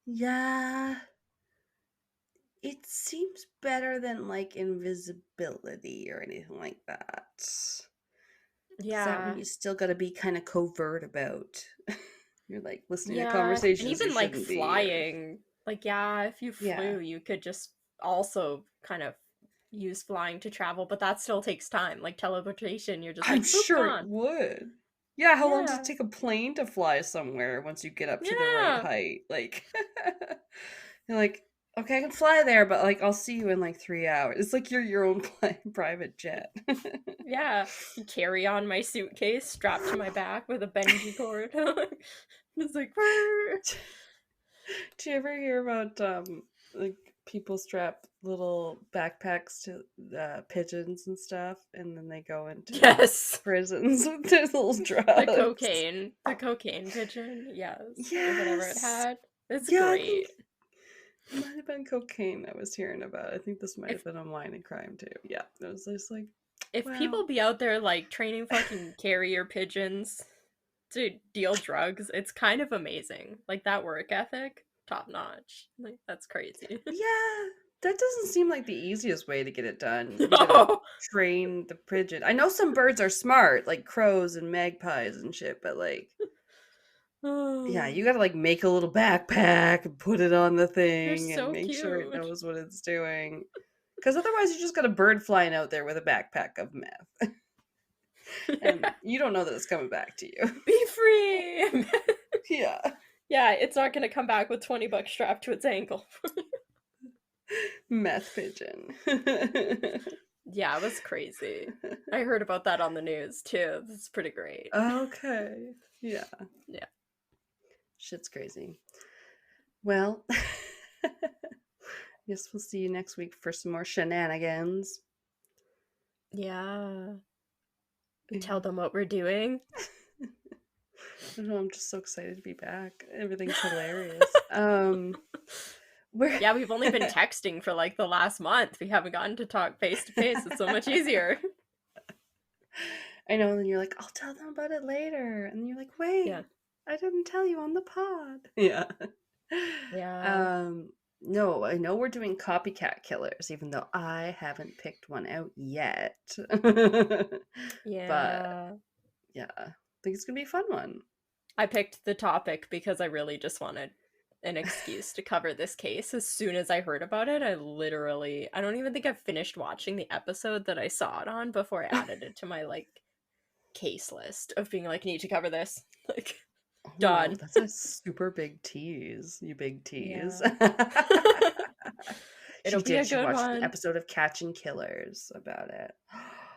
yeah. It seems better than like invisibility or anything like that. Because that one Yeah. you still got to be kind of covert about. You're like listening to Yeah. And conversations you even like shouldn't be, or flying. Like, yeah, if you yeah. flew, you could just also kind of use flying to travel, but that still takes time. Like teleportation, you're just I'm like, boop, sure it gone. would. Yeah, how long does it Yeah. take a plane to fly somewhere once you get up to the right Yeah. height? Like, you're like, okay, I can fly there, but like, I'll see you in like 3 hours. It's like you're your own private jet. Yeah. You carry on my suitcase strapped to my back with a bungee cord. It's like, "Whirr." Do you ever hear about like people strap little backpacks to pigeons and stuff, and then they go into Yes. prisons with their little drugs? The cocaine pigeon, yes, or whatever it Yes. had. It's Yeah, I think great. it might have been cocaine I was hearing about. I think this might If have been a wine and crime too. Yeah, it was just like, if wow. people be out there like training fucking carrier pigeons to deal drugs, it's kind of amazing. Like that work ethic, top notch. Like that's crazy. Yeah, that doesn't seem like the easiest way to get it done. You gotta No. train the pigeon. I know some birds are smart, like crows and magpies and shit, but like, yeah, you gotta like make a little backpack and put it on the They're thing and so make sure it cute. knows what it's doing. Because otherwise, you just got a bird flying out there with a backpack of meth, and you don't know that it's coming back to you. Be free. Yeah, Yeah, it's not gonna come back with $20 strapped to its ankle. meth pigeon. Yeah, it was crazy. I heard about that on the news too. That's pretty great. Okay, yeah, Yeah. shit's crazy. Well, guess we'll see you next week for some more shenanigans. Yeah. Yeah. Tell them what we're doing. I don't know, I'm just so excited to be back. Everything's hilarious. Yeah, we've only been texting for like the last month. We haven't gotten to talk face to face. It's so much easier. I know, and then you're like, I'll tell them about it later. And you're like, wait, Yeah. I didn't tell you on the pod. Yeah. Yeah. No, I know we're doing copycat killers, even though I haven't picked one out yet. Yeah. But yeah, I think it's gonna be a fun one. I picked the topic because I really just wanted an excuse to cover this case. As soon as I heard about it, I don't even think I've finished watching the episode that I saw it on before I added it to my like case list of being like, need to cover this. Like, Oh, done. that's a super big tease, you big tease. It'll be a She good watched an one. episode of Catching Killers about it.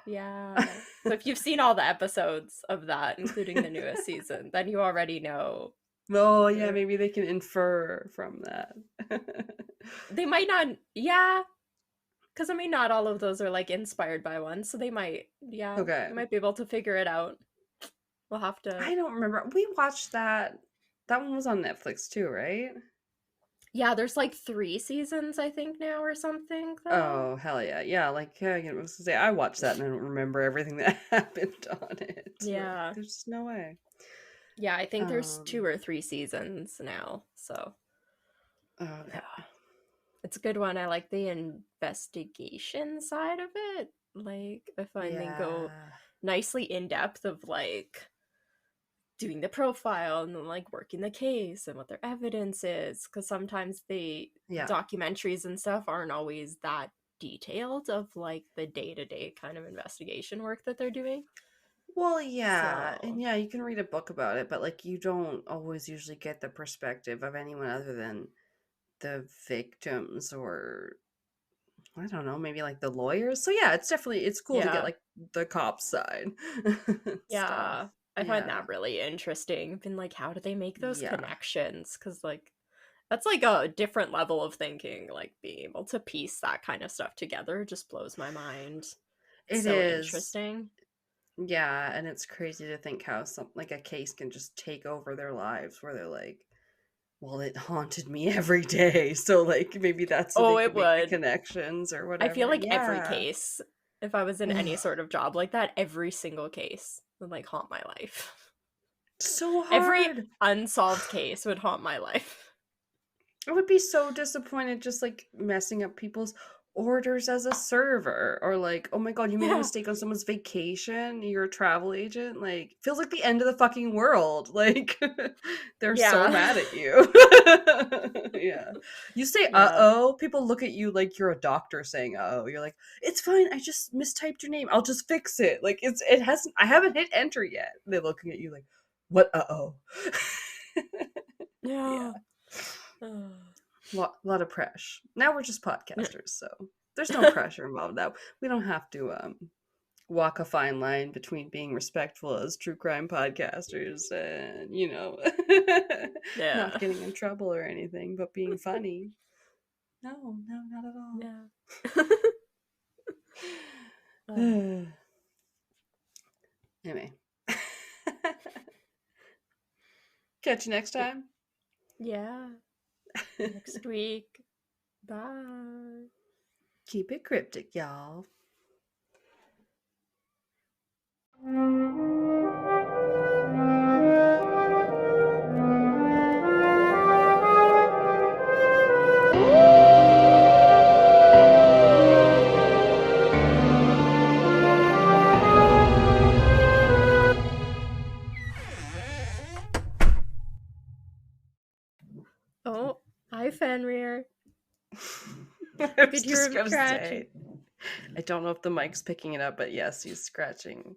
Yeah. So if you've seen all the episodes of that, including the newest season, then you already know. Oh, yeah, maybe they can infer from that. They might not, yeah. Because I mean, not all of those are like inspired by one, so they might, yeah. Okay. They might be able to figure it out. We'll have to. I don't remember. We watched that. That one was on Netflix too, right? Yeah, there's like 3 seasons, I think, now or something. Though. Oh, hell yeah. Yeah, like, I was gonna say, I watched that and I don't remember everything that happened on it. Yeah. Like, there's just no way. Yeah, I think there's 2 or 3 seasons now, so. Okay. Yeah. It's a good one. I like the investigation side of it. Like, I find they go nicely in depth of like doing the profile and then like working the case and what their evidence is, because sometimes documentaries and stuff aren't always that detailed of like the day-to-day kind of investigation work that they're doing. Well, yeah, So and yeah, you can read a book about it, but like you don't always usually get the perspective of anyone other than the victims, or I don't know, maybe like the lawyers. So yeah, it's cool to get yeah, like the cop side stuff. I find Yeah. that really interesting. Been like, how do they make those Yeah. connections? Because like that's like a different level of thinking. Like being able to piece that kind of stuff together just blows my mind. It's It so is. interesting. Yeah, and it's crazy to think how some like a case can just take over their lives where they're like, well, it haunted me every day. So like maybe that's so Oh, they it can make the would. connections or I feel whatever. like every Yeah. case, if I was in any sort of job like that, every single case would like haunt my life. So Every hard. unsolved case would haunt my life. I would be so disappointed just like messing up people's orders as a server, or like, oh my god, you made a Yeah. mistake on someone's vacation, you're a travel agent, like feels like the end of the fucking world. Like they're so Yeah. mad at you. Yeah. You say Yeah. uh-oh, people look at you like you're a doctor saying uh-oh. You're like, it's fine, I just mistyped your name. I'll just fix it. Like it hasn't I haven't hit enter yet. They're looking at you like, what uh-oh? Yeah. Yeah. Lot of pressure. Now we're just podcasters, so there's no pressure involved. Now we don't have to walk a fine line between being respectful as true crime podcasters and Yeah. not getting in trouble or anything, but being funny. No, not at all. Yeah. Anyway, catch you next time. Yeah. Next week. Bye. Keep it cryptic, y'all. Oh, hi Fenrir. I was Could hear just him gonna scratching. say. I don't know if the mic's picking it up, but yes, he's scratching.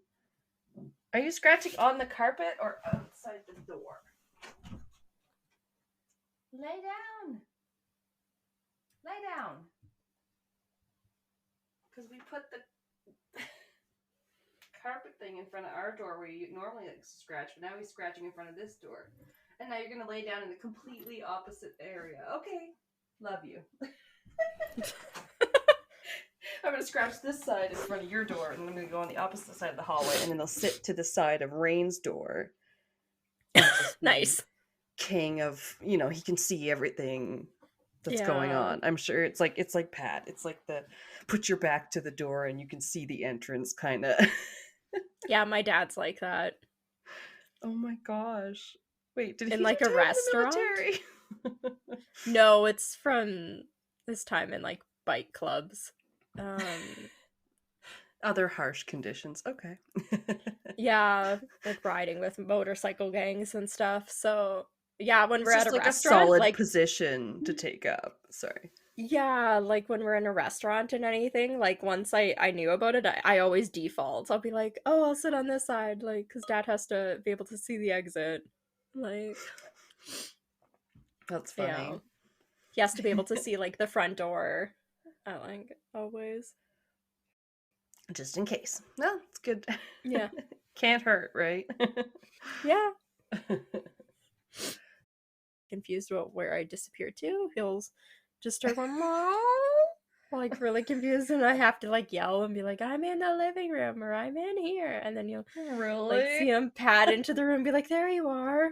Are you scratching on the carpet or outside the door? Lay down. Lay down. Because we put the carpet thing in front of our door where you normally like scratch, but now he's scratching in front of this door. And now you're going to lay down in the completely opposite area. Okay. Love you. I'm going to scratch this side in front of your door, and then I'm going to go on the opposite side of the hallway, and then they'll sit to the side of Rain's door. Nice. King of, he can see everything that's going on. I'm sure it's like Pat. It's like the put your back to the door and you can see the entrance kind of. Yeah, my dad's like that. Oh my gosh. Wait, did in he like a restaurant? No, it's from this time in like bike clubs. Other harsh conditions. Okay. Yeah, like riding with motorcycle gangs and stuff. So yeah, when we're just at a like restaurant, a solid like position to take up. Sorry. Yeah, like when we're in a restaurant and anything, like once I knew about it, I always default. I'll be like, oh, I'll sit on this side, like, because Dad has to be able to see the exit. Like, that's funny. He has to be able to see like the front door. I like always. Just in case. No, it's good. Yeah. Can't hurt, right? Yeah. Confused about where I disappeared to. He'll just start going, Mom, like really confused, and I have to like yell and be like, I'm in the living room or I'm in here, and then you'll like see him pad into the room and be like, there you are.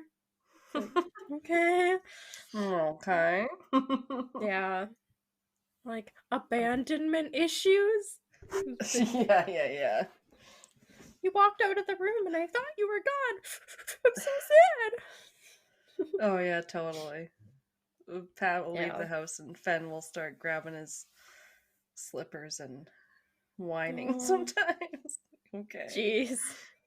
Like, okay. Yeah. Like abandonment issues. Yeah. You walked out of the room and I thought you were gone. I'm so sad. Oh yeah, totally. Pat will leave the house and Fen will start grabbing his slippers and whining sometimes. Okay. Jeez.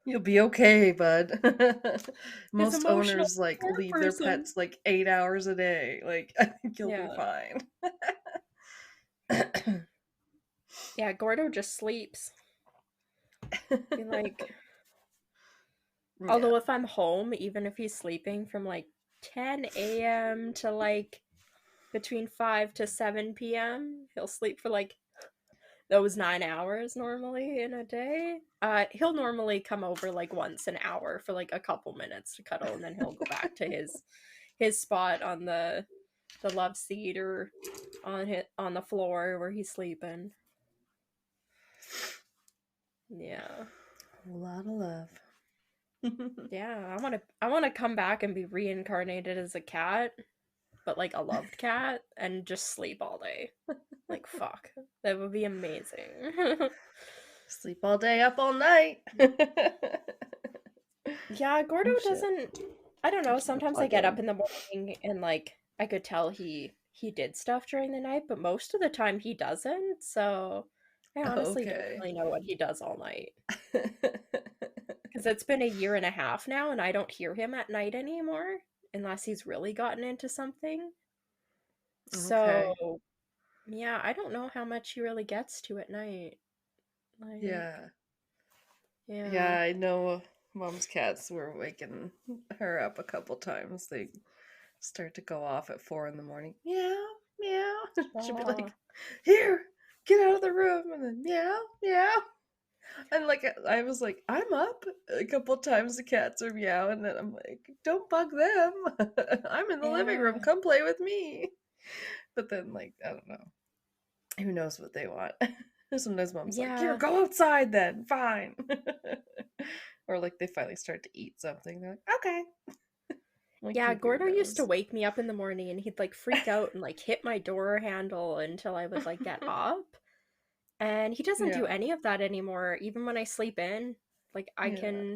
You'll be okay, bud. His Most emotional owners like support leave their person. pets like 8 hours a day. Like I think you'll be Yeah. fine. Yeah, Gordo just sleeps. Be like, Yeah. although if I'm home, even if he's sleeping from like 10 a.m. to like between 5 to 7 p.m., he'll sleep for like those 9 hours normally in a day. He'll normally come over like once an hour for like a couple minutes to cuddle, and then he'll go back to his spot on the love seat or on the floor where he's sleeping. Yeah. A lot of love. Yeah, I want to come back and be reincarnated as a cat, but like a loved cat and just sleep all day. Like fuck. That would be amazing. Sleep all day, up all night. Yeah, Gordo Oh, shit. doesn't. I don't know. Keep it Sometimes I plugged get up in. in the morning and like I could tell he did stuff during the night, but most of the time he doesn't. So I honestly don't Okay. really know what he does all night because it's been a year and a half now, and I don't hear him at night anymore unless he's really gotten into something. Okay. So yeah, I don't know how much he really gets to at night. Like Yeah. yeah. Yeah, I know mom's cats were waking her up a couple times. They start to go off at 4 in the morning. Meow, meow. She'll be Aw. like, "Here, get out of the room," and then meow, meow. And like I was like, "I'm up." A couple times the cats are meowing, and then I'm like, "Don't bug them. I'm in the living room. Yeah. Come play with me." But then like I don't know. Who knows what they want? Sometimes mom's like, "Here, Yeah. go outside then. Fine." Or like they finally start to eat something. They're like, "Okay." Like Yeah, who Gordo used to knows? wake me up in the morning and he'd like freak out and like hit my door handle until I would like get up. And he doesn't do Yeah, any of that anymore. Even when I sleep in, like yeah.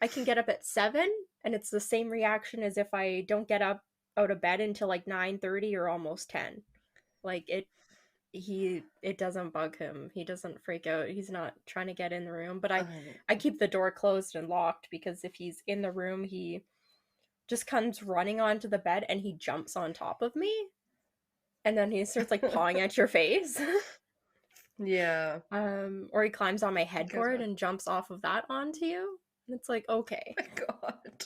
I can get up at 7 and it's the same reaction as if I don't get up out of bed until like 9:30 or almost 10. Like it doesn't bug him. He doesn't freak out. He's not trying to get in the room, but I keep the door closed and locked because if he's in the room, he just comes running onto the bed and he jumps on top of me and then he starts like pawing at your face. Yeah. Or he climbs on my You guys headboard are, and jumps off of that onto you. And it's like, okay. my God.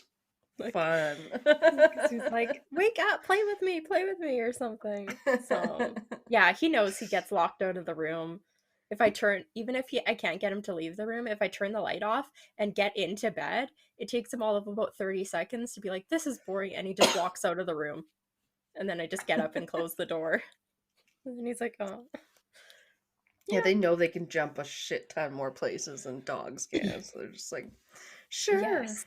Like, Fun. because he's like, wake up, play with me, or something. So, yeah, he knows he gets locked out of the room. If I turn, even if I can't get him to leave the room, if I turn the light off and get into bed, it takes him all of about 30 seconds to be like, this is boring. And he just walks out of the room. And then I just get up and close the door. And he's like, oh. Yeah, they know they can jump a shit ton more places than dogs can. So they're just like, sure. Yes.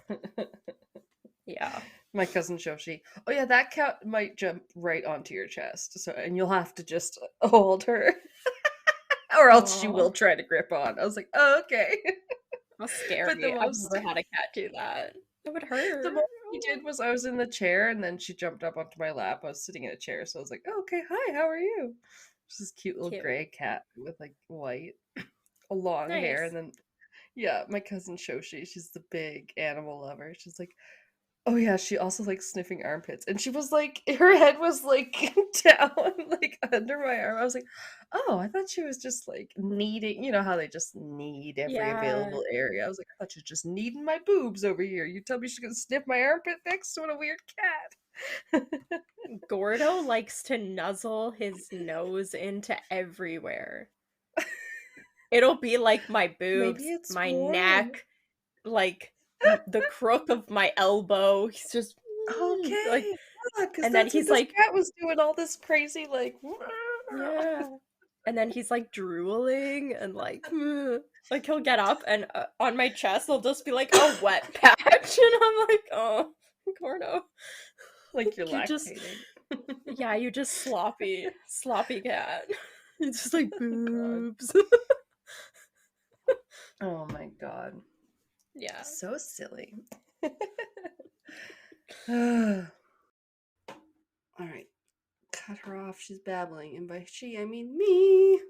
Yeah. My cousin Shoshi. Oh yeah, that cat might jump right onto your chest. So and you'll have to just hold her. Or else she will Oh, try to grip on. I was like, oh, okay. how But scary. I've never had a cat do that. It would the hurt. most she did was I was in the chair and then she jumped up onto my lap. I was sitting in a chair, so I was like, oh, okay, hi, how are you? She's this cute little Cute. gray cat with like white, long hair, Nice. and then yeah, my cousin Shoshi, she's the big animal lover. She's like, oh yeah, she also likes sniffing armpits. And she was like her head was like down like under my arm. I was like, "Oh, I thought she was just like kneading, you know how they just knead every Yeah. available area." I was like, "I thought she was just kneading my boobs over here. You tell me she's gonna sniff my armpit next? What a weird cat." Gordo likes to nuzzle his nose into everywhere. It'll be like my Maybe boobs, it's my warm. neck, like the crook of my elbow. He's just like, Okay. Yeah, because and then that's what he's this like, cat was doing, all this crazy like yeah. And then he's like drooling and like, like he'll get up and on my chest there'll just be like a wet patch, and I'm like, oh, Gordo, like you're you just, lactating. yeah, you just sloppy cat. It's just like God. boobs. Oh my God. Yeah. So silly. All right. Cut her off. She's babbling. And by she, I mean me.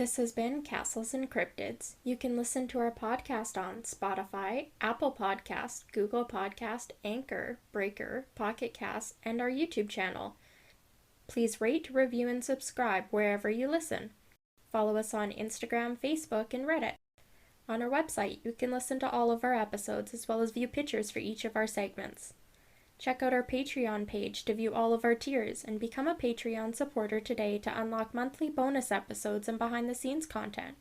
This has been Castles and Cryptids. You can listen to our podcast on Spotify, Apple Podcast, Google Podcast, Anchor, Breaker, Pocket Cast, and our YouTube channel. Please rate, review, and subscribe wherever you listen. Follow us on Instagram, Facebook, and Reddit. On our website, you can listen to all of our episodes as well as view pictures for each of our segments. Check out our Patreon page to view all of our tiers and become a Patreon supporter today to unlock monthly bonus episodes and behind-the-scenes content.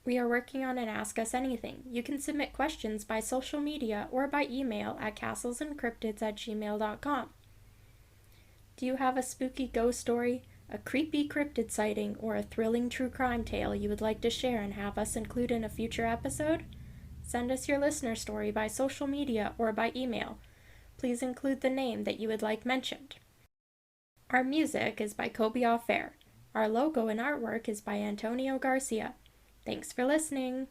We are working on an Ask Us Anything. You can submit questions by social media or by email at castlesandcryptids@gmail.com. Do you have a spooky ghost story, a creepy cryptid sighting, or a thrilling true crime tale you would like to share and have us include in a future episode? Send us your listener story by social media or by email. Please include the name that you would like mentioned. Our music is by Kobe Fair. Our logo and artwork is by Antonio Garcia. Thanks for listening.